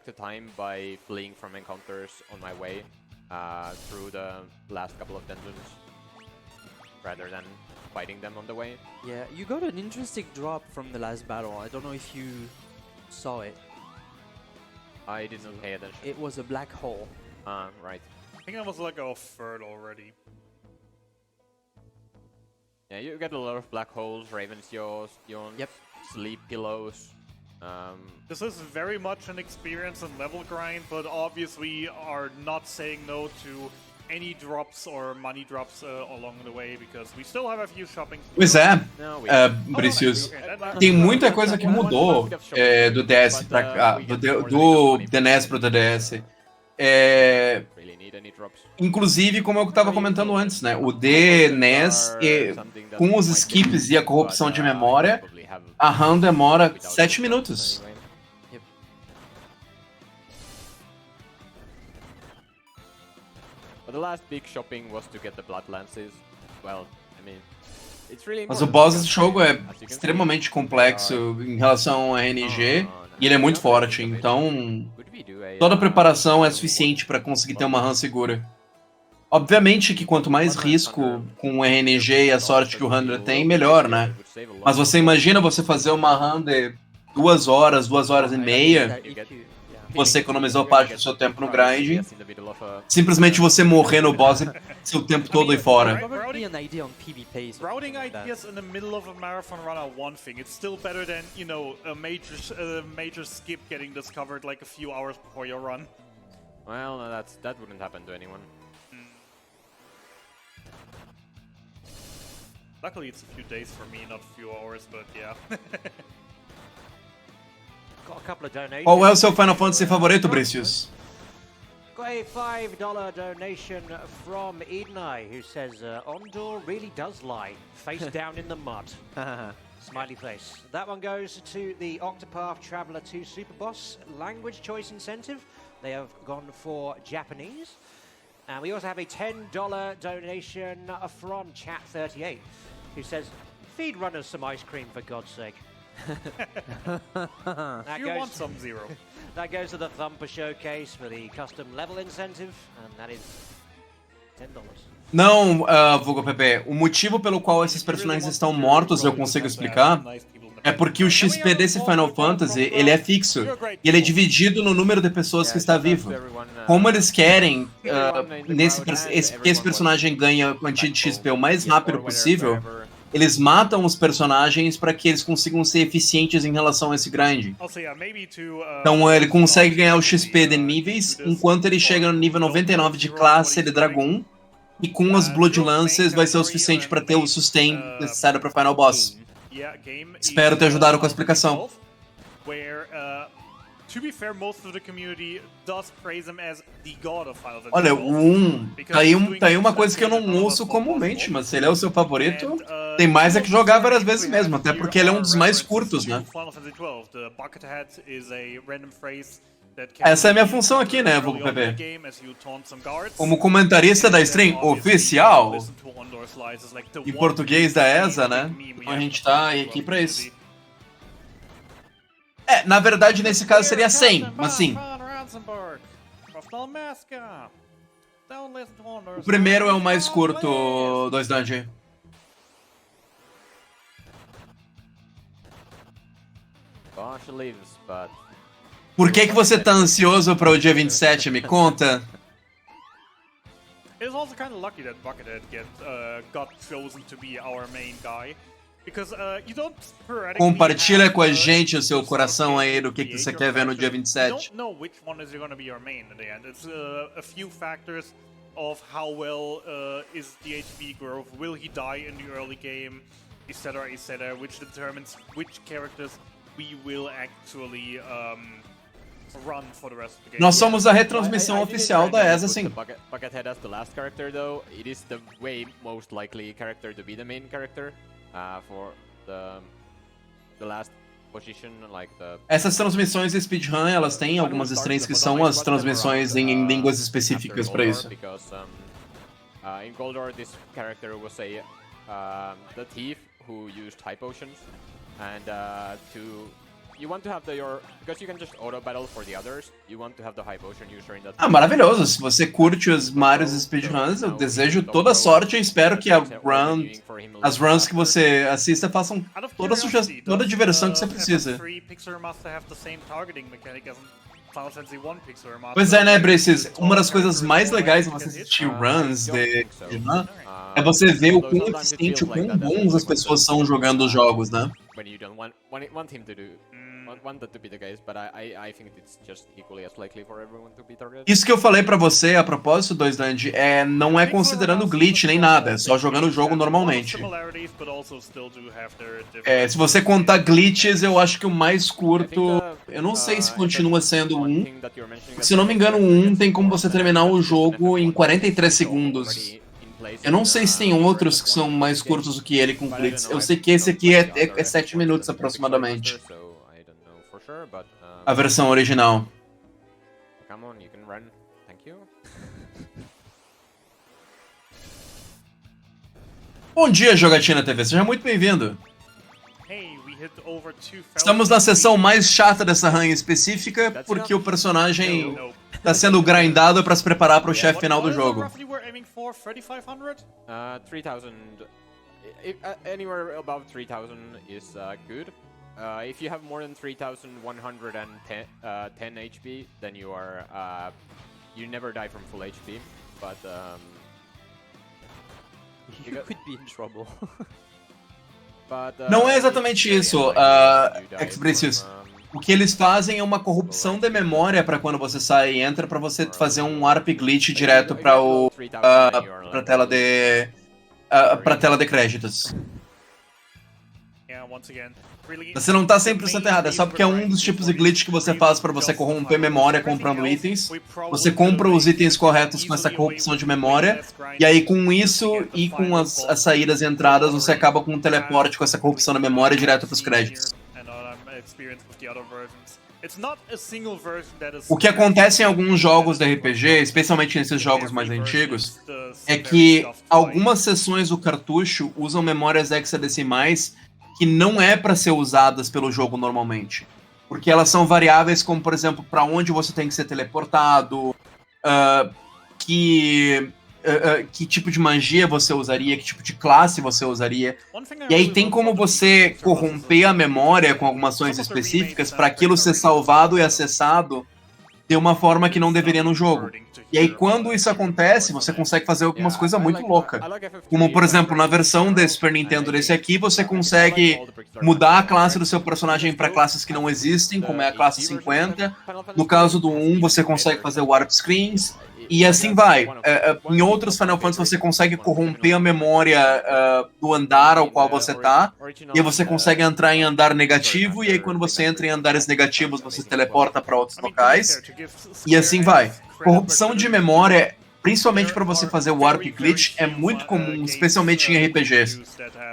Speaker 3: to time by fleeing from encounters on my way through the last couple of dungeons, rather than fighting them on the way.
Speaker 5: Yeah, you got an interesting drop from the last battle. I don't know if you saw it.
Speaker 3: I did not pay attention.
Speaker 5: It was a black hole.
Speaker 3: Right.
Speaker 4: I think that was like a third already.
Speaker 3: Yeah, you get a lot of black holes, Raven's Jaws,
Speaker 5: Yep.
Speaker 3: sleep pillows.
Speaker 4: This is very much an experience and level grind, but obviously are not saying no to any drops or money drops along the way, because we still have a few shopping.
Speaker 1: Pois é, Bricius. Tem muita coisa que mudou do DS pra cá, do DNES pro DDS. Inclusive, como eu estava comentando antes, né? O DNES, com os skips e a corrupção de memória, a run demora 7 minutos.
Speaker 3: The last big shopping was to get the blood lances. Well, I mean, it's really.
Speaker 1: Mas o boss do jogo é extremamente complexo em relação ao RNG e ele é muito forte, então toda a preparação é suficiente para conseguir ter uma run segura. Obviamente que quanto mais risco com o RNG e a sorte que o Hunter tem, melhor, né? Mas você imagina você fazer uma run de 2 horas, 2 horas e meia, você economizou parte do seu tempo no grind, simplesmente você morrer no boss e seu tempo todo aí fora.
Speaker 4: Routing ideas in the middle of a marathon run are one thing. It's still better than, you know, a major skip getting discovered like a few hours before your run.
Speaker 3: Well, no, that wouldn't happen to anyone.
Speaker 4: Luckily, it's a few days for me, not a few hours, but yeah.
Speaker 2: Got a couple of donations.
Speaker 1: Qual é o seu Final Fantasy favorito, Bricius?
Speaker 2: Got a $5 donation from Edenai, who says, Ondor really does lie, face down in the mud. Smiley face. That one goes to the Octopath Traveler 2 Super Boss language choice incentive. They have gone for Japanese. And we also have a $10 donation from Chat38, who says, feed runners some ice cream for God's sake.
Speaker 4: You want some Zero.
Speaker 2: That goes to the Thumper Showcase for the custom level incentive, and that is $10.
Speaker 1: Não, Vulgo Pepe, o motivo pelo qual esses personagens estão mortos eu consigo explicar é porque o XP desse Final Fantasy, ele é fixo, e ele é dividido no número de pessoas que está vivo. Como eles querem que esse personagem ganhe a quantia de XP o mais rápido possível, eles matam os personagens para que eles consigam ser eficientes em relação a esse grind. Então ele consegue ganhar o XP de níveis, enquanto ele chega no nível 99 de classe de Dragon, e com as Blood Lances vai ser o suficiente para ter o sustain necessário para o Final Boss. Espero ter ajudado com a explicação. Olha, tá aí uma coisa que eu não ouço comumente, mas se ele é o seu favorito, tem mais é que jogar várias vezes mesmo, até porque ele é um dos mais curtos, né? Essa é a minha função aqui, né, Vulgo PB? Como comentarista da stream oficial, em português da ESA, né? Então a gente tá aqui pra isso. Na verdade, nesse caso seria 100, mas sim. O primeiro é o mais curto, 2 dungeon. Por que você tá ansioso para o dia 27? Me conta.
Speaker 4: It's also kind of lucky that Buckethead got chosen to be our main guy. Because you don't
Speaker 1: Compartilha com a gente o seu coração aí do que você quer ver no dia 27.
Speaker 4: You don't know which one is going to be your main in the end. It's a few factors of how well is the HP growth, will he die in the early game, etc, etc, which determines which characters we will actually run for the rest of the game.
Speaker 1: Nós somos a retransmissão oficial da ESA, sim.
Speaker 3: Buckethead as the last character though, it is the way most likely character to be the main character. For the last position, like the...
Speaker 1: Essas transmissões de speedrun, elas têm algumas strings que são as transmissões em línguas específicas para isso.
Speaker 3: Because in Goldor, this character was the thief who used high potions, and you want to have because you can just auto battle for the others. You want to have the high potion user in that.
Speaker 1: Maravilhoso. Se você curte os Marios speedruns, eu desejo toda sorte e espero que as runs que você assista façam toda a diversão que você precisa. Pois é, né, Brices? Uma das coisas mais legais de você assistir runs de speedrun é você ver o quão eficiente, o quão bons as pessoas são jogando os jogos, né?
Speaker 3: When you don't want him to want that to be the case, but I think it's just equally as likely for everyone to be targeted.
Speaker 1: Isso que eu falei pra você a propósito, 2Dund, não é considerando glitch nem nada, é só jogando o jogo normalmente. Se você contar glitches, eu acho que o mais curto, eu não sei se continua sendo 1. Se não me engano, o 1 tem como você terminar o jogo em 43 segundos. Eu não sei se tem outros que são mais curtos do que ele com glitch. Eu sei que esse aqui é 7 minutos aproximadamente. A versão original.
Speaker 3: Come on, you can run. Thank you.
Speaker 1: Bom dia, Jogatina TV. Seja muito bem-vindo. Estamos na sessão mais chata dessa run específica, porque o personagem está sendo grindado para se preparar para o chefe final do jogo.
Speaker 3: 3,000. Anywhere above 3,000 is good. If you have more than 3,110 HP, then you never die from full HP. But
Speaker 5: you could be in trouble.
Speaker 1: Não é exatamente isso, Expressius. O que eles fazem é uma corrupção de memória para quando você sai e entra, para você fazer um warp glitch direto para a tela de créditos. Você não tá 100% errado, é só porque é um dos tipos de glitch que você faz para você corromper memória comprando itens. Você compra os itens corretos com essa corrupção de memória, e aí com isso e com as saídas e entradas, você acaba com um teleporte com essa corrupção da memória direto para os créditos. O que acontece em alguns jogos de RPG, especialmente nesses jogos mais antigos, é que algumas seções do cartucho usam memórias hexadecimais que não é para ser usadas pelo jogo normalmente. Porque elas são variáveis como, por exemplo, para onde você tem que ser teleportado, que tipo de magia você usaria, que tipo de classe você usaria. E aí tem como você corromper a memória com algumas ações específicas para aquilo ser salvado e acessado de uma forma que não deveria no jogo. E aí quando isso acontece, você consegue fazer algumas coisas muito loucas. Como, por exemplo, na versão de Super Nintendo desse aqui, você consegue mudar a classe do seu personagem para classes que não existem, como é a classe 50. No caso do 1, você consegue fazer warp screens. E assim vai. Em outros Final Fantasy você consegue corromper a memória do andar ao qual você tá, e aí você consegue entrar em andar negativo, e aí quando você entra em andares negativos você se teleporta para outros locais, e assim vai. Corrupção de memória, principalmente para você fazer warp glitch, é muito comum, especialmente em RPGs.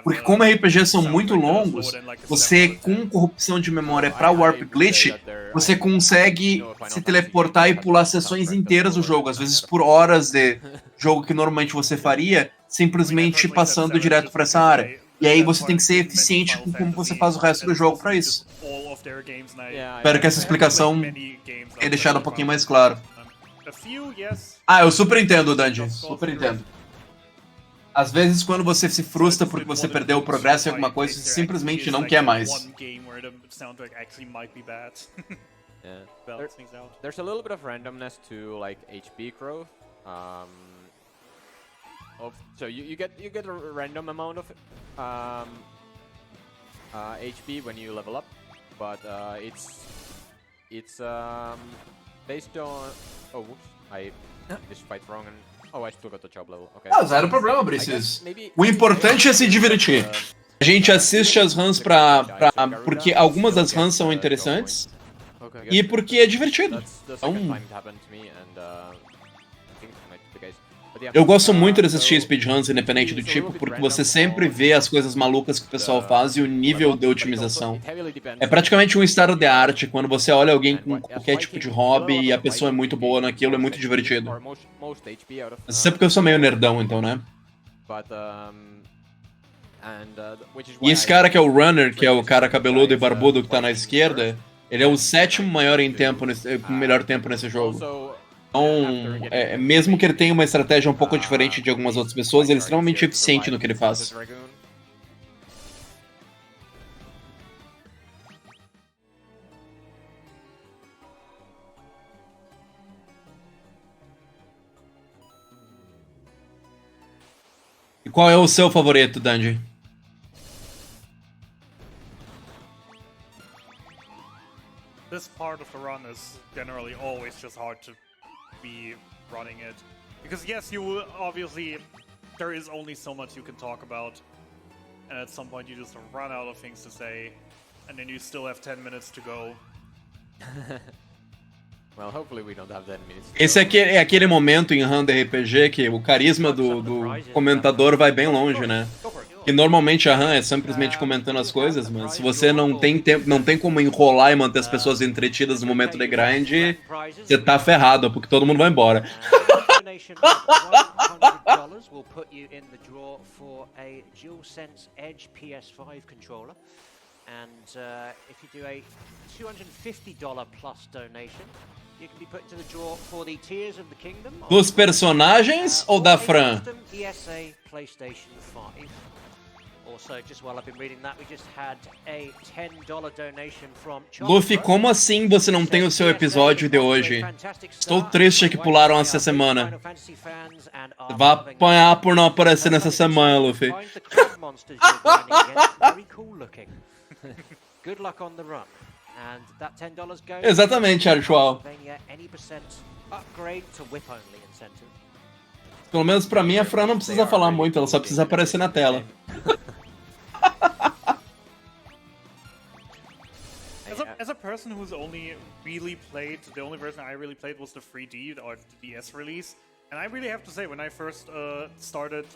Speaker 1: Porque como RPGs são muito longos, você com corrupção de memória para warp glitch, você consegue se teleportar e pular sessões inteiras do jogo, às vezes por horas de jogo que normalmente você faria, simplesmente passando direto para essa área. E aí você tem que ser eficiente com como você faz o resto do jogo para isso.
Speaker 4: of their games, and
Speaker 1: Espero que essa explicação tenha deixado um pouquinho mais claro.
Speaker 4: A few, yes.
Speaker 1: Ah, eu super entendo, Dandy. Super entendo. Às vezes, quando você se frustra porque você perdeu o progresso em alguma coisa, você simplesmente não quer mais.
Speaker 3: Yeah. There's a little bit of randomness to like HP growth. So you get a random amount of HP when you level up, but it's based on. Oh, whoops! I did this fight wrong and oh, I still got the job level. Okay.
Speaker 1: Ah, zero problema, Brices. O importante é se divertir. A gente assiste as runs porque algumas das runs são interessantes e porque é divertido. Então, eu gosto muito de assistir speedruns independente do tipo, porque você sempre vê as coisas malucas que o pessoal faz e o nível de otimização. É praticamente um estado de arte, quando você olha alguém com qualquer tipo de hobby e a pessoa é muito boa naquilo, é muito divertido. Mas isso é porque eu sou meio nerdão, então, né? E esse cara que é o Runner, que é o cara cabeludo e barbudo que tá na esquerda, ele é o 7º maior em tempo, com melhor tempo nesse jogo. Então, mesmo que ele tenha uma estratégia um pouco diferente de algumas outras pessoas, ele é extremamente eficiente no que ele faz. E qual é o seu favorito, Dandy?
Speaker 4: This part of the run is generally always just hard to be running it. Because yes, you will obviously, there is only so much you can talk about, and at some point you just run out of things to say, and then you still have 10 minutes to go.
Speaker 3: Well, hopefully we don't have 10 minutes.
Speaker 1: Esse aqui é aquele momento em run de RPG que o carisma do comentador vai bem longe, né? Que normalmente a run é simplesmente comentando as coisas, mas se você não tem tempo, não tem como enrolar e manter as pessoas entretidas no momento de grind, você tá ferrado, porque todo mundo vai embora. Dos personagens ou da Fran?
Speaker 2: ESA PlayStation 5. Also, just while I've been reading that, we just had a $10 donation from
Speaker 1: Luffy, como assim você não tem o seu episódio de hoje? Estou triste que pularam essa semana. Vai apanhar por não aparecer nessa semana, Luffy. Exatamente, Archual. Pelo menos pra mim, a Fran não precisa falar muito, ela só precisa aparecer na tela.
Speaker 4: As a person who's only really played, the only version I really played was the 3D or the DS release, and I really have to say, when I first started,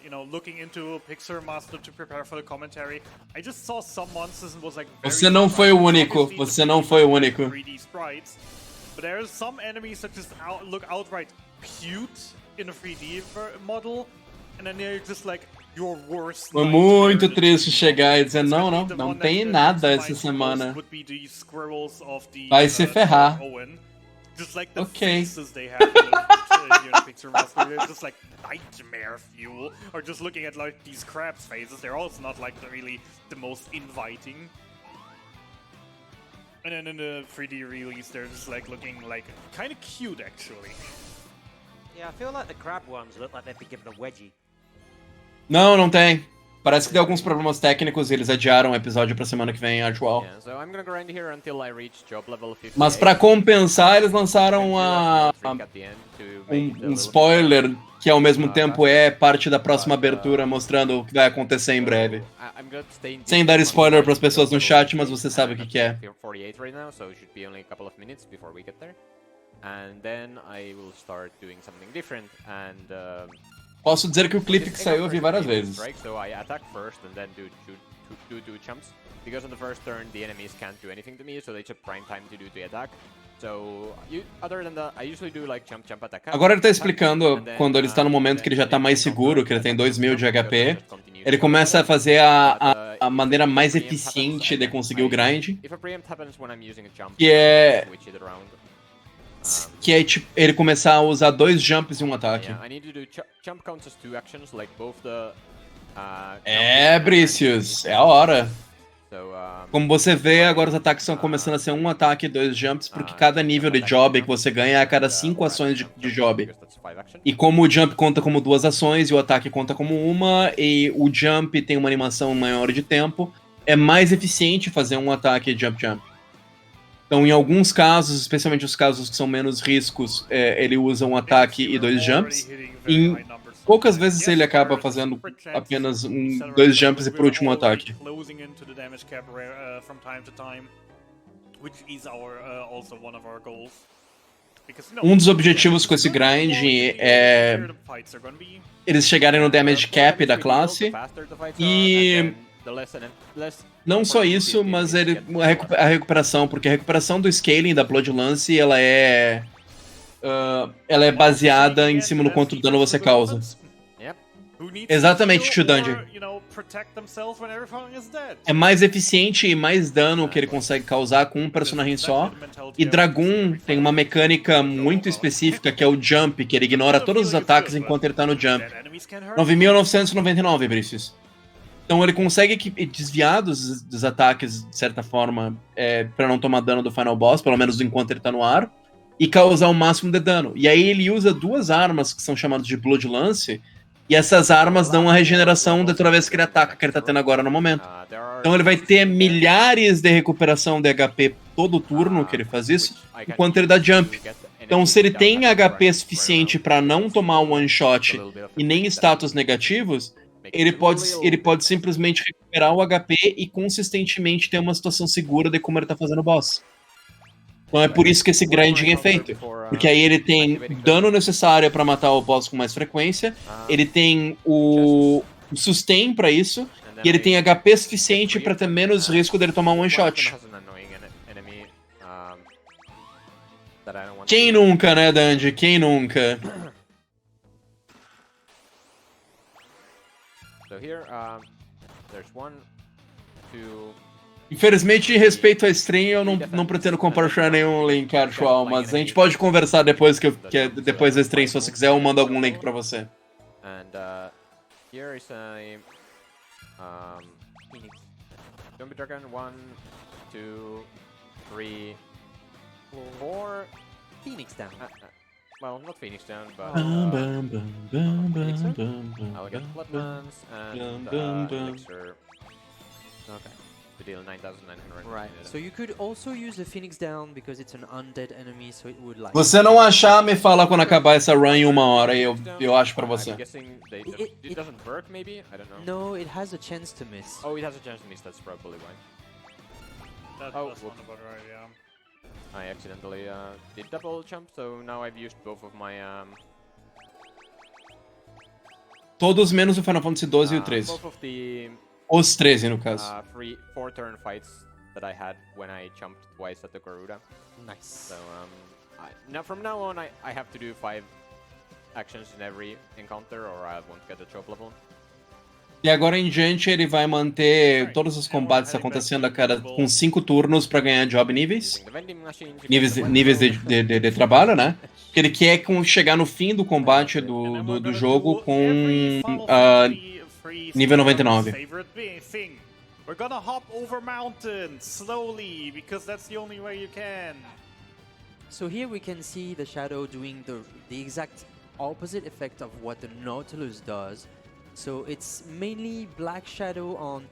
Speaker 4: you know, looking into Pixar Master to prepare for the commentary, I just saw some monsters and was like,
Speaker 1: você não foi o único, você não foi o único.
Speaker 4: 3D sprites, but there are some enemies that just look outright cute in a 3D model, and then they're just like your worst.
Speaker 1: Foi muito triste chegar e dizer não tem nada essa semana. Vai se ferrar.
Speaker 4: Just like the
Speaker 1: okay.
Speaker 4: faces they have in the picture master, they're just like nightmare fuel. Or just looking at like these crabs' faces, they're also not like really the most inviting. And then in the 3D release, they're just like looking like kind of cute actually.
Speaker 2: Yeah, I feel like the crab ones look like they've been given a wedgie.
Speaker 1: Não tem. Parece que deu alguns problemas técnicos e eles adiaram o episódio pra semana que vem, Archwall. Mas pra compensar, eles lançaram um spoiler que ao mesmo tempo é parte da próxima abertura, mostrando o que vai acontecer em breve. Sem dar spoiler pras pessoas no chat, mas você sabe o que é. Posso dizer que o clipe que saiu eu vi várias vezes. Because on the first turn the enemies can't do anything to me, so they took prime time to do the attack. So, other than that, I usually do like jump attack. Agora ele tá explicando quando ele está no momento que ele já tá mais seguro, que ele tem 2000 de HP. Ele começa a fazer a a maneira mais eficiente de conseguir o grind.
Speaker 3: If a preempt happens when I'm using a jump,
Speaker 1: Que é...
Speaker 3: switch it around.
Speaker 1: Que é tipo, ele começar a usar 2 jumps em um ataque.
Speaker 3: Yeah, I need to do jump counts as 2 actions, like both the
Speaker 1: Bricius, é a hora.
Speaker 3: So,
Speaker 1: Como você vê, agora os ataques estão começando a ser um ataque e 2 jumps, porque cada nível de job que você ganha é a cada 5 ações de job. E como o jump conta como 2 ações e o ataque conta como uma, e o jump tem uma animação maior de tempo, é mais eficiente fazer um ataque jump-jump. Então, em alguns casos, especialmente os casos que são menos riscos, ele usa um ataque e 2 jumps. Em poucas vezes ele acaba fazendo apenas 2 jumps e por último um ataque. Um dos objetivos com esse grind é eles chegarem no damage cap da classe e não só isso, mas a recuperação, porque a recuperação do scaling da Bloodlance ela é baseada em cima do quanto dano você causa. Exatamente, Shudanji. É mais eficiente e mais dano que ele consegue causar com um personagem só. E Dragoon tem uma mecânica muito específica que é o jump, que ele ignora todos os ataques enquanto ele tá no jump. 9.999, Brices. Então ele consegue desviar dos ataques, de certa forma, pra não tomar dano do final boss, pelo menos enquanto ele tá no ar, e causar o máximo de dano. E aí ele usa 2 armas que são chamadas de Bloodlance, e essas armas dão a regeneração de toda vez que ele ataca, que ele tá tendo agora no momento. Então ele vai ter milhares de recuperação de HP todo turno que ele faz isso, enquanto ele dá jump. Então se ele tem HP suficiente pra não tomar um one shot e nem status negativos, ele pode simplesmente recuperar o HP e consistentemente ter uma situação segura de como ele tá fazendo o boss. Então é por isso que esse grinding é feito. Porque aí ele tem dano necessário pra matar o boss com mais frequência, ele tem o sustain pra isso, e ele tem HP suficiente pra ter menos risco dele tomar um one shot. Quem nunca, né, Dandy? Quem nunca?
Speaker 3: So here, there's 1, 2...
Speaker 1: Infelizmente, em respeito à stream, eu não pretendo compartilhar nenhum link atual, mas a gente pode conversar depois depois da stream, se você quiser, eu mando algum link pra você.
Speaker 3: And here is a Zombie Dragon 1, 2, 3, 4.
Speaker 5: Phoenix down.
Speaker 3: Well, not Phoenix down, but I'll get Bloodlands and Elixir.
Speaker 5: Okay.
Speaker 3: To deal 9,900.
Speaker 5: Right. So you could also use the Phoenix down because it's an undead enemy, so it would like.
Speaker 1: Você não achar, me fala quando acabar essa run em 1 hora e eu acho pra você.
Speaker 3: I'm guessing it doesn't work, maybe? I don't know.
Speaker 5: No, it has a chance to miss.
Speaker 3: Oh, it has a chance to miss, that's probably why.
Speaker 4: That's not about right, yeah.
Speaker 3: I accidentally did double jump, so now I've used both of my
Speaker 1: Todos menos o Final Fantasy 12 e o 13.
Speaker 3: both of the
Speaker 1: Os 13, no caso.
Speaker 3: 4 turn fights that I had when I jumped twice at the Garuda.
Speaker 5: Nice.
Speaker 3: So now from now on I have to do 5 actions in every encounter or I won't get the job level.
Speaker 1: E agora em diante ele vai manter todos os combates acontecendo com 5 turnos pra ganhar job níveis. Níveis de trabalho, né? Porque ele quer chegar no fim do combate do jogo com nível 99.
Speaker 4: We're gonna hop over mountains slowly because that's the only way you can.
Speaker 5: So here we can see the shadow doing the exact opposite effect of what the Nautilus does. So it's mainly black shadow on.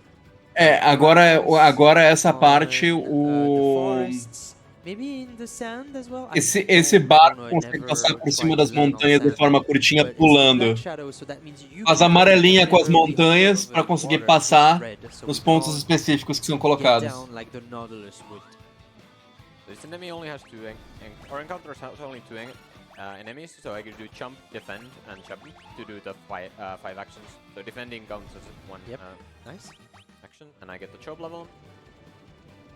Speaker 1: Agora essa parte
Speaker 5: Maybe in the sand as well.
Speaker 1: Esse barco consegue passar por cima das montanhas de forma curtinha pulando. As amarelinhas com as montanhas para conseguir passar nos pontos específicos que são colocados.
Speaker 3: This enemy only has 2 encounters has only 2 enemies, so I can do jump, defend, and jump to do the 5 actions. So defending counts as 1
Speaker 5: nice
Speaker 3: action, and I get the job level.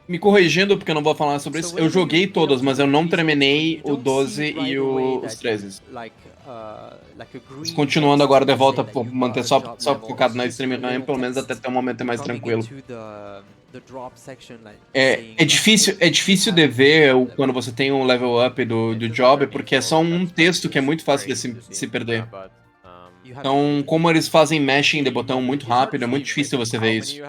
Speaker 1: Me corrigindo, porque eu não vou falar sobre isso, eu joguei todos, mas eu não terminei o 12 e os 13. Mas continuando agora de volta, por manter só focado na Extreme Run, pelo menos até ter um momento mais tranquilo. É difícil de ver quando você tem um level up do job, porque é só um texto que é muito fácil de se perder. Então, como eles fazem mashing de botão muito rápido, é muito difícil você ver isso.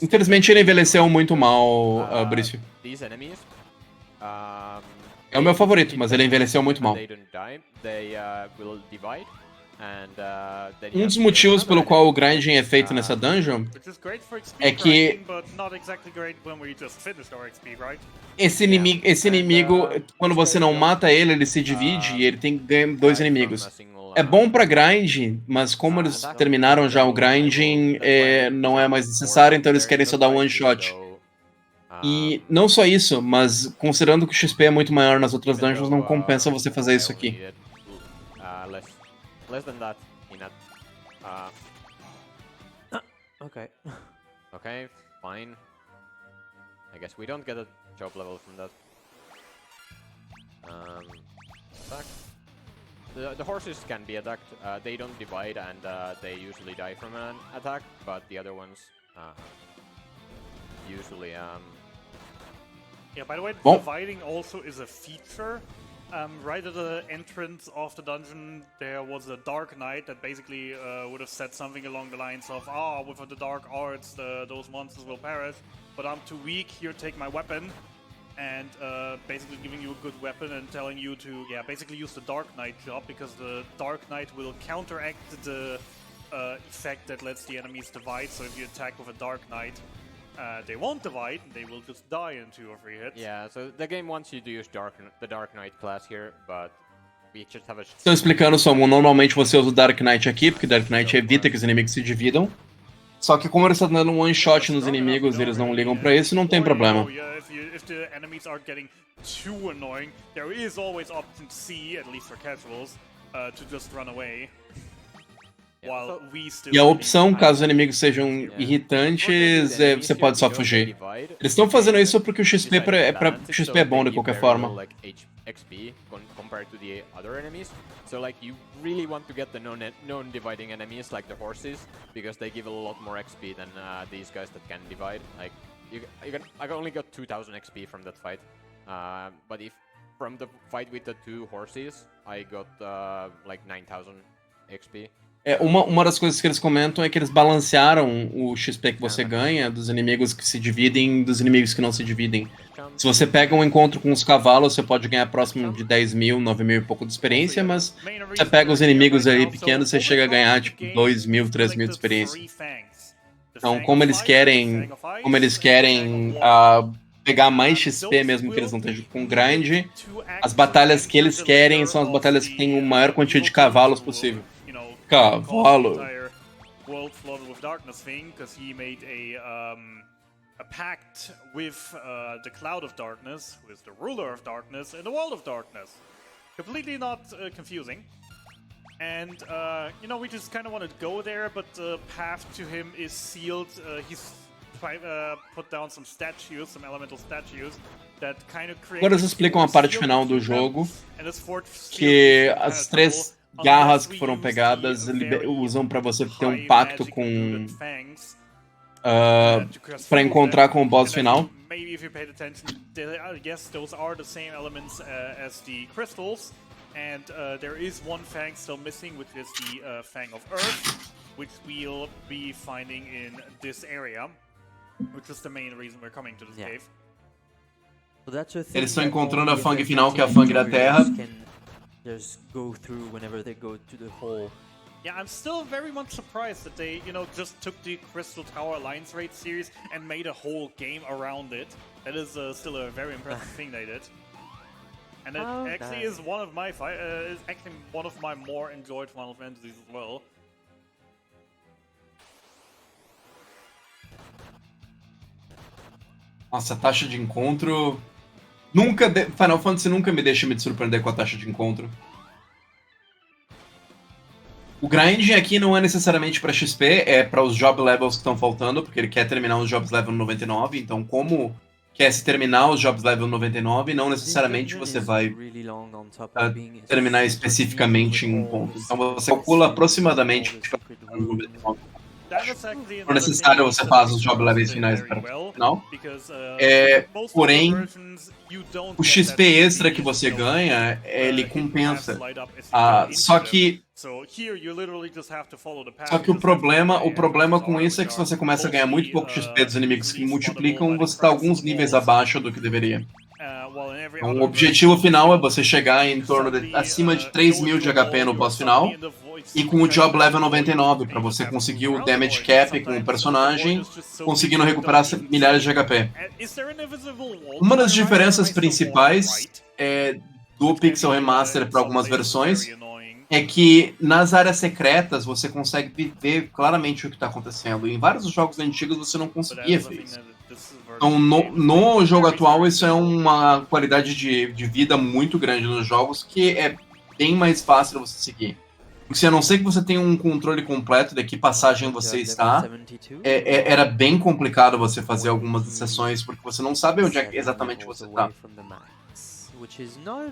Speaker 1: Infelizmente ele envelheceu muito mal, Brício. É o meu favorito, mas ele envelheceu muito mal. Um dos motivos pelo qual o grinding é feito nessa dungeon é que esse inimigo, quando você não mata ele, ele se divide e ele ganha 2 inimigos. É bom pra grind, mas como eles terminaram já o grinding, não é mais necessário, então eles querem só dar um one shot. E não só isso, mas considerando que o XP é muito maior nas outras dungeons, não compensa você fazer isso aqui.
Speaker 5: Okay.
Speaker 3: Okay, fine. I guess we don't get a job level from that. Attack. The horses can be attacked. They don't divide and they usually die from an attack, but the other ones usually
Speaker 4: Yeah, by the way,
Speaker 1: Well,
Speaker 4: dividing also is a feature. Right at the entrance of the dungeon, there was a Dark Knight that basically would have said something along the lines of, with the dark arts, those monsters will perish, but I'm too weak, here, take my weapon. And basically giving you a good weapon and telling you to, basically use the Dark Knight job, because the Dark Knight will counteract the effect that lets the enemies divide, so if you attack with a Dark Knight, they won't divide, they will just die in 2 or 3 hits.
Speaker 3: Yeah, so the game wants you to use the Dark Knight class here, but we just have a...
Speaker 1: Estou explicando só, normalmente você usa o Dark Knight aqui, porque Dark Knight evita que os inimigos se dividam. Só que como eles estão dando um one shot nos inimigos e eles não ligam pra isso, não tem problema.
Speaker 4: If the enemies are getting too annoying, there is always option C, at least for casuals, to just run away.
Speaker 1: E a opção, caso os inimigos sejam irritantes, você pode só fugir. Eles estão fazendo isso porque o XP é bom de qualquer forma.
Speaker 3: Compared to the other enemies, so like you really want to get the non-dividing enemies like the horses, because they give a lot more XP than these guys that can divide. Like I only got 2000 XP from that fight, but if from the fight with the 2 horses, I got like 9000 XP.
Speaker 1: Uma das coisas que eles comentam é que eles balancearam o XP que você ganha dos inimigos que se dividem dos inimigos que não se dividem. Se você pega um encontro com os cavalos, você pode ganhar próximo de 10 mil, 9 mil e pouco de experiência, mas você pega os inimigos ali pequenos, você chega a ganhar tipo 2 mil, 3 mil de experiência. Então, como eles querem pegar mais XP mesmo que eles não estejam com grind, as batalhas que eles querem são as batalhas que têm a maior quantidade de cavalos possível. Cavalo.
Speaker 4: World flooded with darkness thing, because he made a pact with the Cloud of Darkness, who is the ruler of darkness in the world of darkness. Completely not confusing. And we just kind of want to go there, but the path to him is sealed. He's put down some statues, some elemental statues that kind of create.
Speaker 1: Agora eles explicam a parte final do jogo, que as 3 garras que foram pegadas usam pra você ter um pacto com pra encontrar com o boss final.
Speaker 4: Maybe if you paid attention, yes, those are the same elements as the crystals, and there is one fang still missing, which is the Fang of Earth, which we'll be finding in this area, which is the main reason we're coming to this cave.
Speaker 1: Eles estão encontrando a Fang final, que é a Fang da Terra.
Speaker 5: Just go through whenever they go to the hole.
Speaker 4: Yeah, I'm still very much surprised that they, just took the Crystal Tower Alliance Raid series and made a whole game around it. That is still a very impressive thing they did. And it actually is one of my more enjoyed Final Fantasies as well.
Speaker 1: Nossa, a taxa de encontro... Final Fantasy nunca me deixa me surpreender com a taxa de encontro. O grind aqui não é necessariamente para XP, é para os job levels que estão faltando, porque ele quer terminar os jobs level 99, então como quer se terminar os jobs level 99, não necessariamente você vai terminar especificamente em um ponto. Então você calcula aproximadamente para 99. Não necessário você faz os job levels finais para o final. Porém, o XP extra que você ganha, ele compensa. Só que o problema com isso é que se você começa a ganhar muito pouco XP dos inimigos que multiplicam, você está alguns níveis abaixo do que deveria. Então, o objetivo final é você chegar em torno de acima de 3.000 de HP no boss final e com o job level 99 para você conseguir o damage cap com o personagem, conseguindo recuperar milhares de HP. Uma das diferenças principais do Pixel Remaster para algumas versões é que nas áreas secretas você consegue ver claramente o que está acontecendo. Em vários jogos antigos você não conseguia ver isso. Então, no jogo atual, isso é uma qualidade de vida muito grande nos jogos que é bem mais fácil você seguir. Porque a não ser que você tenha um controle completo de que passagem você está, era bem complicado você fazer algumas sessões, porque você não sabe onde exatamente você está.
Speaker 5: Which is not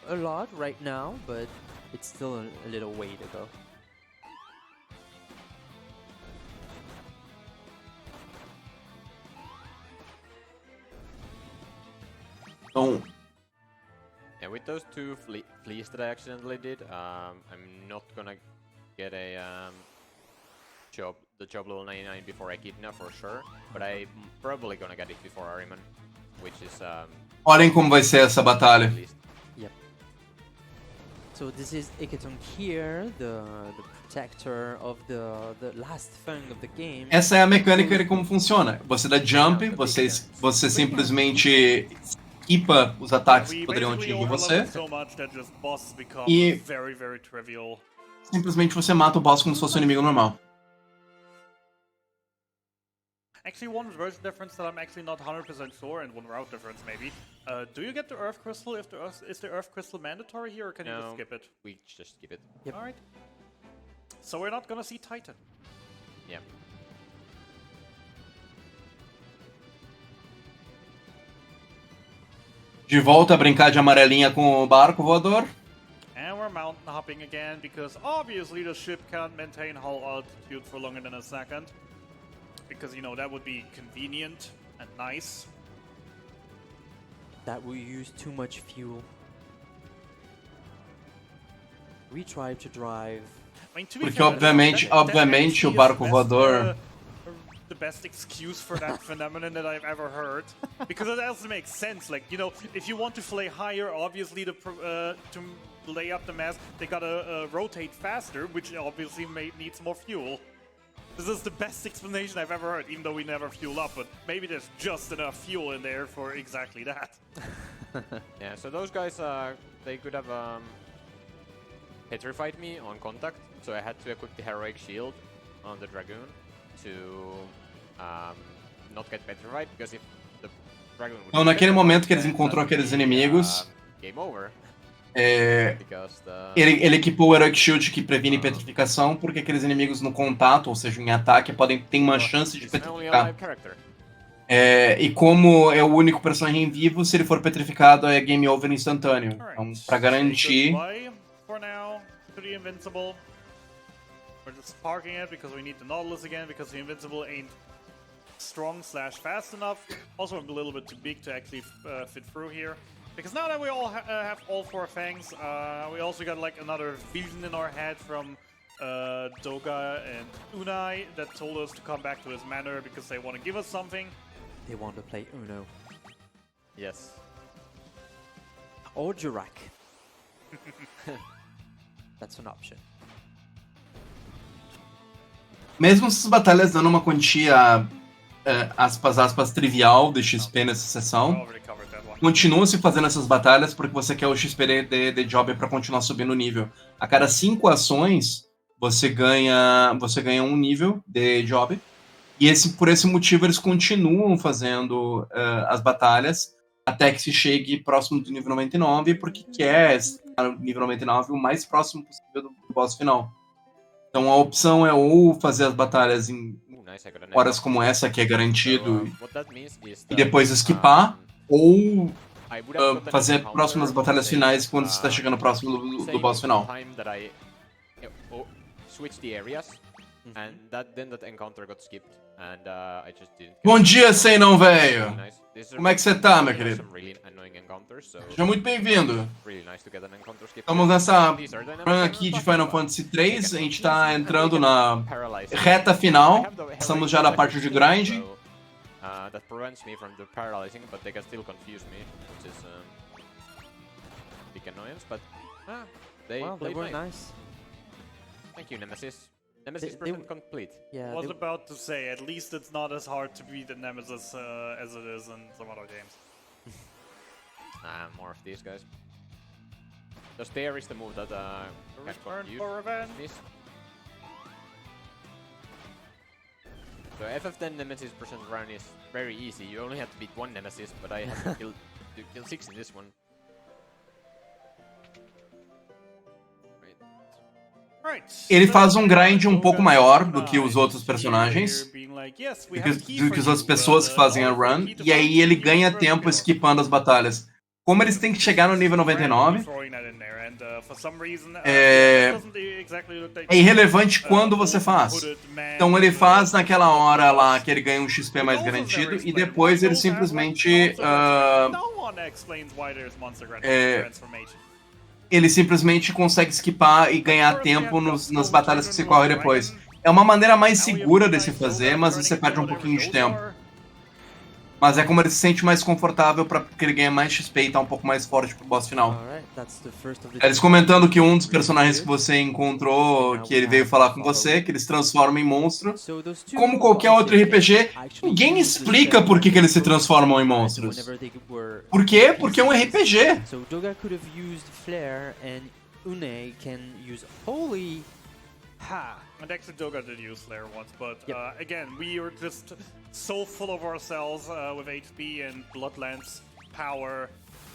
Speaker 5: a lot right now, but it's still a little way to go.
Speaker 1: Então,
Speaker 3: yeah, with those two fleas that I accidentally did, I'm not gonna get the job level 99 before Echidna for sure, but I'm probably gonna get it before Ahriman, which is
Speaker 1: olhem como vai ser essa batalha.
Speaker 5: Yep. So this is Iketon here, the protector of the last fang of the game.
Speaker 1: Essa é a mecânica de como funciona. Você dá jump, você simplesmente esquipa os ataques que poderiam atingir você e simplesmente você mata o boss como se fosse um inimigo normal.
Speaker 4: Actually, one version difference that I'm actually not 100% sure, and one route difference maybe. Do you get the Earth Crystal is the Earth Crystal mandatory here, or can you just skip it?
Speaker 3: We just skip it.
Speaker 5: Yep.
Speaker 4: Alright. So we're not gonna see Titan.
Speaker 3: Yeah.
Speaker 1: De volta a brincar de amarelinha com o barco voador.
Speaker 4: And we're mountain hopping again, because obviously the ship can't maintain hull altitude for longer than a second. Because, you know, that would be convenient and nice.
Speaker 5: That will use too much fuel. We tried to drive.
Speaker 4: I mean, to be
Speaker 1: Porque
Speaker 4: fair,
Speaker 1: obviamente o barco voador.
Speaker 4: The best excuse for that phenomenon that I've ever heard, because it also makes sense. Like, you know, if you want to fly higher, obviously to lay up the mass, they gotta rotate faster, which obviously needs more fuel. This is the best explanation I've ever heard, even though we never fuel up, but maybe there's just enough fuel in there for exactly that.
Speaker 3: Yeah, so those guys, they could have petrified me on contact, so I had to equip the Heroic Shield on the Dragoon to not get petrified, because if the Dragoon would
Speaker 1: Então, naquele momento que eles encontrou aqueles inimigos,
Speaker 3: game over.
Speaker 1: Ele equipou o Heroic Shield que previne petrificação, porque aqueles inimigos no contato, ou seja, em ataque, tem uma chance de petrificar. E como é o único personagem vivo, se ele for petrificado é game over instantâneo. Então, pra garantir...
Speaker 4: We're just parking it because we need the Nautilus again, because the Invincible ain't strong/fast enough. Also, I'm a little bit too big to actually fit through here. Because now that we all have all four fangs, we also got like another vision in our head from Doga and Unai that told us to come back to his manor because they want to give us something.
Speaker 5: They want to play Uno.
Speaker 3: Yes.
Speaker 5: Or Jurak. That's an option.
Speaker 1: Mesmo essas batalhas dando uma quantia, aspas, trivial de XP nessa sessão, continua se fazendo essas batalhas porque você quer o XP de job para continuar subindo o nível. A cada 5 ações, você ganha um nível de job. E por esse motivo eles continuam fazendo as batalhas até que se chegue próximo do nível 99, porque quer estar no nível 99 o mais próximo possível do boss final. Então a opção é ou fazer as batalhas em
Speaker 3: Nice, I got an
Speaker 1: horas
Speaker 3: echo.
Speaker 1: como essa, que é
Speaker 3: So,
Speaker 1: garantido,
Speaker 3: what that means is
Speaker 1: e
Speaker 3: that,
Speaker 1: depois esquipar, ou
Speaker 3: I would have gotten an
Speaker 1: fazer
Speaker 3: encounter
Speaker 1: próximas
Speaker 3: on,
Speaker 1: batalhas
Speaker 3: say,
Speaker 1: finais quando você está chegando próximo do
Speaker 3: same
Speaker 1: boss final.
Speaker 3: time that I switched the areas, and then that encounter got skipped, and I just didn't.
Speaker 1: Bom dia, Sei não, velho!
Speaker 3: Really nice.
Speaker 1: Como é que você tá, meu querido?
Speaker 3: Some really annoying encounters, so
Speaker 1: Seja muito bem-vindo.
Speaker 3: really nice to get an encounter skip.
Speaker 1: Estamos nessa
Speaker 3: These are dynamics
Speaker 1: run
Speaker 3: I'm
Speaker 1: aqui de
Speaker 3: talking
Speaker 1: Final
Speaker 3: about.
Speaker 1: Fantasy
Speaker 3: They
Speaker 1: III,
Speaker 3: can
Speaker 1: a gente
Speaker 3: confuse
Speaker 1: tá
Speaker 3: you, and
Speaker 1: entrando
Speaker 3: they
Speaker 1: na
Speaker 3: can paralyze you.
Speaker 1: reta
Speaker 3: I
Speaker 1: final,
Speaker 3: have the
Speaker 1: estamos
Speaker 3: heroic
Speaker 1: já na
Speaker 3: defense
Speaker 1: parte de
Speaker 3: still,
Speaker 1: grind.
Speaker 3: so, that prevents me from the paralyzing, but they can still confuse me, which is big annoyance, but they
Speaker 5: Well, they
Speaker 3: played
Speaker 5: were
Speaker 3: nice.
Speaker 5: nice.
Speaker 3: Thank you, Nemesis. Nemesis
Speaker 5: They
Speaker 3: percent complete.
Speaker 5: Yeah,
Speaker 4: I was
Speaker 5: they-
Speaker 4: about to say, at least it's not as hard to beat the Nemesis as it is in some other games.
Speaker 3: More of these guys. The stare is the move that
Speaker 4: Return
Speaker 3: used.
Speaker 4: for revenge.
Speaker 3: Miss. So FF10 Nemesis percent run is very easy. You only have to beat one Nemesis, but I have to kill 6 in this one. Wait.
Speaker 4: Right.
Speaker 1: Ele faz um grind um pouco maior do que os outros personagens, do que as outras pessoas que fazem a run, e aí ele ganha tempo esquipando as batalhas. Como eles têm que chegar no nível 99, é irrelevante quando você faz. Então ele faz naquela hora lá que ele ganha um XP mais garantido e depois ele simplesmente consegue esquipar e ganhar tempo nas batalhas que se corre depois. É uma maneira mais segura de se fazer, mas você perde um pouquinho de tempo. Mas é como ele se sente mais confortável porque ele ganha mais XP e tá um pouco mais forte pro boss final. Eles comentando que um dos personagens que você encontrou, que ele veio falar com você, que eles transformam em monstro. Como qualquer outro RPG, ninguém explica por que eles se transformam em monstros. Por quê? Porque é um RPG.
Speaker 5: So Doga could have used Flare and Une can use Holy Ha.
Speaker 4: And actually Doga did use Slayer once, but again, we are just so full of ourselves with HP and Bloodlands power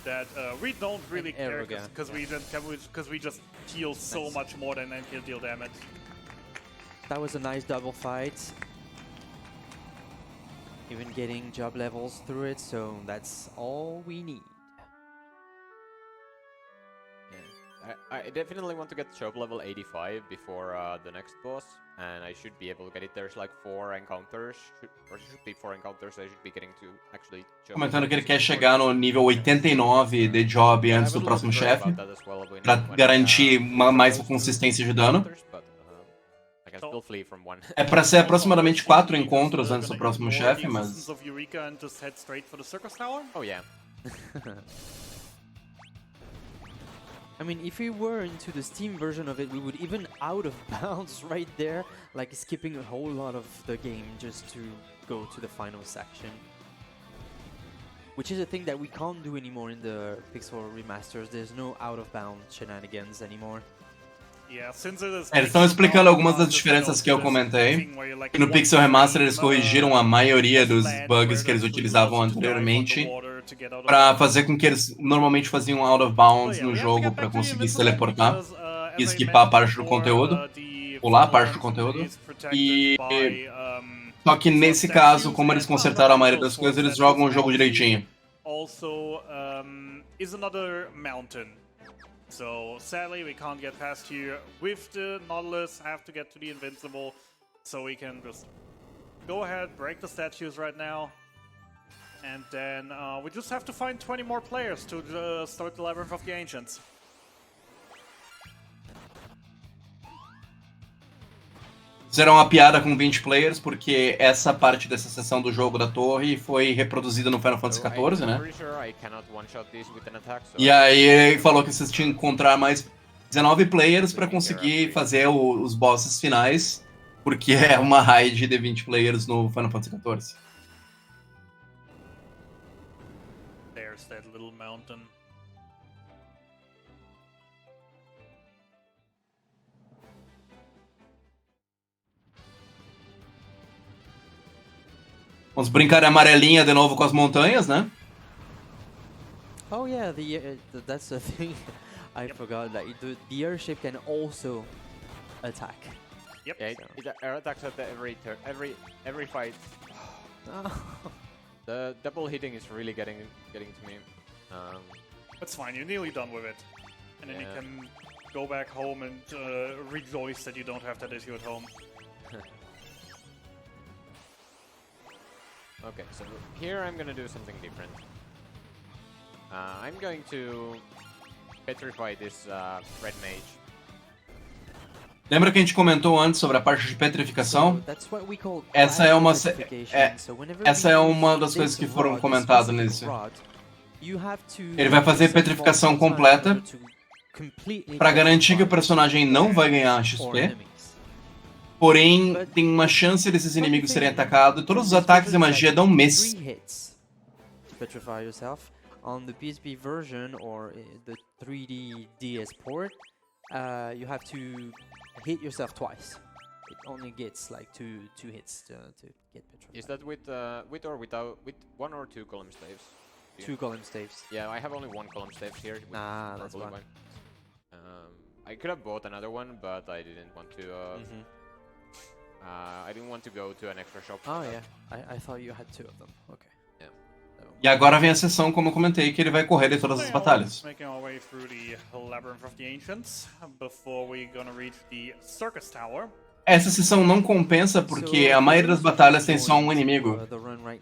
Speaker 4: that we don't really care because we just heal so much more than can deal damage.
Speaker 5: That was a nice double fight. Even getting job levels through it, so that's all we need.
Speaker 3: I definitely want to get job level 85 before the next boss, and I should be able to get it. There's like 4 encounters, or it should be 4 encounters, so I should be getting to actually job.
Speaker 1: Comentando que ele quer chegar no nível 89 de job antes do próximo chefe, pra garantir mais consistência de dano. É pra ser aproximadamente 4 encontros antes do próximo chefe, mas...
Speaker 3: Oh yeah.
Speaker 5: I mean, if we were into the Steam version of it, we would even out of bounds right there, like skipping a whole lot of the game just to go to the final section. Which is a thing that we can't do anymore in the Pixel remasters. There's no out of bounds shenanigans anymore.
Speaker 1: Eles estão explicando algumas das diferenças que eu comentei. E no Pixel Remaster eles corrigiram a maioria dos bugs que eles utilizavam anteriormente para fazer com que eles normalmente faziam out of bounds no jogo para conseguir se teleportar e esquipar a parte do conteúdo, pular a parte do conteúdo. E só que nesse caso, como eles consertaram a maioria das coisas, eles jogam o jogo direitinho.
Speaker 4: Also, is another mountain. So sadly we can't get past here with the Nautilus, have to get to the Invincible, so we can just go ahead, break the statues right now, and then we just have to find 20 more players to start the Labyrinth of the Ancients.
Speaker 1: Fizeram uma piada com 20 players, porque essa parte dessa sessão do jogo da torre foi reproduzida no Final Fantasy XIV, né? E aí ele falou que vocês tinham que encontrar mais 19 players pra conseguir fazer os bosses finais, porque é uma raid de 20 players no Final Fantasy XIV.
Speaker 4: There's that little mountain.
Speaker 1: Vamos brincar de amarelinha de novo com as montanhas, né?
Speaker 5: Oh yeah, that's the thing I forgot. That the airship can also attack.
Speaker 4: Yep.
Speaker 3: Yeah, it air attacks at every fight. The double hitting is really getting to me.
Speaker 4: That's fine. You're nearly done with it, and then you can go back home and rejoice that you don't have that issue at home.
Speaker 3: Okay, so here I'm gonna do something different. I'm going to petrify this red mage.
Speaker 1: Lembra que a gente comentou antes sobre a parte de petrificação?
Speaker 5: So that's what we call
Speaker 1: Essa é uma
Speaker 5: petrification. So whenever
Speaker 1: essa
Speaker 5: we
Speaker 1: é
Speaker 5: use
Speaker 1: uma das coisas
Speaker 5: this
Speaker 1: que foram
Speaker 5: rod,
Speaker 1: comentadas
Speaker 5: specific
Speaker 1: nesse.
Speaker 5: rod, you have to
Speaker 1: Ele vai fazer
Speaker 5: use it
Speaker 1: petrificação
Speaker 5: multiple times in
Speaker 1: completa
Speaker 5: order to completely
Speaker 1: para garantir que o
Speaker 5: petrify
Speaker 1: personagem não vai ganhar
Speaker 5: four
Speaker 1: XP.
Speaker 5: enemies.
Speaker 1: Porém, tem uma chance desses inimigos serem atacados e todos os ataques de magia dão miss.
Speaker 5: 3 hits to petrify yourself. On the PSP version or the 3D DS port, you have to hit yourself twice. It only gets like two hits to get petrified.
Speaker 3: Is that with or without one or two column staves?
Speaker 5: 2 column staves.
Speaker 3: Yeah, I have only 1 column stave here. With
Speaker 5: That's
Speaker 3: blue
Speaker 5: one.
Speaker 3: I could have bought another one, but I didn't want to. I didn't want to go to an extra shop.
Speaker 5: Oh yeah, I thought you had 2 of them. Okay.
Speaker 3: Yeah.
Speaker 1: E agora vem a sessão, como eu comentei, que ele vai correr de todas as batalhas.
Speaker 4: Making our way through the Labyrinth of the Ancients before we're gonna reach the Circus Tower.
Speaker 1: Essa sessão não compensa porque a maioria das batalhas tem só um inimigo.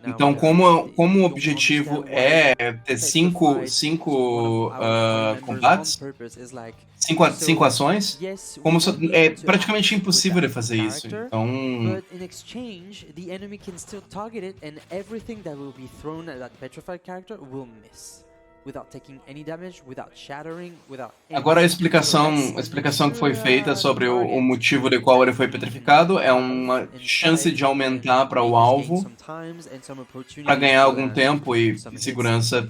Speaker 1: Então, como o objetivo é ter 5 combates, 5 ações, é praticamente impossível de fazer isso. Então,
Speaker 5: But in exchange, the enemy can still target it, and everything that will be thrown at that petrified character will miss, without taking any damage, without shattering, without.
Speaker 1: agora a explicação que foi feita sobre o motivo de qual ele foi petrificado é uma chance de aumentar para o alvo para ganhar algum tempo e segurança.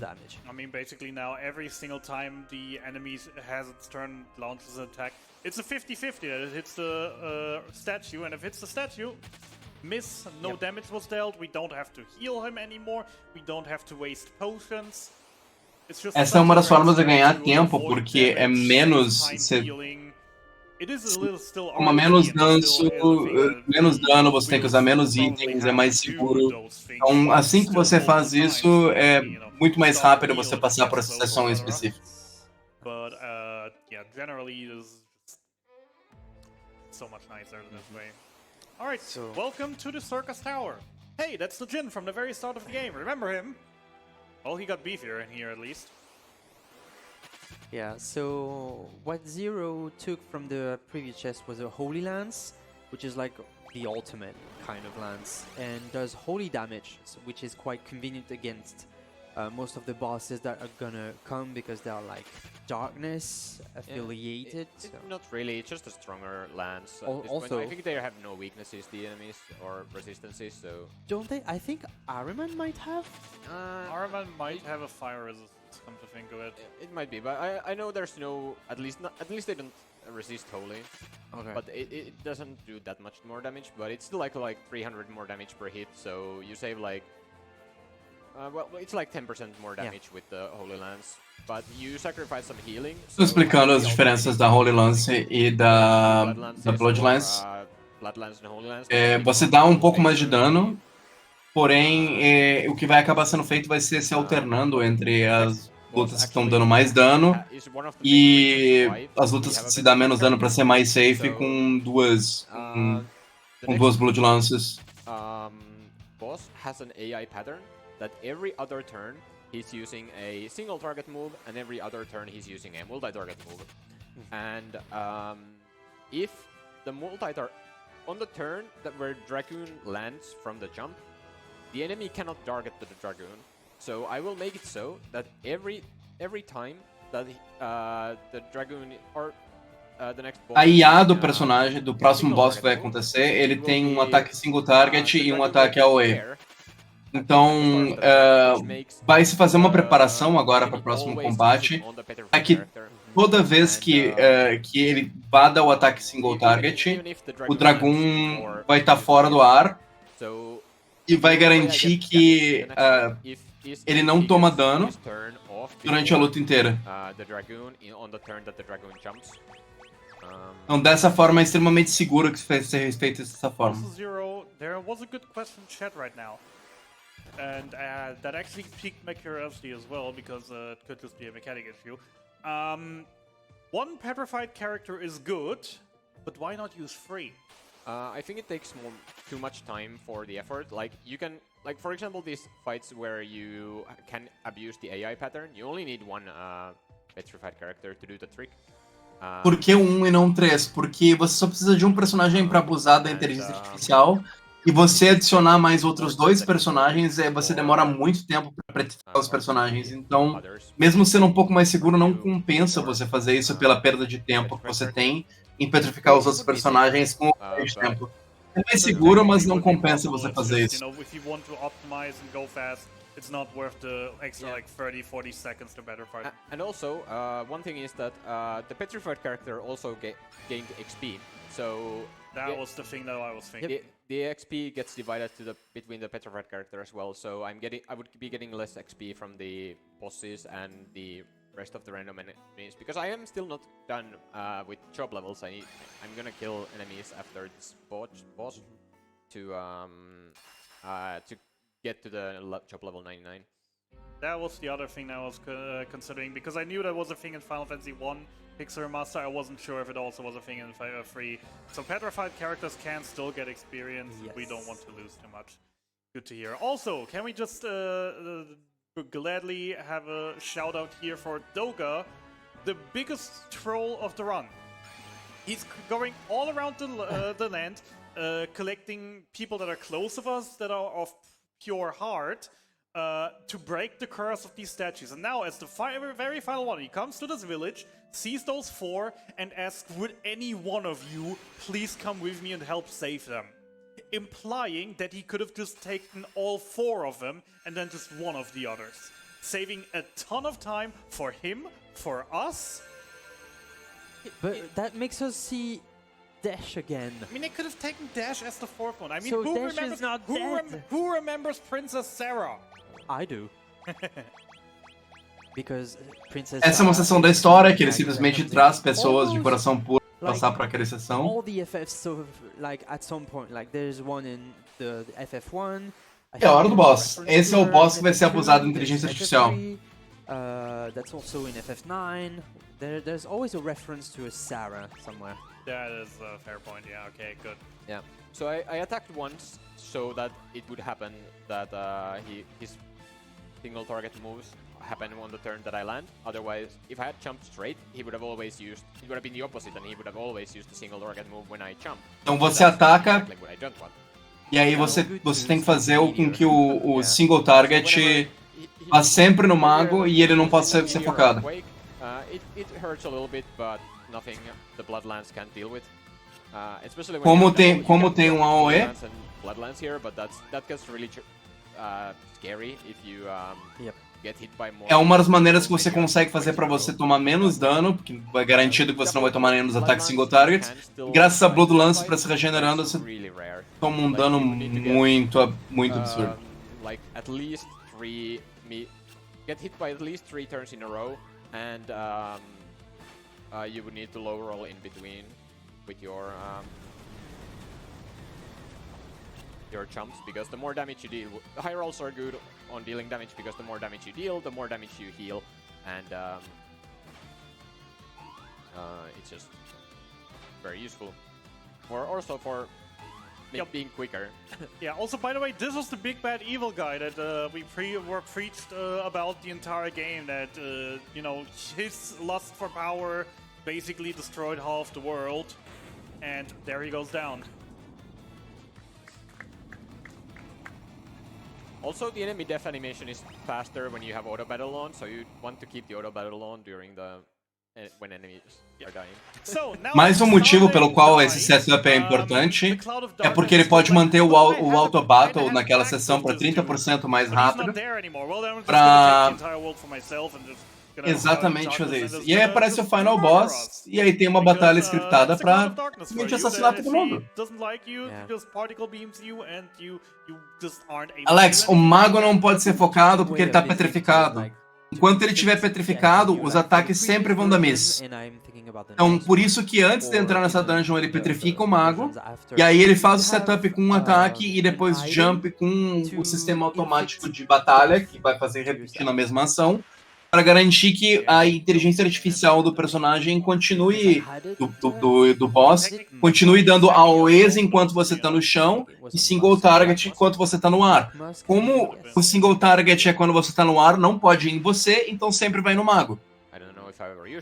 Speaker 4: I mean, basically now every single time the enemy has its turn, launches an attack, it's a 50-50 that it hits the statue, and if it hits the statue, miss, no damage was dealt, we don't have to heal him anymore, we don't have to waste potions. It's just
Speaker 1: Essa é uma das formas de ganhar tempo, porque é menos uma menos dano, você tem que usar menos itens, é mais seguro. Então, assim que você faz isso, é muito mais rápido você passar por essa sessão específica.
Speaker 4: But yeah, generally it is so much nicer this way. All right, so welcome to the Circus Tower. Hey, that's the Jin from the very start of the game. Remember him? Well, he got beefier in here at least.
Speaker 5: Yeah, so what Zero took from the previous chest was a Holy Lance, which is like the ultimate kind of lance, and does holy damage, which is quite convenient against most of the bosses that are gonna come because they are like darkness affiliated.
Speaker 3: Not really, it's just a stronger lance.
Speaker 5: Also,
Speaker 3: I think they have no weaknesses, the enemies, or resistances, so...
Speaker 5: Don't they? I think Ahriman might have?
Speaker 4: Ahriman might have a fire resistance, come to think of it.
Speaker 3: It might be, but I know there's no... At least they don't resist holy.
Speaker 5: Okay.
Speaker 3: But it doesn't do that much more damage, but it's still like 300 more damage per hit, so you save like... well, it's like 10% more damage with the Holy Lance, but you sacrifice some healing.
Speaker 1: Estou explicando as diferenças da Holy Lance e da Blood Lance. Você dá um pouco mais de dano, porém o que vai acabar sendo feito vai ser se alternando entre as lutas que estão dando mais dano e as lutas que se dá menos dano para ser mais safe com duas Blood Lances.
Speaker 3: Boss has an AI pattern that every other turn he's using a single target move, and every other turn he's using a multi-target move. And if the multi-target on the turn where Dragoon lands from the jump, the enemy cannot target the Dragoon. So I will make it so that every time that the Dragoon or the next boss,
Speaker 1: a IA do personagem, do próximo boss que vai acontecer, ele tem um ataque single target e um ataque AoE. Então, vai se fazer uma preparação agora para o próximo combate, é que toda vez que ele vá dar o ataque single target, o Dragoon vai estar fora do ar e vai garantir que ele não toma dano durante a luta inteira. Então, dessa forma, é extremamente seguro que ser respeito dessa forma.
Speaker 4: Also, Zero, there was a good question in chat right now. And that actually piqued my curiosity as well, because it could just be a mechanic issue. One petrified character is good, but why not use free?
Speaker 3: I think it takes too much time for the effort. Like, you can, like, for example, these fights where you can abuse the AI pattern, you only need one petrified character to do the trick.
Speaker 1: Por que um e não 3? Porque você só precisa de um personagem para abusar da inteligência artificial, e você adicionar mais outros 2 personagens, você demora muito tempo para petrificar os personagens. Então, mesmo sendo um pouco mais seguro, não compensa você fazer isso pela perda de tempo que você tem em petrificar os outros personagens com o perda de tempo. É mais seguro, mas não compensa você fazer isso.
Speaker 4: It's not worth the extra like 30-40 seconds to better fight.
Speaker 3: And also, one thing is that the petrified character also gained XP. So
Speaker 4: that was the thing that I was thinking.
Speaker 3: The XP gets divided between the petrified character as well. So I would be getting less XP from the bosses and the rest of the random enemies, because I am still not done with job levels. I'm gonna kill enemies after this boss to get to the job level 99.
Speaker 4: That was the other thing I was considering, because I knew that was a thing in Final Fantasy 1 Pixar Master. I wasn't sure if it also was a thing in 3. So petrified characters can still get experience. Yes. We don't want to lose too much. Good to hear. Also, can we just gladly have a shout out here for Doga, the biggest troll of the run. He's going all around the land, collecting people that are close to us, that are of pure heart, to break the curse of these statues. And now, as the very final one, he comes to this village, sees those 4, and asks, would any one of you please come with me and help save them? Implying that he could have just taken all 4 of them and then just one of the others. Saving a ton of time for him, for us.
Speaker 5: But that makes us see Dash again.
Speaker 4: I mean, they could have taken Dash as the 4th one. I mean,
Speaker 5: so Dash is not dead.
Speaker 4: Who remembers Princess Sarah?
Speaker 5: I do. Because Princess
Speaker 1: Essa é uma sessão da história que ele simplesmente traz pessoas de coração puro passar para aquela sessão.
Speaker 5: All the FFs, so like at some point, like there's one in the FF1.
Speaker 1: É a hora do boss. Esse é o boss que vai ser abusado de inteligência artificial.
Speaker 5: That's also in FF9. There's always a reference to a Sarah somewhere.
Speaker 4: That is a fair point. Yeah. Okay. Good.
Speaker 3: Yeah. So I attacked once so that it would happen that his single target moves happen on the turn that I land. Otherwise, if I had jumped straight, he would have always used. It would have been the opposite, and he would have always used the single target move when I jump.
Speaker 1: Então você ataca.
Speaker 3: Exactly what I don't want.
Speaker 1: E aí você tem que fazer com que o single target vá sempre no mago e ele não possa ser focado.
Speaker 3: It hurts a little bit, but nothing the Bloodlands can't deal with. Especially when
Speaker 1: como tem um AOE.
Speaker 3: Bloodlands here, but that gets really scary if you get hit by more.
Speaker 1: É uma das maneiras que você consegue fazer para você tomar menos dano, porque é garantido que você não vai tomar menos ataques single target. Graças a Bloodlance para se regenerando, você toma um dano muito absurdo.
Speaker 3: Like at least 3 get hit by at least 3 turns in a row, and you would need to low roll in between with your jumps, because the more damage you deal, the high rolls are good on dealing damage, because the more damage you deal, the more damage you heal, and it's just very useful. Also for being quicker.
Speaker 4: Yeah, also, by the way, this was the big bad evil guy that we were preached about the entire game, that, you know, his lust for power basically destroyed half the world, and there he goes down.
Speaker 3: Also, the enemy death animation is faster when you have auto battle on, so you want to keep the auto battle on during when enemies are dying.
Speaker 1: Mais um motivo pelo qual esse setup é importante é porque ele pode manter o auto battle naquela sessão para 30% mais rápido, para exatamente fazer isso. E aí aparece o final boss, e aí tem uma batalha scriptada pra simplesmente assassinar todo mundo. Alex, o mago não pode ser focado porque ele tá petrificado. Enquanto ele estiver petrificado, os ataques sempre vão dar miss. Então, por isso que antes de entrar nessa dungeon, ele petrifica o mago, e aí ele faz o setup com um ataque e depois jump com o sistema automático de batalha, que vai fazer repetindo a mesma ação, para garantir que a inteligência artificial do personagem continue, do boss, continue dando AOEs enquanto você tá no chão e single target enquanto você tá no ar. Como o single target é quando você tá no ar, não pode ir em você, então sempre vai no mago.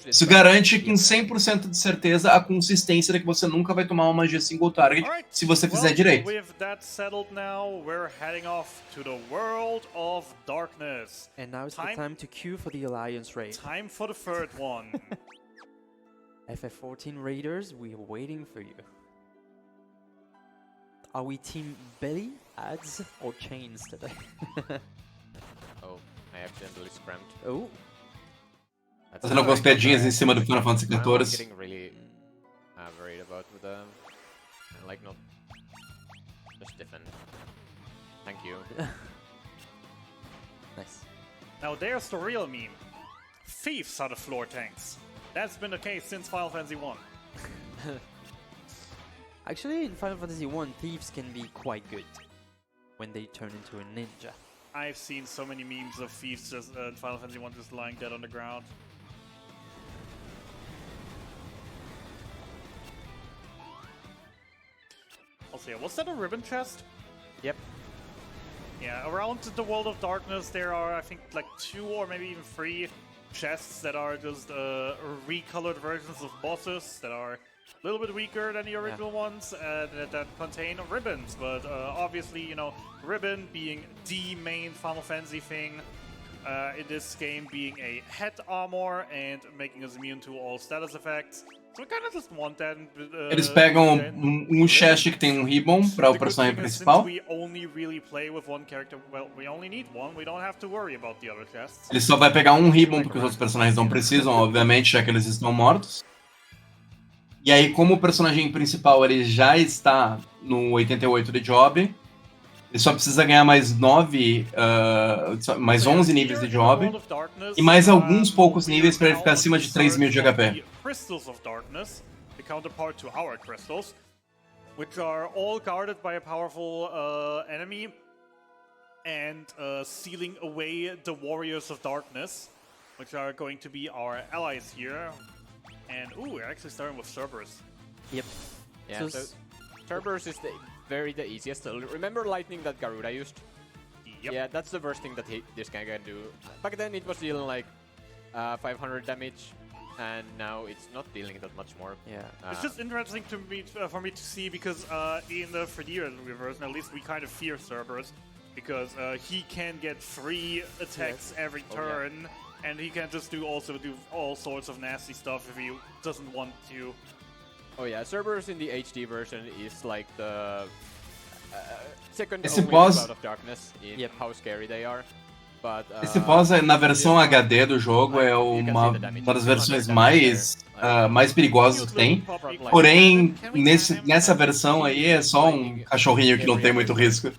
Speaker 1: Isso garante com 100% de certeza a consistência de que você nunca vai tomar uma magia single target se você fizer direito.
Speaker 4: With that settled now, we're heading off to the world of darkness.
Speaker 5: And now it's the time to queue for the Alliance raid.
Speaker 4: Time for the third one.
Speaker 5: FF14 Raiders, we're waiting for you. Are we team belly, ads, or chains today?
Speaker 3: Oh, I accidentally scrammed.
Speaker 5: Oh.
Speaker 1: Fazendo algumas piadinhas em cima do Final Fantasy
Speaker 3: I'm
Speaker 1: XIV.
Speaker 3: getting really worried about the like not just defend. Thank you.
Speaker 5: Nice.
Speaker 4: Now there's the real meme. Thieves are the floor tanks. That's been the case since Final Fantasy 1.
Speaker 5: Actually, in Final Fantasy 1, thieves can be quite good when they turn into a ninja.
Speaker 4: I've seen so many memes of thieves just in Final Fantasy 1 just lying dead on the ground. Also, yeah, was that a ribbon chest?
Speaker 3: Yep.
Speaker 4: Yeah, around the World of Darkness there are, I think, like 2 or maybe even 3 chests that are just recolored versions of bosses that are a little bit weaker than the original ones that contain ribbons. But obviously, you know, ribbon being the main Final Fantasy thing, in this game being a head armor and making us immune to all status effects. So we kind of just want that.
Speaker 1: Eles pegam chest que tem ribbon para o personagem principal.
Speaker 4: We only really play with one character. Well, we only need one. We don't have to worry about the other chests.
Speaker 1: Ele só vai pegar ribbon porque os outros personagens não precisam, obviamente, já que eles estão mortos. E aí, como o personagem principal ele já está no 88 de job, ele só precisa ganhar mais 11 níveis de job e mais alguns poucos níveis para ele ficar acima de 3.000 de HP.
Speaker 4: Crystals of Darkness, the counterpart to our crystals, which are all guarded by a powerful enemy and sealing away the Warriors of Darkness, which are going to be our allies here. And ooh, we're actually starting with Cerberus.
Speaker 5: Yep.
Speaker 3: Yeah, so Cerberus is the easiest. Remember lightning that Garuda used?
Speaker 4: Yep.
Speaker 3: Yeah, that's the worst thing that this guy can do. Back then it was dealing like 500 damage, and now it's not dealing that much more.
Speaker 5: Yeah.
Speaker 4: It's just interesting to me, for me to see, because in the 3D version, at least we kind of fear Cerberus, because he can get 3 attacks every turn, and he can just do all sorts of nasty stuff if he doesn't want to.
Speaker 3: Oh yeah, Cerberus in the HD version is like the second
Speaker 1: Esse
Speaker 3: only
Speaker 1: boss
Speaker 3: Cloud of Darkness in how scary they are. But,
Speaker 1: esse boss na versão HD do jogo é uma das versões mais perigosas que tem. Porém, nessa versão aí é só cachorrinho que não tem muito risco.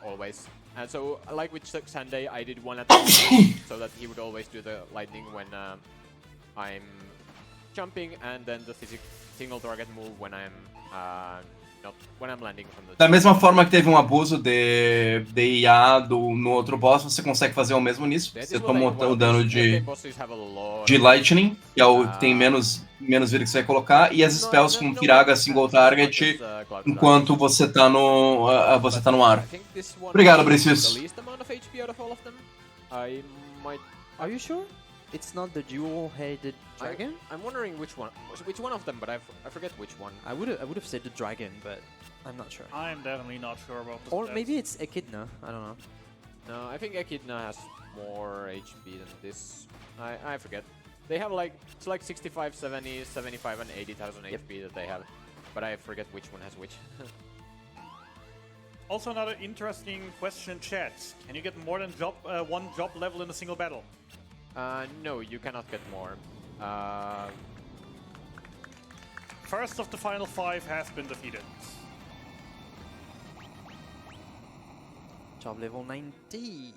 Speaker 3: Always. And so, like with Sunday, I did one attack so that he would always do the lightning when I'm jumping, and then the single target move when I'm landing from the.
Speaker 1: Da mesma forma que teve abuso de IA no outro boss, você consegue fazer o mesmo nisso. Você toma o dano de Lightning, que é o que tem menos vida que você vai colocar, e as spells com Firaga Single Target enquanto você tá no ar. Obrigado, Bricius.
Speaker 5: Are you sure? It's not the dual-headed dragon?
Speaker 3: I'm wondering which one of them, but I forget which one.
Speaker 5: I would have said the dragon, but I'm not sure.
Speaker 4: I'm definitely not sure about this.
Speaker 5: Or maybe it's Echidna, I don't know.
Speaker 3: No, I think Echidna has more HP than this. I forget. They have like, it's like 65, 70, 75 and 80,000 HP that they have. But I forget which one has which.
Speaker 4: Also another interesting question, chat. Can you get more than one job level in a single battle?
Speaker 3: No, you cannot get more.
Speaker 4: First of the final 5 has been defeated.
Speaker 5: Job level 90.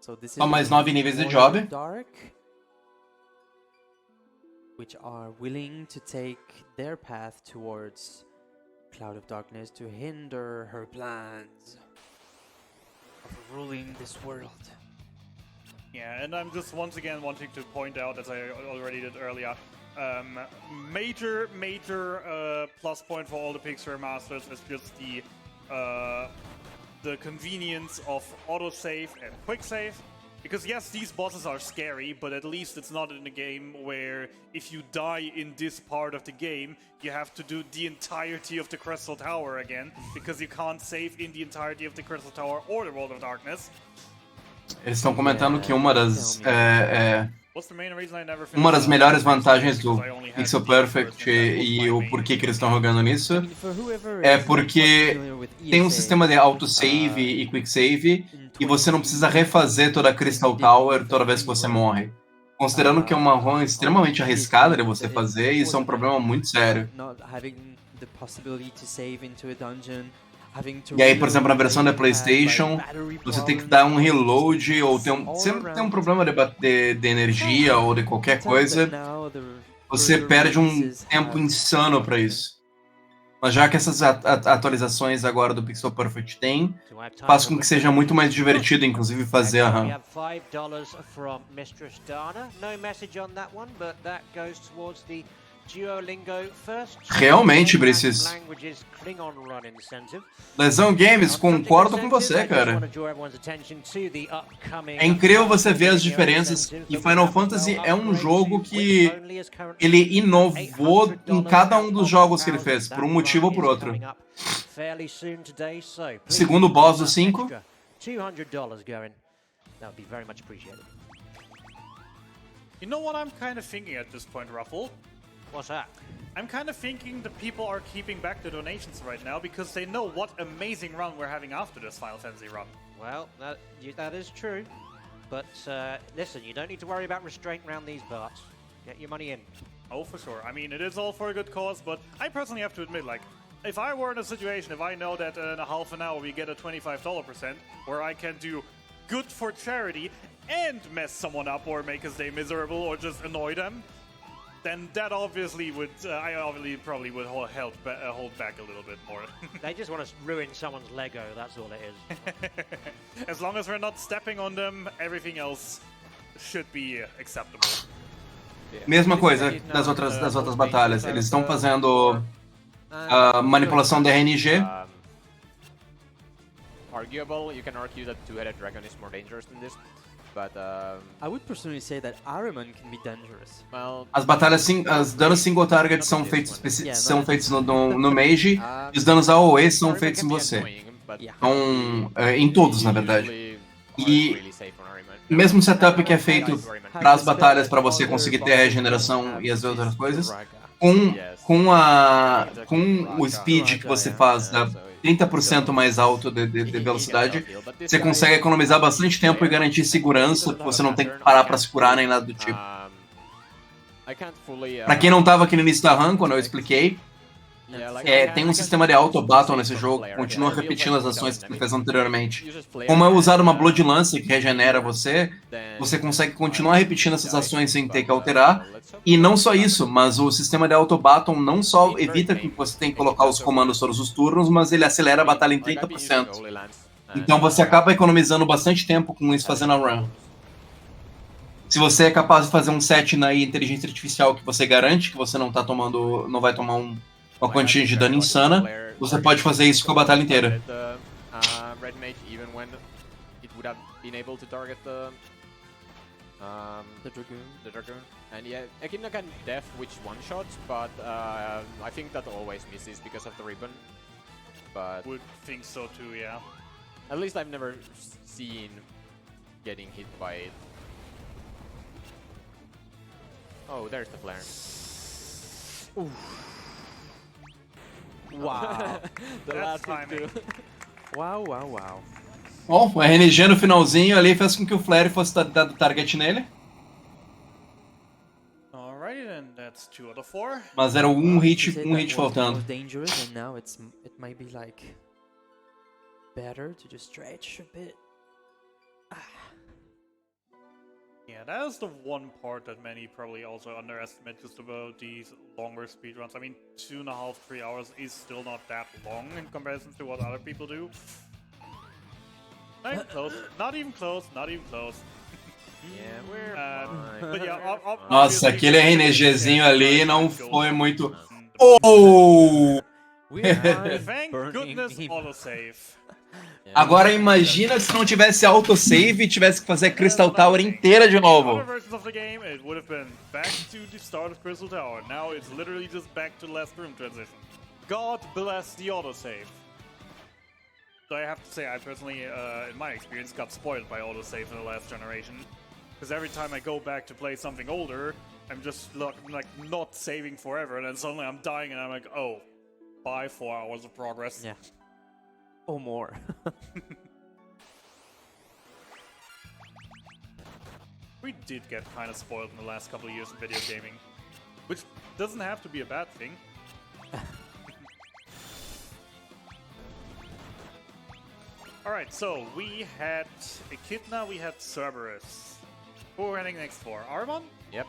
Speaker 5: So this
Speaker 1: Só
Speaker 5: is
Speaker 1: mais
Speaker 5: the
Speaker 1: 9 níveis de
Speaker 5: Warrior
Speaker 1: job.
Speaker 5: Dark, which are willing to take their path towards Cloud of Darkness to hinder her plans of ruling this world.
Speaker 4: Yeah, and I'm just once again wanting to point out, as I already did earlier, major plus point for all the Pixar Masters is just the convenience of autosave and quick save. Because yes, these bosses are scary, but at least it's not in a game where if you die in this part of the game, you have to do the entirety of the Crystal Tower again, because you can't save in the entirety of the Crystal Tower or the World of Darkness.
Speaker 1: Eles estão comentando que uma das
Speaker 4: Uma das
Speaker 1: melhores vantagens do Pixel Perfect e o porquê que eles estão jogando nisso é porque tem um sistema de autosave e quick save e você não precisa refazer toda a Crystal Tower toda vez que você morre. Considerando que é uma run extremamente arriscada de você fazer, isso é um problema muito sério. E aí, por exemplo, na versão da PlayStation, você tem que dar um reload ou sempre tem um problema de energia ou de qualquer coisa, você perde um tempo insano para isso. Mas já que essas atualizações agora do Pixel Perfect tem, faz com que seja muito mais divertido, inclusive, fazer a run. Realmente, Brices. Lesão Games, concordo com você, cara. É incrível você ver as diferenças. E Final Fantasy é um jogo que ele inovou em cada um dos jogos que ele fez, por um motivo ou por outro. Segundo boss do 5.
Speaker 4: You know what I'm kind of thinking at this point, Ruffle?
Speaker 2: What's that?
Speaker 4: I'm kind of thinking the people are keeping back the donations right now because they know what amazing run we're having after this Final Fantasy run.
Speaker 2: Well, that is true. But listen, you don't need to worry about restraint around these parts. Get your money in.
Speaker 4: Oh, for sure. I mean, it is all for a good cause, but I personally have to admit, like, if I were in a situation, if I know that in a half an hour we get a $25% where I can do good for charity and mess someone up or make his day miserable or just annoy them, then that obviously would, I obviously probably would hold back a little bit more.
Speaker 2: They just want to ruin someone's Lego, that's all it is.
Speaker 4: As long as we're not stepping on them, everything else should be acceptable.
Speaker 1: Mesma coisa das outras batalhas. Eles estão fazendo a manipulação da RNG.
Speaker 3: Arguable, you can argue that two-headed dragon is more dangerous than this. But,
Speaker 5: I would personally say that Ahriman can be dangerous.
Speaker 3: Well,
Speaker 1: As batalhas, os danos single target são feitos no Mage e os danos AOE são feitos em você. Então, em todos, na verdade. E mesmo setup que é feito para as batalhas, para você conseguir ter a regeneração e as outras coisas, com o speed que você faz da 30% mais alto de velocidade, você consegue economizar bastante tempo e garantir segurança, porque você não tem que parar para se curar nem nada do tipo. Pra quem não tava aqui no início da run, quando eu expliquei, tem um sistema de auto-battle nesse jogo, continua repetindo as ações que você fez anteriormente. Como é usar uma Blood Lance que regenera você consegue continuar repetindo essas ações sem ter que alterar. E não só isso, mas o sistema de auto-battle não só evita que você tenha que colocar os comandos todos os turnos, mas ele acelera a batalha em 30%. Então você acaba economizando bastante tempo com isso fazendo a run. Se você é capaz de fazer um set na inteligência artificial que você garante que você não vai tomar uma quantia de dano insana, você pode fazer isso com a batalha inteira.
Speaker 3: The Dragoon. And yeah, Echidna can def which one-shot, but I think that always misses because of the ribbon. But
Speaker 4: would think so too, yeah.
Speaker 3: At least I've never seen getting hit by it. Oh, there's the flare.
Speaker 5: Oof. Wow.
Speaker 4: The last time.
Speaker 5: Wow, wow, wow.
Speaker 1: Bom, o RNG no finalzinho ali fez com que o flare fosse dado target nele.
Speaker 4: Alright, then that's 2 out of 4.
Speaker 1: Mas era um hit faltando.
Speaker 5: Dangerous, and now it might be like better to just stretch a bit.
Speaker 4: Yeah, that is the one part that many probably also underestimate just about these longer speedruns. I mean, 2.5, 3 hours is still not that long in comparison to what other people do. Not even close, not even close, not even close.
Speaker 3: Yeah, we're fine.
Speaker 4: But yeah,
Speaker 1: Nossa, aquele RNGzinho ali não foi muito...
Speaker 5: Oh! We're
Speaker 4: Thank
Speaker 5: burning
Speaker 4: goodness
Speaker 5: him.
Speaker 4: autosave.
Speaker 1: Agora imagina se não tivesse autosave e tivesse que fazer a Crystal Tower inteira de novo.
Speaker 4: Other versions of the game, it would have been back to the start of Crystal Tower. Now it's literally just back to last room transition. God bless the autosave. So I have to say, I personally, in my experience, got spoiled by autosave in the last generation. Because every time I go back to play something older, I'm just like not saving forever, and then suddenly I'm dying, and I'm like, oh, bye 4 hours of progress.
Speaker 5: Yeah. Or more.
Speaker 4: We did get kind of spoiled in the last couple of years in video gaming, which doesn't have to be a bad thing. Alright, so we had Echidna, we had Cerberus. Who are we heading next for? Armon?
Speaker 3: Yep.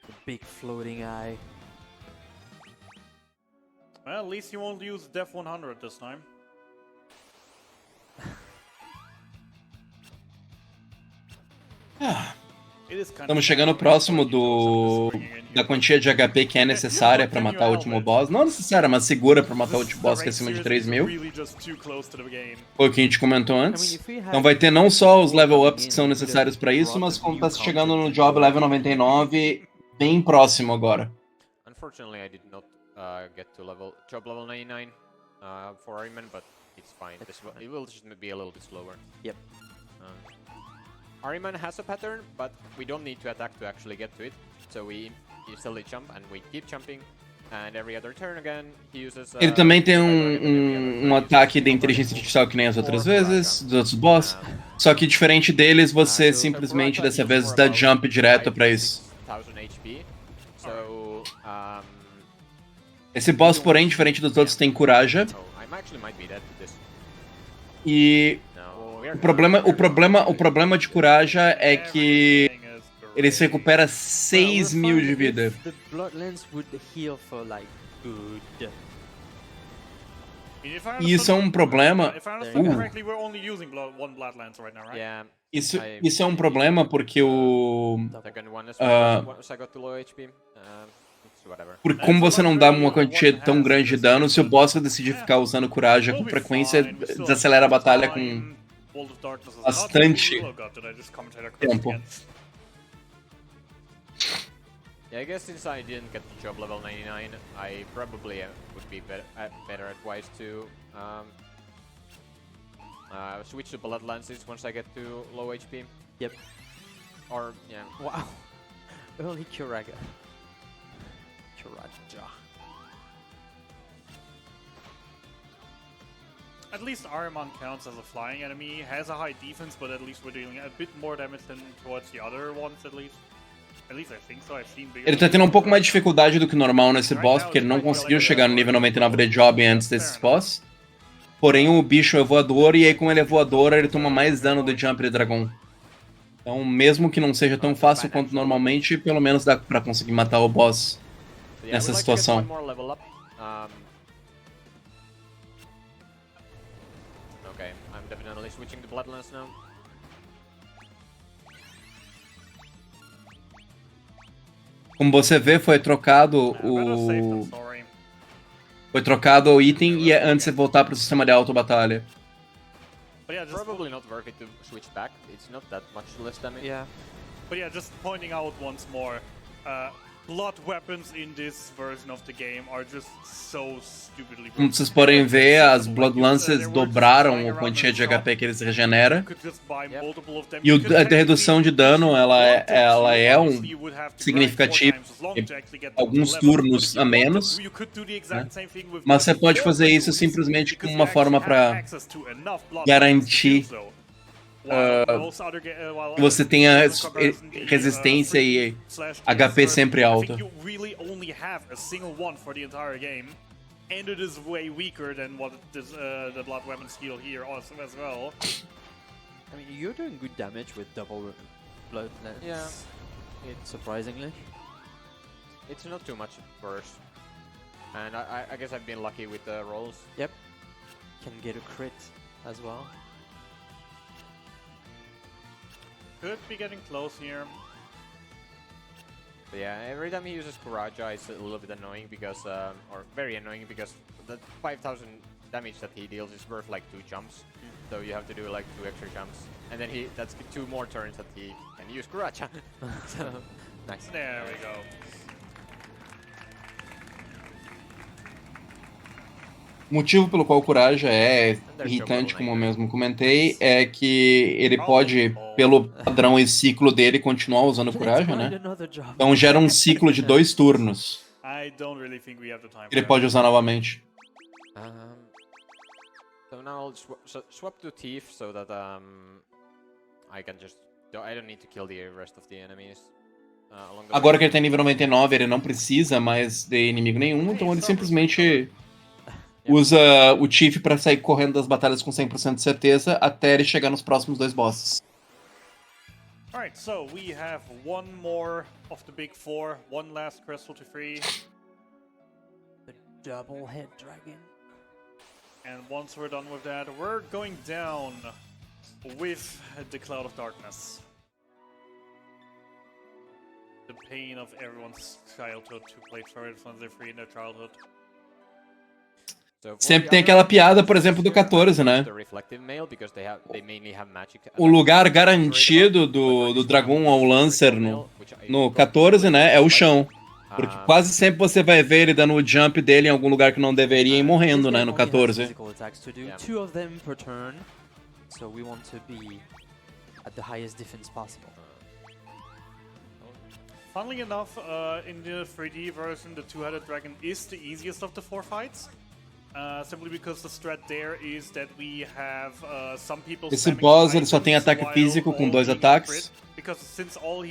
Speaker 5: The big floating eye.
Speaker 4: Well, at least you won't use Def 100 this time.
Speaker 1: Estamos chegando próximo da quantia de HP que é necessária para matar o último boss. Não necessária, mas segura para matar o último boss que é acima de 3.000. Foi o que a gente comentou antes. Então vai ter não só os level ups que são necessários para isso, mas como tá chegando no job level 99, bem próximo agora.
Speaker 3: Unfortunately, I did not get to job level 99 for Ariman, but it's fine. It will just be a little bit slower.
Speaker 5: Yep.
Speaker 3: Ariman has a pattern, but we don't need to attack to actually get to it. So we instantly jump and we keep jumping. And every other turn again, he uses...
Speaker 1: Ele também tem um ataque de inteligência artificial que nem as outras vezes, dos outros boss. Só que diferente deles, você simplesmente dessa vez dá jump direto pra isso.
Speaker 3: 1000 HP. So,
Speaker 1: esse boss, porém, diferente dos outros, tem Curaja. E o problema de Curaja é que ele se recupera 6.000 de vida. E isso é um problema. Isso é um problema porque porque como você não dá uma quantia tão grande de dano, se o boss decidir ficar usando Curaja com frequência, desacelera a batalha com bastante tempo.
Speaker 3: Yeah, I guess since I didn't get to job level 99, I probably would be better advised to switch to Blood Lances once I get to low HP.
Speaker 5: Yep.
Speaker 3: Or, yeah.
Speaker 5: Wow. Early Curaja.
Speaker 4: At least Ahriman counts as a flying enemy, has a high defense, but at least we're dealing a bit more damage than towards the other ones, at least. At least I think so. I've seen bigger.
Speaker 1: Ele tá tendo um pouco mais de dificuldade do que normal nesse boss, porque ele não conseguiu chegar no nível 99 de job antes desses boss. Porém, o bicho é voador, e aí como ele é voador, ele toma mais dano do jump de dragão. Então, mesmo que não seja tão fácil quanto normalmente, pelo menos dá pra conseguir matar o boss nessa situação.
Speaker 3: Okay, I'm definitely switching to Bloodlance now.
Speaker 1: Como você vê, foi trocado o item e antes de voltar para o sistema de auto-batalha.
Speaker 3: Probably not worth it to switch back. It's not that much less damage.
Speaker 5: Yeah.
Speaker 4: But yeah, just pointing out once more, blood weapons in this version of the game are just so stupidly.
Speaker 1: Como vocês podem ver, as Blood Lances dobraram a quantia de HP que eles regeneram. E a redução de dano, ela é significativa, alguns turnos a menos, né? Mas você pode fazer isso simplesmente como uma forma para garantir que você tenha resistência e HP sempre alta.
Speaker 4: And it is way weaker than what the blood weapons heal here also as well.
Speaker 5: I mean, you're doing good damage with double blood lens.
Speaker 3: Yeah.
Speaker 5: Surprisingly.
Speaker 3: It's not too much worse. And I guess I've been lucky with the rolls.
Speaker 5: Yep. Can get a crit as well.
Speaker 4: Could be getting close here.
Speaker 3: But yeah, every time he uses Kuraja, it's a little bit annoying because, or very annoying because the 5,000 damage that he deals is worth like 2 jumps. So you have to do like 2 extra jumps. And then that's 2 more turns that he can use Kuraja.
Speaker 5: So, nice.
Speaker 4: There we go.
Speaker 1: O motivo pelo qual o Kuraja é irritante, como eu mesmo comentei, é que ele pode, pelo padrão e ciclo dele, continuar usando o Kuraja, né? Então gera um ciclo de 2 turnos. Ele pode usar novamente.
Speaker 3: So now I'll swap to Thief so that I don't need to kill the rest of the enemies.
Speaker 1: Agora que ele tem nível 99, ele não precisa mais de inimigo nenhum, então ele simplesmente usa o Thief pra sair correndo das batalhas com 100% de certeza até ele chegar nos próximos 2 bosses.
Speaker 4: Alright, so we have one more of the big 4, one last crystal to free.
Speaker 5: The double head dragon.
Speaker 4: And once we're done with that, we're going down with the Cloud of Darkness. The pain of everyone's childhood who played Final Fantasy III in their childhood.
Speaker 1: Sempre tem aquela piada, por exemplo, do 14, né? O lugar garantido do Dragon ou Lancer no 14, né, é o chão. Porque quase sempre você vai ver ele dando o jump dele em algum lugar que não deveria e morrendo, né, no 14.
Speaker 4: Funnily enough, in the 3D version, the two-headed dragon is the easiest of the 4 fights. Simply because the strat there is that we have some people.
Speaker 1: Esse boss ele só tem ataque físico com 2 ataques.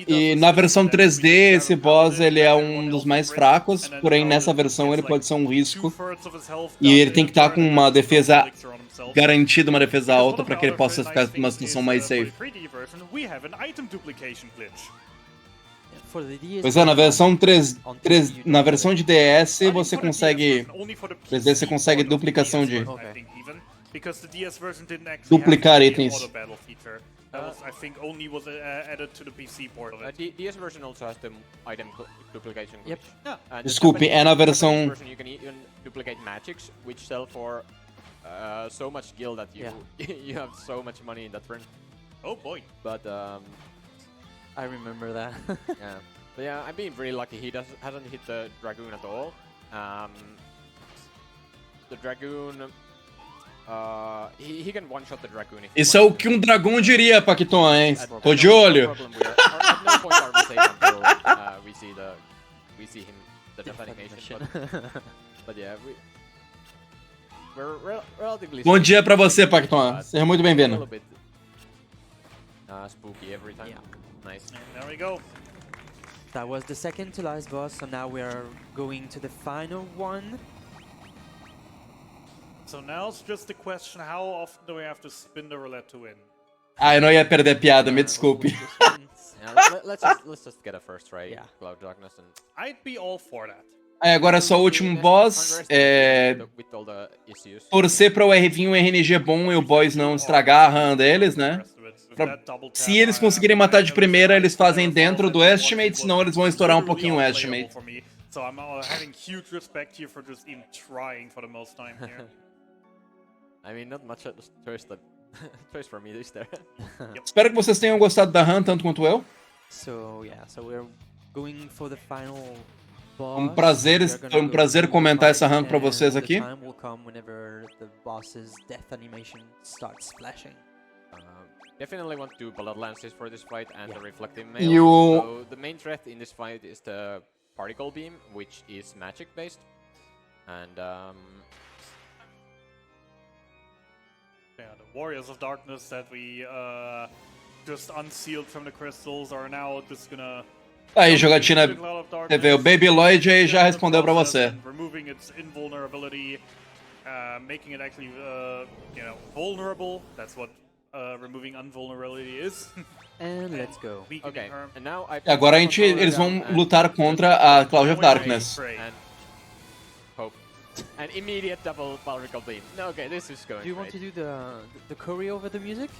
Speaker 1: E na versão 3D esse boss ele é um dos mais fracos, porém nessa versão ele pode ser um risco. E ele tem que estar com uma defesa garantida, uma defesa alta para que ele possa ficar numa situação mais safe. Pois é, na versão na versão de DS você consegue 3D você consegue duplicação de duplicar itens.
Speaker 3: I think only was added to the PC port of it. DS version also has the item duplication glitch.
Speaker 5: Yep.
Speaker 1: Desculpe, é na versão
Speaker 3: you can even duplicate magics which sell for so much gil that you you have so much money in that turn.
Speaker 4: Oh boy.
Speaker 3: But
Speaker 5: I remember that.
Speaker 3: Yeah. But yeah, I've been really lucky. He hasn't hit the Dragoon at all. The Dragoon... he can one-shot the Dragoon if
Speaker 1: Isso é o que um dragão diria, Pacton, hein? Tô de olho.
Speaker 3: At no point are we safe until we see him, the death animation. But yeah, we're relatively...
Speaker 1: Bom dia pra você, Pacton. Seja muito bem-vindo.
Speaker 3: Spooky every time.
Speaker 5: Yeah.
Speaker 3: Nice.
Speaker 4: And there we go.
Speaker 5: That was the second to last boss, so now we are going to the final one.
Speaker 4: So now it's just the question, how often do we have to spin the roulette to win?
Speaker 1: Ah, eu não ia perder a piada, me desculpe.
Speaker 3: Yeah, let's just get a first try.
Speaker 5: Yeah.
Speaker 3: Cloud Darkness and...
Speaker 4: I'd be all for that.
Speaker 1: Aí agora só o último boss. Torcer para o R vir um RNG bom e o boss não estragar a run deles, né? Se eles conseguirem matar de primeira, eles fazem dentro do estimate, senão eles vão estourar um pouquinho o estimate.
Speaker 4: So I'm having huge respect here for just even trying for the most time here.
Speaker 3: I mean, not much choice for me is there.
Speaker 1: Espero que vocês tenham gostado da run tanto quanto eu.
Speaker 5: So yeah, so we're going for the final boss.
Speaker 1: Foi um prazer comentar essa run pra vocês aqui.
Speaker 5: The time will come whenever the boss's death animation starts splashing.
Speaker 3: Definitely want to Bloodlances for this fight and the Reflective Mail. So the main threat in this fight is the Particle Beam, which is magic based. And
Speaker 4: yeah, the Warriors of Darkness that we just unsealed from the crystals are now just gonna...
Speaker 1: Aí, jogatina TV, o Baby Lloyd aí já respondeu pra você.
Speaker 4: Removing its invulnerability, making it actually, you know, vulnerable. That's what removing invulnerability is.
Speaker 5: And let's go.
Speaker 4: Weakening
Speaker 3: Okay,
Speaker 4: her.
Speaker 3: and now I
Speaker 1: Agora eles vão lutar contra a Cloud of Darkness.
Speaker 4: Pray.
Speaker 3: and hope. An immediate double Valrical Beam. No, okay, this is going
Speaker 5: Do you want
Speaker 3: great.
Speaker 5: to do the choreo over the music?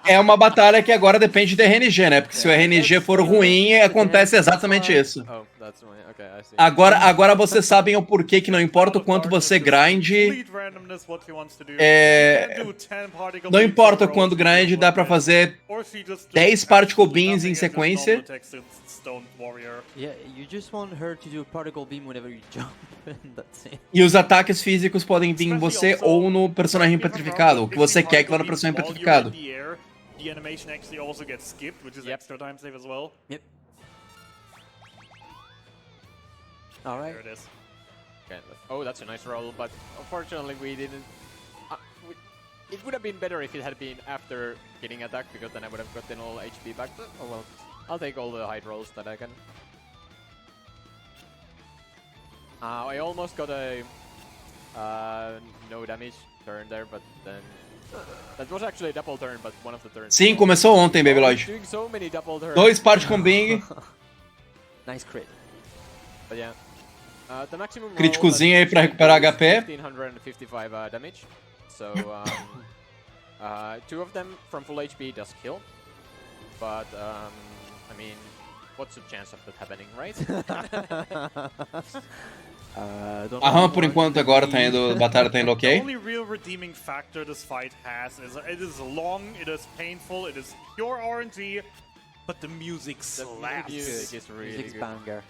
Speaker 1: É uma batalha que agora depende do RNG, né? Porque se o RNG for ruim, acontece exatamente isso.
Speaker 3: Oh, that's my... Okay, I see.
Speaker 1: Agora vocês sabem o porquê que não importa o quanto você grinde,
Speaker 4: Complete randomness, what she wants to do.
Speaker 1: É,
Speaker 4: She can do 10 particle
Speaker 1: não
Speaker 4: beams
Speaker 1: importa
Speaker 4: overall,
Speaker 1: quando
Speaker 4: she can
Speaker 1: grind,
Speaker 4: do
Speaker 1: dá
Speaker 4: one
Speaker 1: pra
Speaker 4: hit.
Speaker 1: fazer
Speaker 4: Or she just
Speaker 1: 10
Speaker 4: does
Speaker 1: particle
Speaker 4: absolutely
Speaker 1: beams em
Speaker 4: nothing and just
Speaker 1: sequência.
Speaker 4: normal attacks the Stone Warrior.
Speaker 5: Yeah, you just want her to do a particle beam whenever you jump, and that's it.
Speaker 1: E os ataques físicos podem vir em você ou no personagem petrificado, o que você quer que vá no personagem petrificado.
Speaker 4: The animation actually also gets skipped, which is
Speaker 3: Yep.
Speaker 4: extra time save as well.
Speaker 5: Yep. All right.
Speaker 4: There it is.
Speaker 3: Okay, oh, that's a nice roll, but unfortunately we didn't... it would have been better if it had been after getting attacked, because then I would have gotten all HP back. But, oh well, I'll take all the high rolls that I can. I almost got a no damage turn there, but then... that was actually a double turn, but one of the turns...
Speaker 1: Sim, começou ontem, Baby
Speaker 3: Oh,
Speaker 1: Lloyd.
Speaker 3: doing so many double turns.
Speaker 1: 2 particle beam,
Speaker 5: Nice crit.
Speaker 3: But yeah. The maximum roll
Speaker 1: Críticozinho
Speaker 3: that
Speaker 1: aí pra recuperar
Speaker 3: is
Speaker 1: HP.
Speaker 3: 1555 damage. So, 2 of them from full HP does kill. But, I mean, what's the chance of that happening, right?
Speaker 5: Don't
Speaker 1: Aham,
Speaker 5: know
Speaker 1: por
Speaker 5: more.
Speaker 1: enquanto agora tá indo, a batalha tá indo
Speaker 4: The
Speaker 1: ok.
Speaker 4: only real redeeming factor this fight has is it is long, it is painful, it is pure RNG, but the music
Speaker 3: The
Speaker 4: slaps.
Speaker 3: music is really
Speaker 5: Music's
Speaker 3: good.
Speaker 5: banger.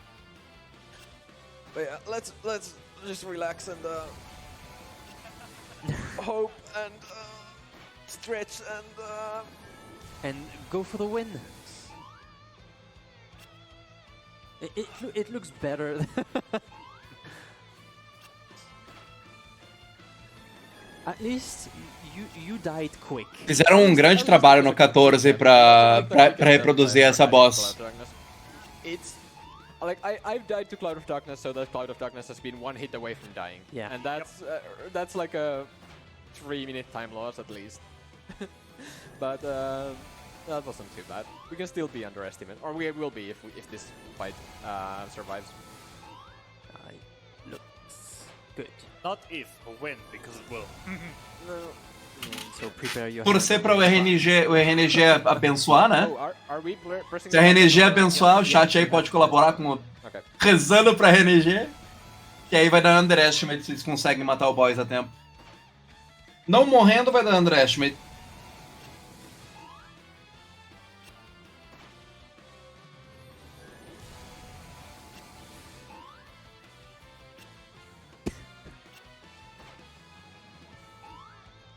Speaker 3: But yeah, let's just relax and hope and stretch
Speaker 5: And go for the win. It looks better. At least you died quick.
Speaker 1: Fizeram um grande trabalho no 14 pra reproduzir essa boss.
Speaker 3: It's like I've died to Cloud of Darkness, so that Cloud of Darkness has been one hit away from dying.
Speaker 5: Yeah.
Speaker 3: And that's like a 3-minute time loss at least. But that wasn't too bad. We can still be underestimated, or we will be if this fight survives.
Speaker 5: Looks good.
Speaker 4: Not if, but when, because it will.
Speaker 5: So prepare your.
Speaker 1: Torcer pra o RNG abençoar, né?
Speaker 3: Oh, are we pressing?
Speaker 1: Se a RNG abençoar, o chat aí pode colaborar com o...
Speaker 3: Okay.
Speaker 1: rezando pra RNG. Que aí vai dar underestimate se eles conseguem matar o boss a tempo. Não morrendo vai dar underestimate.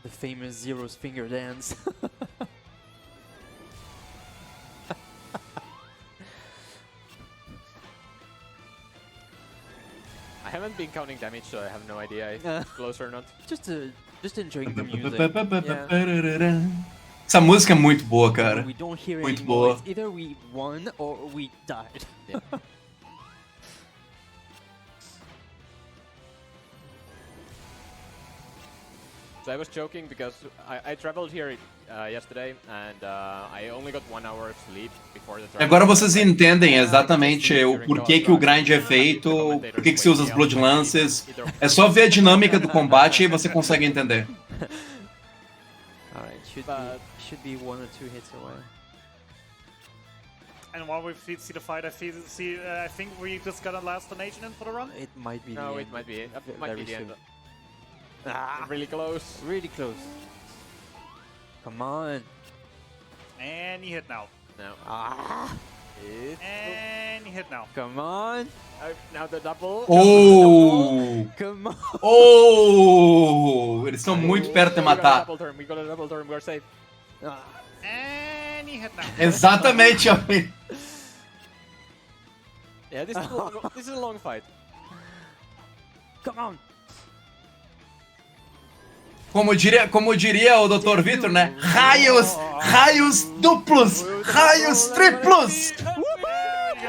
Speaker 5: The famous Zero's finger dance.
Speaker 3: I haven't been counting damage, so I have no idea if it's close or not.
Speaker 5: Just enjoying the music.
Speaker 1: Essa música é muito boa, cara.
Speaker 5: We don't hear
Speaker 1: Muito
Speaker 5: anymore.
Speaker 1: boa.
Speaker 5: It's either we won or we died.
Speaker 3: Yeah. So I was joking because I traveled here yesterday and I only got 1 hour of sleep before the travel.
Speaker 1: Agora vocês entendem exatamente o porquê que o grind é feito, por que se usa as Blood Lances. É só ver a dinâmica do combate e você consegue entender.
Speaker 5: Alright, should be 1 or 2 hits away.
Speaker 4: And while we see the fight, I think we just got a last donation in for the run.
Speaker 5: It might be the
Speaker 3: No,
Speaker 5: end.
Speaker 3: it might be it. It might be
Speaker 5: Very
Speaker 3: the end.
Speaker 5: soon. Ah,
Speaker 3: Really close.
Speaker 5: really close. Come on.
Speaker 4: And he hit now.
Speaker 3: No.
Speaker 5: Ah,
Speaker 4: And he hit now.
Speaker 5: come on.
Speaker 3: Now the double.
Speaker 1: Oh!
Speaker 5: Come on.
Speaker 1: Oh! Eles estão muito perto de
Speaker 3: We got a
Speaker 1: matar.
Speaker 3: double turn. We got a double turn. We're safe.
Speaker 5: Ah,
Speaker 4: And he hit now.
Speaker 1: Exatamente.
Speaker 3: Yeah, this is a long fight.
Speaker 5: come on.
Speaker 1: Como diria o Dr. Vitor, né? Raios duplos, raios triplos.
Speaker 4: There you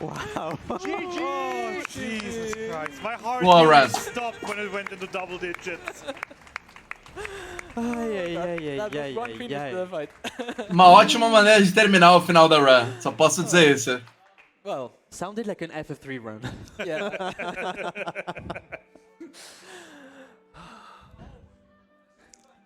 Speaker 4: go.
Speaker 5: Wow.
Speaker 4: GG! Jesus Christ, my heart
Speaker 1: Boa,
Speaker 4: nearly
Speaker 1: Raz.
Speaker 4: stopped when it went into double digits.
Speaker 3: That was one finish to the fight.
Speaker 1: Uma ótima maneira de terminar o final da run. Só posso dizer isso.
Speaker 3: Well,
Speaker 5: Sounded like an FF3 run.
Speaker 3: yeah.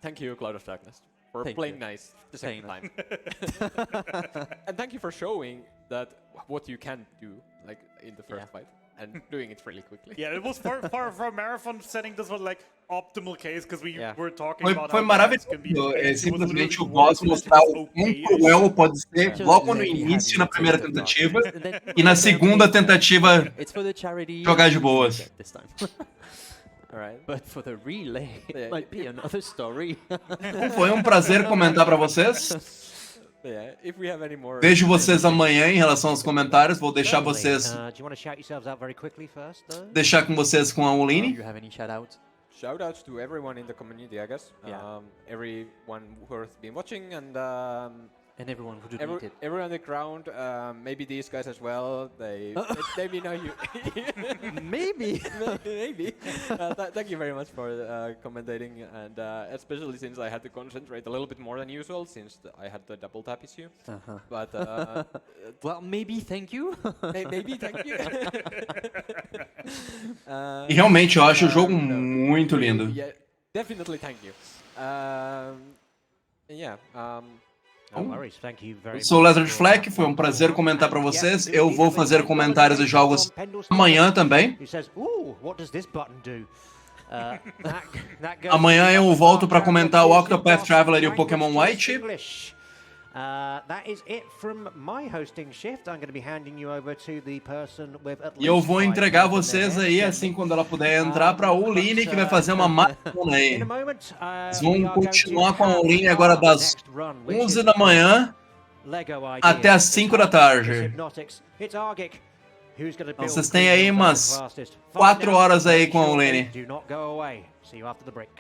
Speaker 3: Thank you, Cloud of Darkness, for
Speaker 5: Thank
Speaker 3: playing
Speaker 5: you.
Speaker 3: nice the second
Speaker 5: Thank
Speaker 3: time. And thank you for showing that what you can do, like in the first fight, and doing it really quickly.
Speaker 4: Yeah, it was for a marathon setting. This was like optimal case because we were talking
Speaker 1: Foi,
Speaker 4: about
Speaker 1: foi
Speaker 4: how fast can be
Speaker 1: maravilhoso.
Speaker 4: defense. It was
Speaker 1: Simplesmente o
Speaker 4: literally
Speaker 1: boss
Speaker 4: worse than
Speaker 1: mostrar
Speaker 4: just
Speaker 1: o quão
Speaker 4: okay-ish.
Speaker 1: cruel pode ser
Speaker 5: Just
Speaker 1: logo no
Speaker 5: let me
Speaker 1: início,
Speaker 5: have
Speaker 1: na primeira
Speaker 5: your taste of
Speaker 1: tentativa.
Speaker 5: darkness. And then,
Speaker 1: E na
Speaker 5: okay,
Speaker 1: segunda
Speaker 5: okay,
Speaker 1: tentativa,
Speaker 5: it's for the charity.
Speaker 1: jogar de
Speaker 5: and
Speaker 1: boas.
Speaker 5: forget this time.
Speaker 3: Alright.
Speaker 5: But for the relay,
Speaker 3: Yeah.
Speaker 5: it might be another story.
Speaker 1: Foi um prazer comentar pra vocês.
Speaker 3: Yeah, if we have any more.
Speaker 1: Vejo vocês amanhã em relação aos comentários. Vou deixar
Speaker 2: Certainly.
Speaker 1: vocês,
Speaker 2: Do you want to shout yourselves out very quickly first, though?
Speaker 1: deixar com vocês com a
Speaker 5: Do
Speaker 1: Oline.
Speaker 5: you have any shout outs?
Speaker 3: Shout outs to everyone in the community, I guess.
Speaker 5: Yeah.
Speaker 3: Everyone who has been watching and
Speaker 5: And everyone who donated.
Speaker 3: everyone on the ground. Maybe these guys as well. They maybe know you.
Speaker 5: Maybe.
Speaker 3: Maybe. Thank you very much for commentating, and especially since I had to concentrate a little bit more than usual since I had the double tap issue. But
Speaker 5: Well, maybe thank you.
Speaker 3: maybe thank you.
Speaker 1: E realmente eu acho o jogo muito lindo.
Speaker 3: Yeah, definitely thank you. Yeah.
Speaker 2: No worries, thank you very
Speaker 1: Eu sou o
Speaker 2: much
Speaker 1: Lazarus
Speaker 2: for
Speaker 1: Fleck, foi um prazer comentar pra vocês. Eu vou fazer comentários de jogos amanhã também.
Speaker 2: Who says, "Ooh, what does this button do?" That goes
Speaker 1: Amanhã
Speaker 2: to
Speaker 1: eu
Speaker 2: the
Speaker 1: volto pra
Speaker 2: Octopath
Speaker 1: comentar o
Speaker 2: Traveler
Speaker 1: Octopath Traveler e o
Speaker 2: language
Speaker 1: Pokémon
Speaker 2: to
Speaker 1: White.
Speaker 2: English. That is it from my hosting shift. I'm going to be handing you over to the person with at
Speaker 1: E eu
Speaker 2: least
Speaker 1: vou
Speaker 2: 5
Speaker 1: entregar
Speaker 2: cards in
Speaker 1: vocês
Speaker 2: their
Speaker 1: aí,
Speaker 2: hand.
Speaker 1: assim, quando ela puder entrar, pra Oline, que vai fazer uma maratona aí.
Speaker 2: In a moment,
Speaker 1: Eles
Speaker 2: we
Speaker 1: vão
Speaker 2: are going
Speaker 1: continuar
Speaker 2: to
Speaker 1: com a
Speaker 2: have
Speaker 1: Oline agora
Speaker 2: our
Speaker 1: das
Speaker 2: next run, which
Speaker 1: 11
Speaker 2: is
Speaker 1: da manhã
Speaker 2: Lego Ideas.
Speaker 1: até as
Speaker 2: It's
Speaker 1: 5 da
Speaker 2: It's
Speaker 1: tarde.
Speaker 2: Hypnotics. It's Argic. Who's going to
Speaker 1: Então
Speaker 2: build
Speaker 1: vocês têm aí
Speaker 2: things
Speaker 1: umas
Speaker 2: fastest? Find
Speaker 1: 4
Speaker 2: out
Speaker 1: horas aí
Speaker 2: very
Speaker 1: com a
Speaker 2: shortly.
Speaker 1: Oline.
Speaker 2: Do not go away. See you after the break.